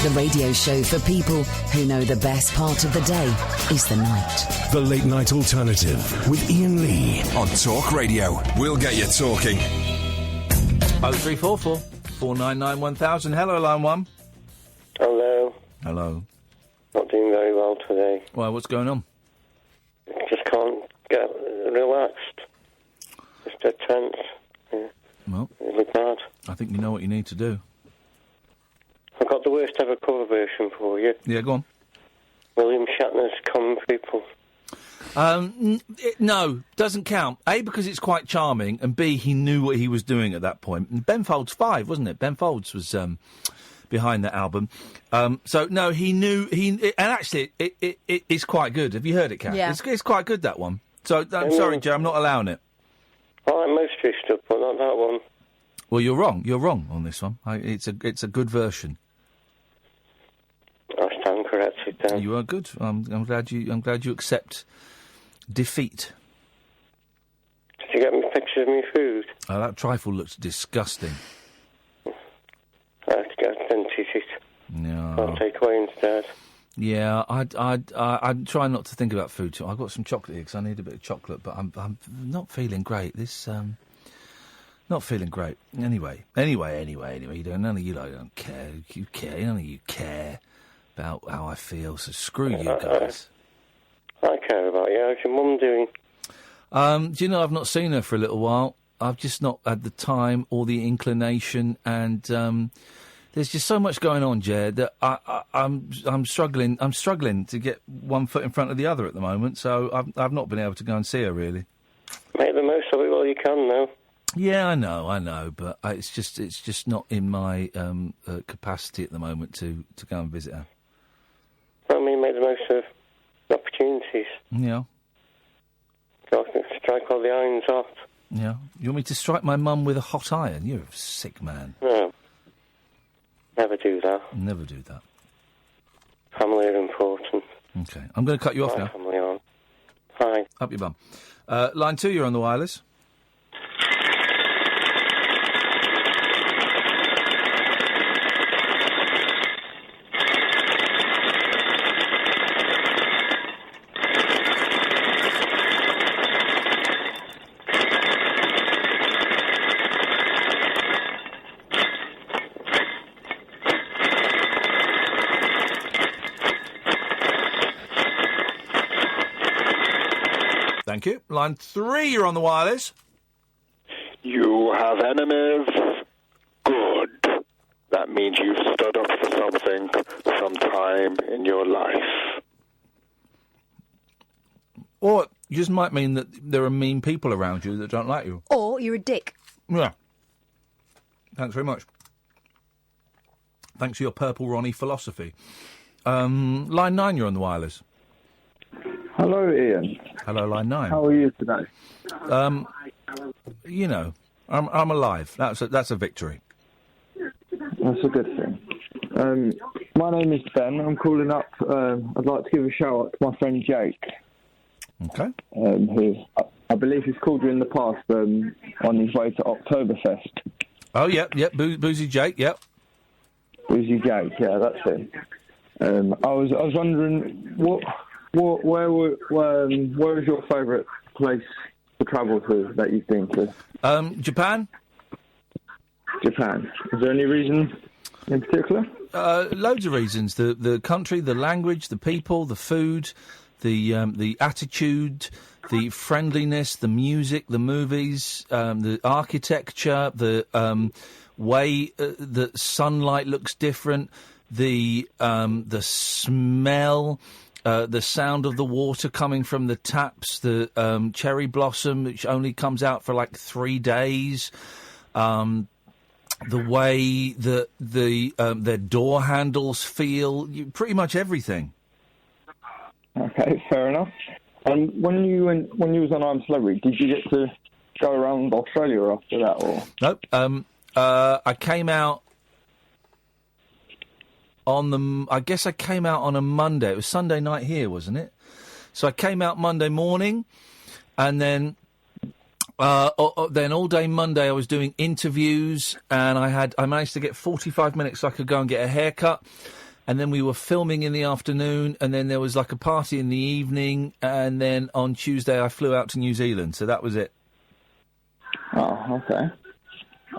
S2: The radio show for people who know the best part of the day is the night.
S7: The Late Night Alternative with Iain Lee
S1: on Talk Radio. We'll get you talking.
S3: 0344 499 1000. Hello, line one.
S8: Hello.
S3: Hello.
S8: Not doing very well today.
S3: Why? What's going on?
S8: Just can't get relaxed. Just dead tense. Yeah.
S3: Well,
S8: it look bad.
S3: I think you know what you need to do.
S8: I've got the worst ever cover version for you.
S3: Yeah, go on.
S8: William Shatner's Common People.
S3: No, doesn't count. A, because it's quite charming, and B, he knew what he was doing at that point. And Ben Folds 5, wasn't it? Ben Folds was behind that album. So, no, he knew... And actually, it is quite good. Have you heard it, Kath?
S6: Yeah.
S3: It's quite good, that one. So, I'm sorry, Joe, I'm not allowing it.
S8: I like most of his stuff, but not that one.
S3: Well, you're wrong. You're wrong on this one. It's a good version.
S8: I stand corrected then.
S3: You are good. I'm glad you accept defeat.
S8: Did you get me pictures of me food?
S3: Oh, that trifle looks disgusting.
S8: I have to get a dentist.
S3: No.
S8: I'll take away instead.
S3: Yeah, I'd try not to think about food. I've got some chocolate here because I need a bit of chocolate, but I'm not feeling great. Not feeling great. Anyway. None of you don't care. You care. None of you care about how I feel. So screw you guys.
S8: I care about you. How's your mum doing?
S3: Do you know I've not seen her for a little while. I've just not had the time or the inclination, and there's just so much going on, Jed, that I'm struggling. I'm struggling to get one foot in front of the other at the moment. So I've not been able to go and see her really.
S8: Make the most of it while you can, though.
S3: Yeah, I know, but it's just not in my capacity at the moment to go and visit her.
S8: I mean, make the most of opportunities.
S3: Yeah.
S8: I can strike all the irons off.
S3: Yeah. You want me to strike my mum with a hot iron? You're a sick man.
S8: No. Never do that.
S3: Never do that.
S8: Family are important.
S3: Okay. I'm going to cut you off
S8: My
S3: now.
S8: family on. Hi.
S3: Up your bum. Line 2, you're on the wireless. Thank you. Line 3, you're on the wireless.
S19: You have enemies. Good. That means you've stood up for something sometime in your life.
S3: Or it just might mean that there are mean people around you that don't like you.
S6: Or you're a dick.
S3: Yeah. Thanks very much. Thanks for your Purple Ronnie philosophy. Line 9, you're on the wireless.
S21: Hello, Ian.
S3: Hello, line 9.
S21: How are you today?
S3: You know, I'm alive. That's a victory.
S21: That's a good thing. My name is Ben. I'm calling up. I'd like to give a shout out to my friend Jake.
S3: Okay.
S21: Who I believe he's called you in the past on his way to Oktoberfest.
S3: Oh, yep. Boozy Jake, yep.
S21: Boozy Jake, yeah, that's it. I was wondering where is your favourite place to travel to that you've been to?
S3: Japan.
S21: Japan. Is there any reason in particular?
S3: Loads of reasons. The country, the language, the people, the food, the attitude, the friendliness, the music, the movies, the architecture, the way that sunlight looks different, the smell. The sound of the water coming from the taps, the cherry blossom, which only comes out for like 3 days, the way that their door handles feel, pretty much everything.
S21: Okay, fair enough. And when you was on I'm Celebrity, did you get to go around Australia after that, or?
S3: Nope. I came out. I guess I came out on a Monday. It was Sunday night here, wasn't it? So I came out Monday morning, and then all day Monday I was doing interviews, and I managed to get 45 minutes so I could go and get a haircut, and then we were filming in the afternoon, and then there was like a party in the evening, and then on Tuesday I flew out to New Zealand. So that was it.
S21: Oh, okay.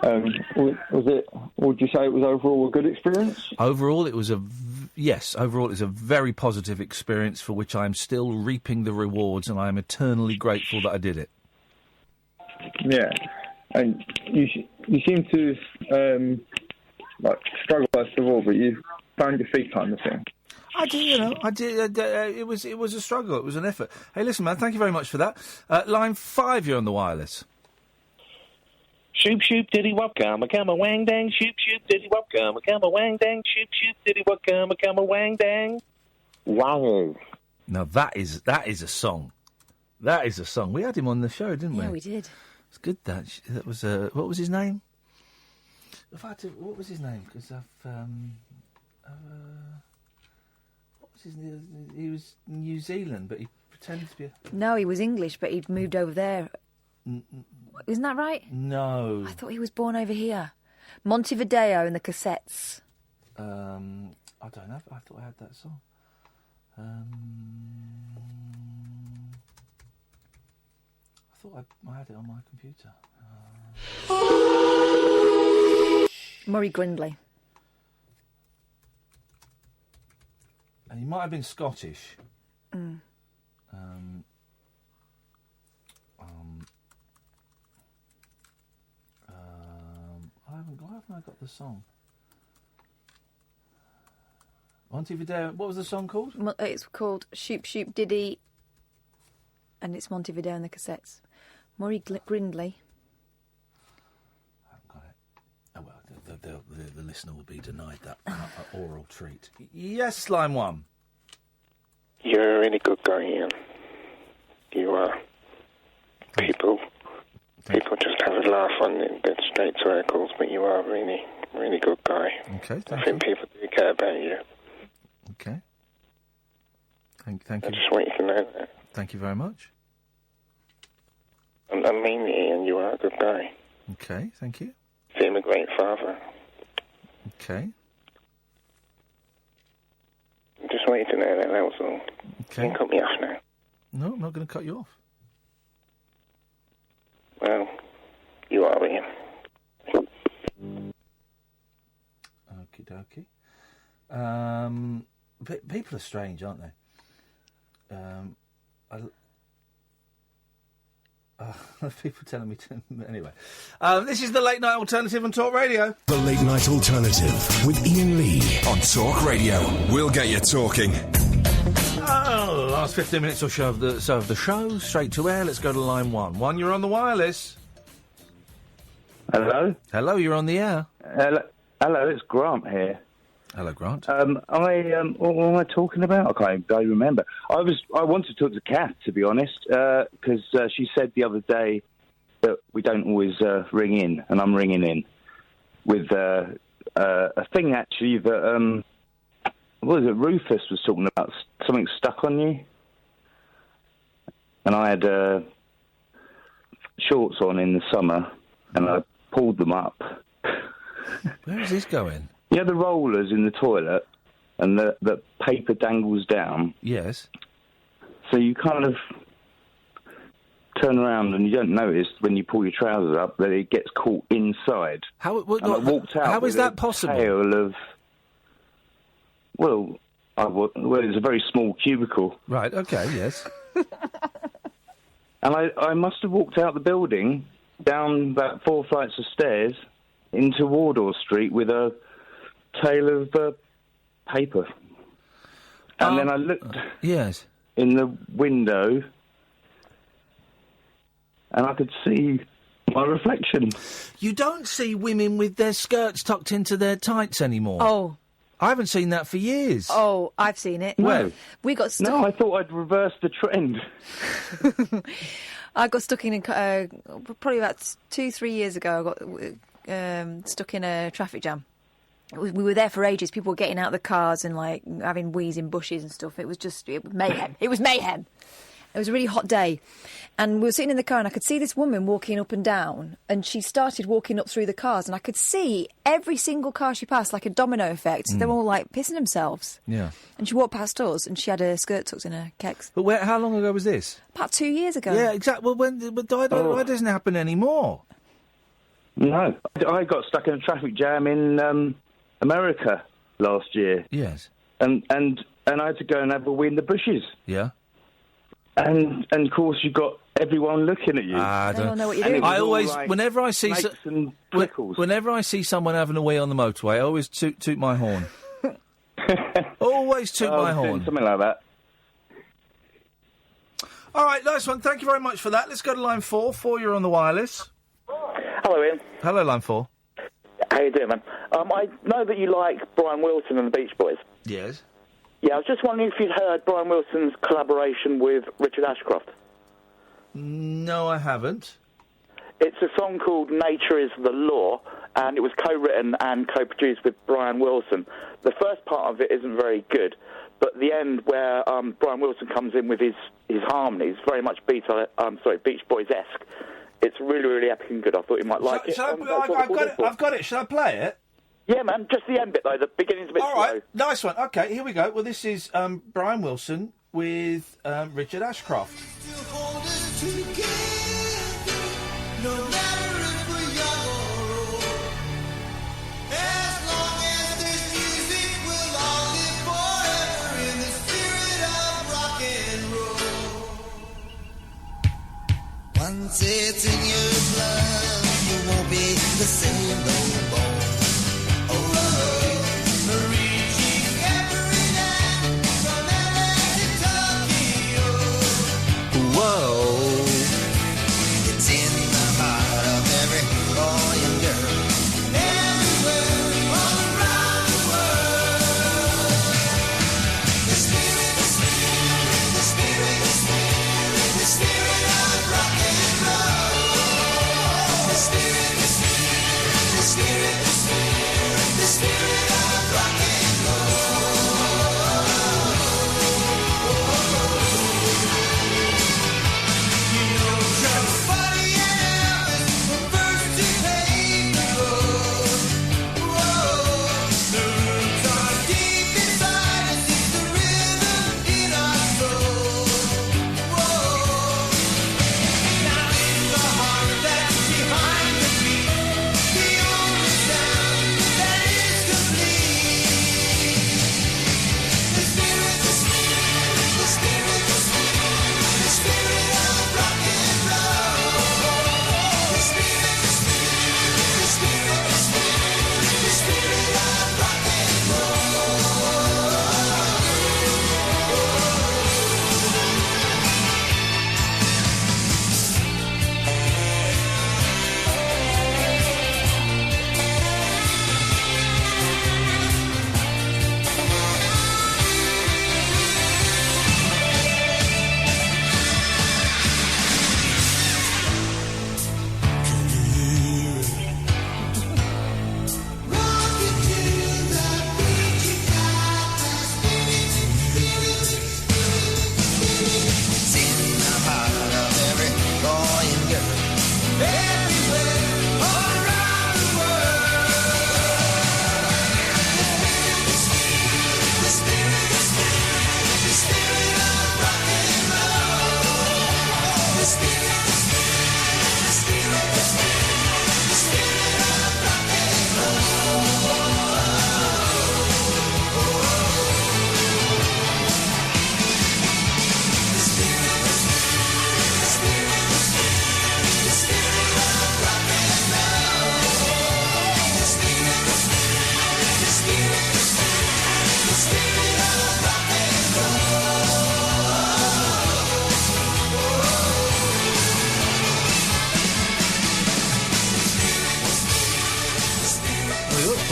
S21: Would you say it was overall a good experience?
S3: Overall, it was Overall, it was a very positive experience for which I am still reaping the rewards, and I am eternally grateful that I did it.
S21: Yeah, and you seem to struggle first of all, but you found your feet kind of thing.
S3: I did. It was a struggle. It was an effort. Hey, listen, man. Thank you very much for that. Line 5, you're on the wireless.
S10: Shoop shoop diddy wop gum a gum a wang dang shoop shoop diddy wop gum a gum a wang dang shoop shoop diddy wop gum a gum a wang dang.
S3: Wow. Now that is a song. That is a song. We had him on the show, didn't we?
S6: Yeah, we did.
S3: It's good. That was what was his name? What was his name? Because what was his name? He was New Zealand, but he pretended to be.
S6: No, he was English, but he'd moved over there. Isn't that right?
S3: No.
S6: I thought he was born over here. Montevideo and the Cassettes.
S3: I don't know. I thought I had that song. I thought I had it on my computer.
S6: Murray Grindley.
S3: And he might have been Scottish.
S6: Mm.
S3: Why haven't I got the song? Montevideo. What was the song called?
S6: It's called Shoop Shoop Diddy, and it's Montevideo and the Cassettes. Murray Grindley.
S3: I haven't got it. Oh well, the listener will be denied that oral treat. Yes, line 1.
S19: You're a really good guy, Ian. You are. People just have a laugh on the straight circles, but you are a really, really good guy.
S3: Okay,
S19: I think people do care about you.
S3: Okay. Thank you.
S19: I just want you to know that.
S3: Thank you very much.
S19: I mean, Ian, you are a good guy.
S3: Okay, thank you.
S19: Seem a great father.
S3: Okay.
S19: I just want you to know that was all.
S3: Okay.
S19: You can cut me off now.
S3: No, I'm not going to cut you off.
S19: Well, you are, Ian.
S3: Okie dokie. People are strange, aren't they? People telling me to... Anyway. This is the Late Night Alternative on Talk Radio.
S7: The Late Night Alternative with Iain Lee
S1: on Talk Radio. We'll get you talking.
S3: Last 15 minutes or so of the show. Straight to air. Let's go to line one. One, you're on the wireless.
S16: Hello?
S3: Hello, you're on the air.
S16: Hello, it's Grant here.
S3: Hello, Grant.
S16: What am I talking about? I can't even remember. I wanted to talk to Kath, to be honest, because she said the other day that we don't always ring in, and I'm ringing in with a thing actually that what was it? Rufus was talking about something stuck on you, and I had shorts on in the summer, and I pulled them up.
S3: Where is this going?
S16: You know the rollers in the toilet, and the paper dangles down?
S3: Yes.
S16: So you kind of turn around and you don't notice when you pull your trousers up that it gets caught inside.
S3: How
S16: I walked out
S3: how
S16: with
S3: is that
S16: a
S3: possible?
S16: Tail of, well, it's a very small cubicle.
S3: Right, okay, yes.
S16: And I must have walked out the building, down about 4 flights of stairs, into Wardour Street with a tail of paper. And then I looked
S3: yes.
S16: in the window, and I could see my reflection.
S3: You don't see women with their skirts tucked into their tights anymore.
S6: Oh.
S3: I haven't seen that for years.
S6: Oh, I've seen it.
S16: No.
S6: We got stuck.
S16: No, I thought I'd reverse the trend.
S6: I got stuck in probably about 2-3 years ago. I got stuck in a traffic jam. We were there for ages. People were getting out of the cars and like having wheeze in bushes and stuff. It was mayhem. It was mayhem. It was a really hot day, and we were sitting in the car, and I could see this woman walking up and down, and she started walking up through the cars, and I could see every single car she passed, like a domino effect. They were all like pissing themselves.
S3: Yeah.
S6: And she walked past us, and she had her skirt tucked in her kecks.
S3: But how long ago was this?
S6: About 2 years ago.
S3: Yeah, exactly. Well, why doesn't it happen anymore?
S16: No, I got stuck in a traffic jam in America last year.
S3: Yes.
S16: And I had to go and have a wee in the bushes.
S3: Yeah.
S16: And of course you got everyone looking at you.
S3: I
S6: don't know what you're doing.
S3: I always,
S16: like
S3: whenever I see whenever I see someone having a wee on the motorway, I always toot my horn. Always toot my horn.
S16: Something like that.
S3: All right, nice one. Thank you very much for that. Let's go to line 4. 4, you're on the wireless.
S20: Hello, Ian.
S3: Hello, line 4.
S20: How you doing, man? I know that you like Brian Wilson and the Beach Boys.
S3: Yes.
S20: Yeah, I was just wondering if you'd heard Brian Wilson's collaboration with Richard Ashcroft.
S3: No, I haven't.
S20: It's a song called Nature is the Law, and it was co-written and co-produced with Brian Wilson. The first part of it isn't very good, but the end where Brian Wilson comes in with his harmonies, very much Beach Boys-esque. It's really, really epic and good. I thought you might like it.
S3: I've got it. Shall I play it?
S20: Yeah, man. Just the end bit, though. The beginning's a bit slow.
S3: All right. Nice one. OK, here we go. Well, this is Brian Wilson with Richard Ashcroft.
S5: Once it's in your blood, you won't be the same no more. Reaching every land from LA to Tokyo.
S3: Whoa.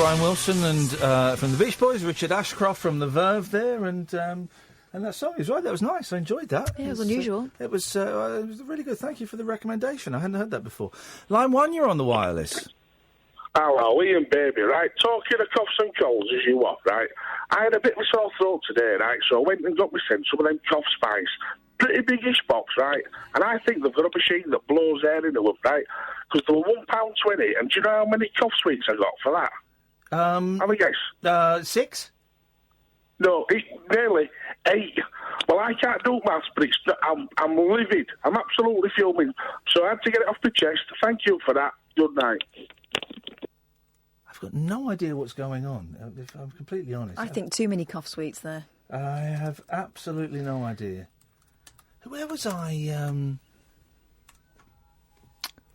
S3: Brian Wilson and from the Beach Boys, Richard Ashcroft from the Verve there, and that song is right. That was nice. I enjoyed that.
S6: Yeah, it was unusual.
S3: It was really good. Thank you for the recommendation. I hadn't heard that before. Line 1, you're on the wireless.
S9: Hello, Ian, baby, right? Talking of coughs and colds as you are, right? I had a bit of a sore throat today, right? So I went and got myself some of them cough spice. Pretty biggish box, right? And I think they've got a machine that blows air into them, right? Because they were £1.20, and do you know how many cough sweets I got for that? Have a guess.
S3: 6?
S9: No, it's nearly 8. Well, I can't do maths, but I'm livid. I'm absolutely fuming. So I had to get it off my chest. Thank you for that. Good night.
S3: I've got no idea what's going on, if I'm completely honest.
S6: I think too many cough sweets there.
S3: I have absolutely no idea. Where was I?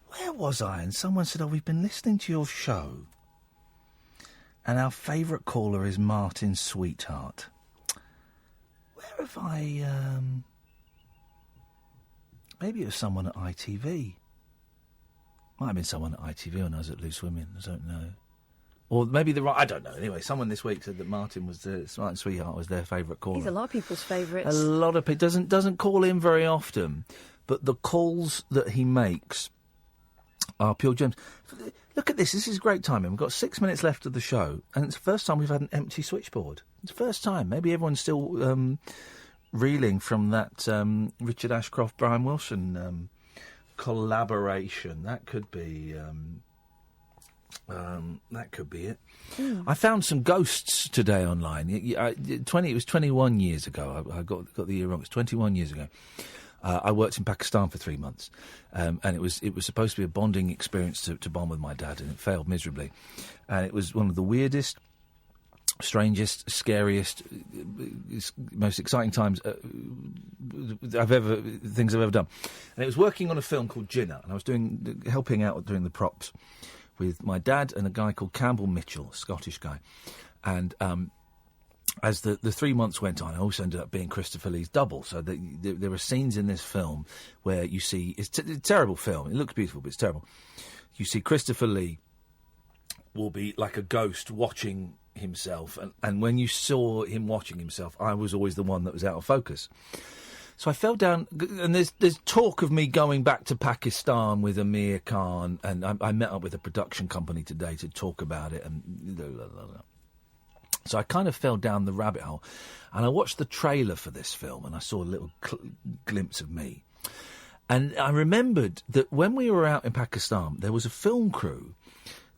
S3: Where was I? And someone said, we've been listening to your show, and our favourite caller is Martin Sweetheart. Where have I... Maybe it was someone at ITV. Might have been someone at ITV when I was at Loose Women. I don't know. Or maybe I don't know. Anyway, someone this week said that Martin Sweetheart was their favourite caller.
S6: He's a lot of people's favourites.
S3: A lot of people. Doesn't call in very often, but the calls that he makes are pure gems. Look at this. This is great timing. We've got 6 minutes left of the show, and it's the first time we've had an empty switchboard. It's the first time. Maybe everyone's still reeling from that Richard Ashcroft, Brian Wilson collaboration. That could be... that could be it. I found some ghosts today online. It was 21 years ago. I got the year wrong. It's 21 years ago. I worked in Pakistan for 3 months, and it was supposed to be a bonding experience to bond with my dad, and it failed miserably. And it was one of the weirdest, strangest, scariest, most exciting times I've ever done. And it was working on a film called Jinnah, and I was helping out doing the props with my dad and a guy called Campbell Mitchell, a Scottish guy. And as the 3 months went on, I also ended up being Christopher Lee's double. So there are scenes in this film where you see... It's a terrible film. It looks beautiful, but it's terrible. You see Christopher Lee will be like a ghost watching himself. And when you saw him watching himself, I was always the one that was out of focus. So I fell down, and there's talk of me going back to Pakistan with Amir Khan, and I met up with a production company today to talk about it, and so I kind of fell down the rabbit hole, and I watched the trailer for this film, and I saw a little glimpse of me, and I remembered that when we were out in Pakistan, there was a film crew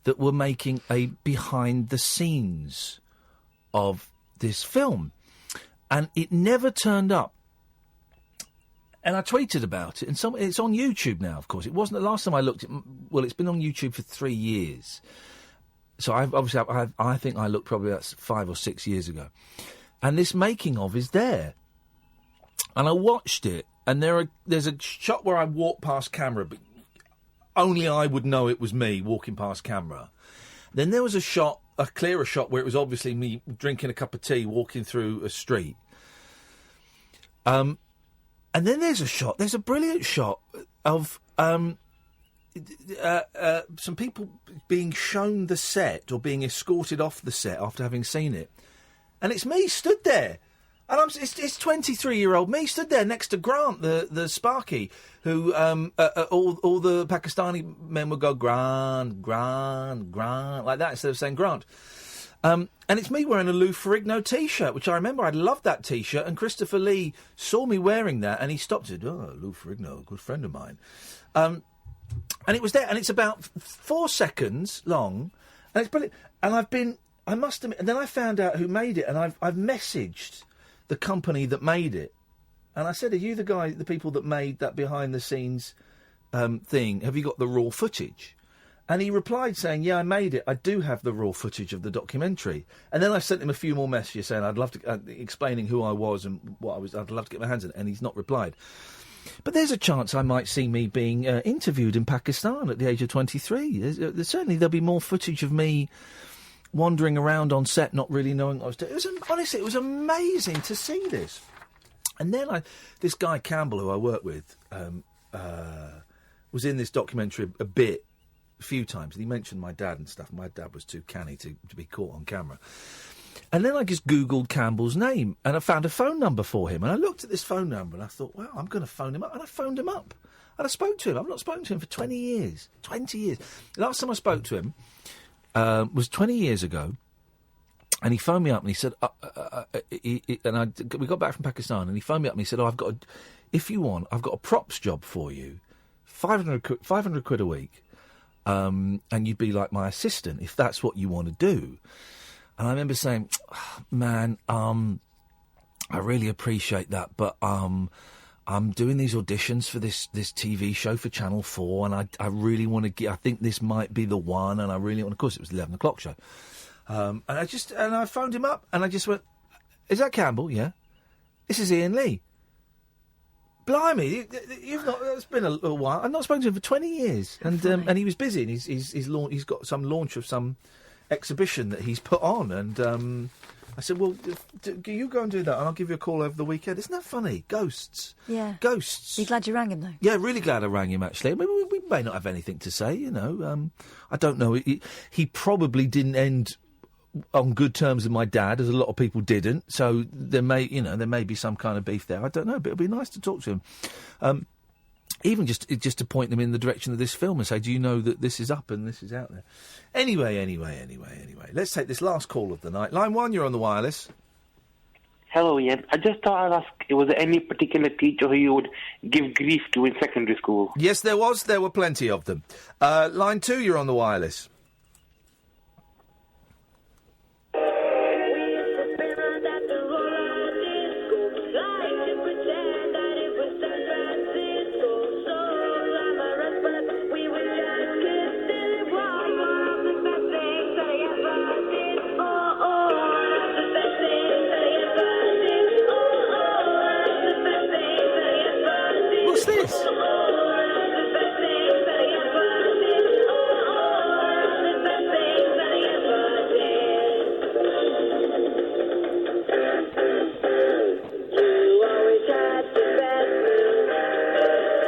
S3: that were making a behind-the-scenes of this film, and it never turned up. And I tweeted about it, and it's on YouTube now, of course. It wasn't the last time I looked. It's been on YouTube for 3 years. So I think I looked probably about 5 or 6 years ago. And this making of is there. And I watched it, and there's a shot where I walk past camera, but only I would know it was me walking past camera. Then there was a clearer shot, where it was obviously me drinking a cup of tea, walking through a street. And then there's a brilliant shot of some people being shown the set or being escorted off the set after having seen it. And it's me stood there. And it's 23-year-old me stood there next to Grant, the Sparky, who all the Pakistani men would go, Grant, Grant, Grant, like that instead of saying Grant. And it's me wearing a Lou Ferrigno T-shirt, which I remember I loved that T-shirt, and Christopher Lee saw me wearing that, and he stopped and said, Lou Ferrigno, a good friend of mine. And it was there, and it's about 4 seconds long, and it's brilliant. And I must admit, and then I found out who made it, and I've messaged the company that made it, and I said, are you the people that made that behind-the-scenes thing? Have you got the raw footage? And he replied saying, yeah, I made it. I do have the raw footage of the documentary. And then I sent him a few more messages saying I'd love to, explaining who I was and what I was. I'd love to get my hands on it. And he's not replied. But there's a chance I might see me being interviewed in Pakistan at the age of 23. Certainly there'll be more footage of me wandering around on set, not really knowing what I was doing. Honestly, it was amazing to see this. And then this guy Campbell, who I work with, was in this documentary a bit. a few times, and he mentioned my dad and stuff. My dad was too canny to be caught on camera. And then I just Googled Campbell's name, and I found a phone number for him. And I looked at this phone number, and I thought, wow, I'm going to phone him up. And I phoned him up. And I spoke to him. I've not spoken to him for 20 years. 20 years. The last time I spoke to him was 20 years ago. And he phoned me up and he said, we got back from Pakistan, and he phoned me up and he said, if you want, I've got a props job for you, 500 quid a week, and you'd be like my assistant if that's what you want to do. And I remember saying, man, I really appreciate that, but I'm doing these auditions for this TV show for Channel 4, and I really want to get, I think this might be the one, and I really want, of course it was the 11 o'clock show. And I phoned him up, and I just went, is that Campbell? Yeah. This is Iain Lee. Blimey, you've not, it's been a little while. I've not spoken to him for 20 years. And he was busy, and he's got some launch of some exhibition that he's put on, and I said, well, you go and do that, and I'll give you a call over the weekend. Isn't that funny? Ghosts.
S6: Yeah.
S3: Ghosts.
S6: Are you glad you rang him, though?
S3: Yeah, really glad I rang him, actually. I mean, we may not have anything to say, you know. I don't know. He probably didn't end on good terms with my dad, as a lot of people didn't. So there may be some kind of beef there. I don't know, but it'd be nice to talk to him. Even just to point them in the direction of this film and say, do you know that this is up and this is out there? Anyway. Let's take this last call of the night. Line 1, you're on the wireless.
S11: Hello, Ian. I just thought I'd ask, was there any particular teacher who you would give grief to in secondary school?
S3: Yes, there was. There were plenty of them. Line 2, you're on the wireless.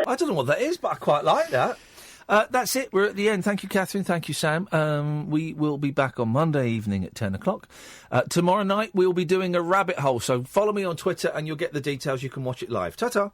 S3: I don't know what that is, but I quite like that. That's it. We're at the end. Thank you, Katherine. Thank you, Sam. We will be back on Monday evening at 10 o'clock. Tomorrow night, we'll be doing a rabbit hole. So follow me on Twitter and you'll get the details. You can watch it live. Ta-ta.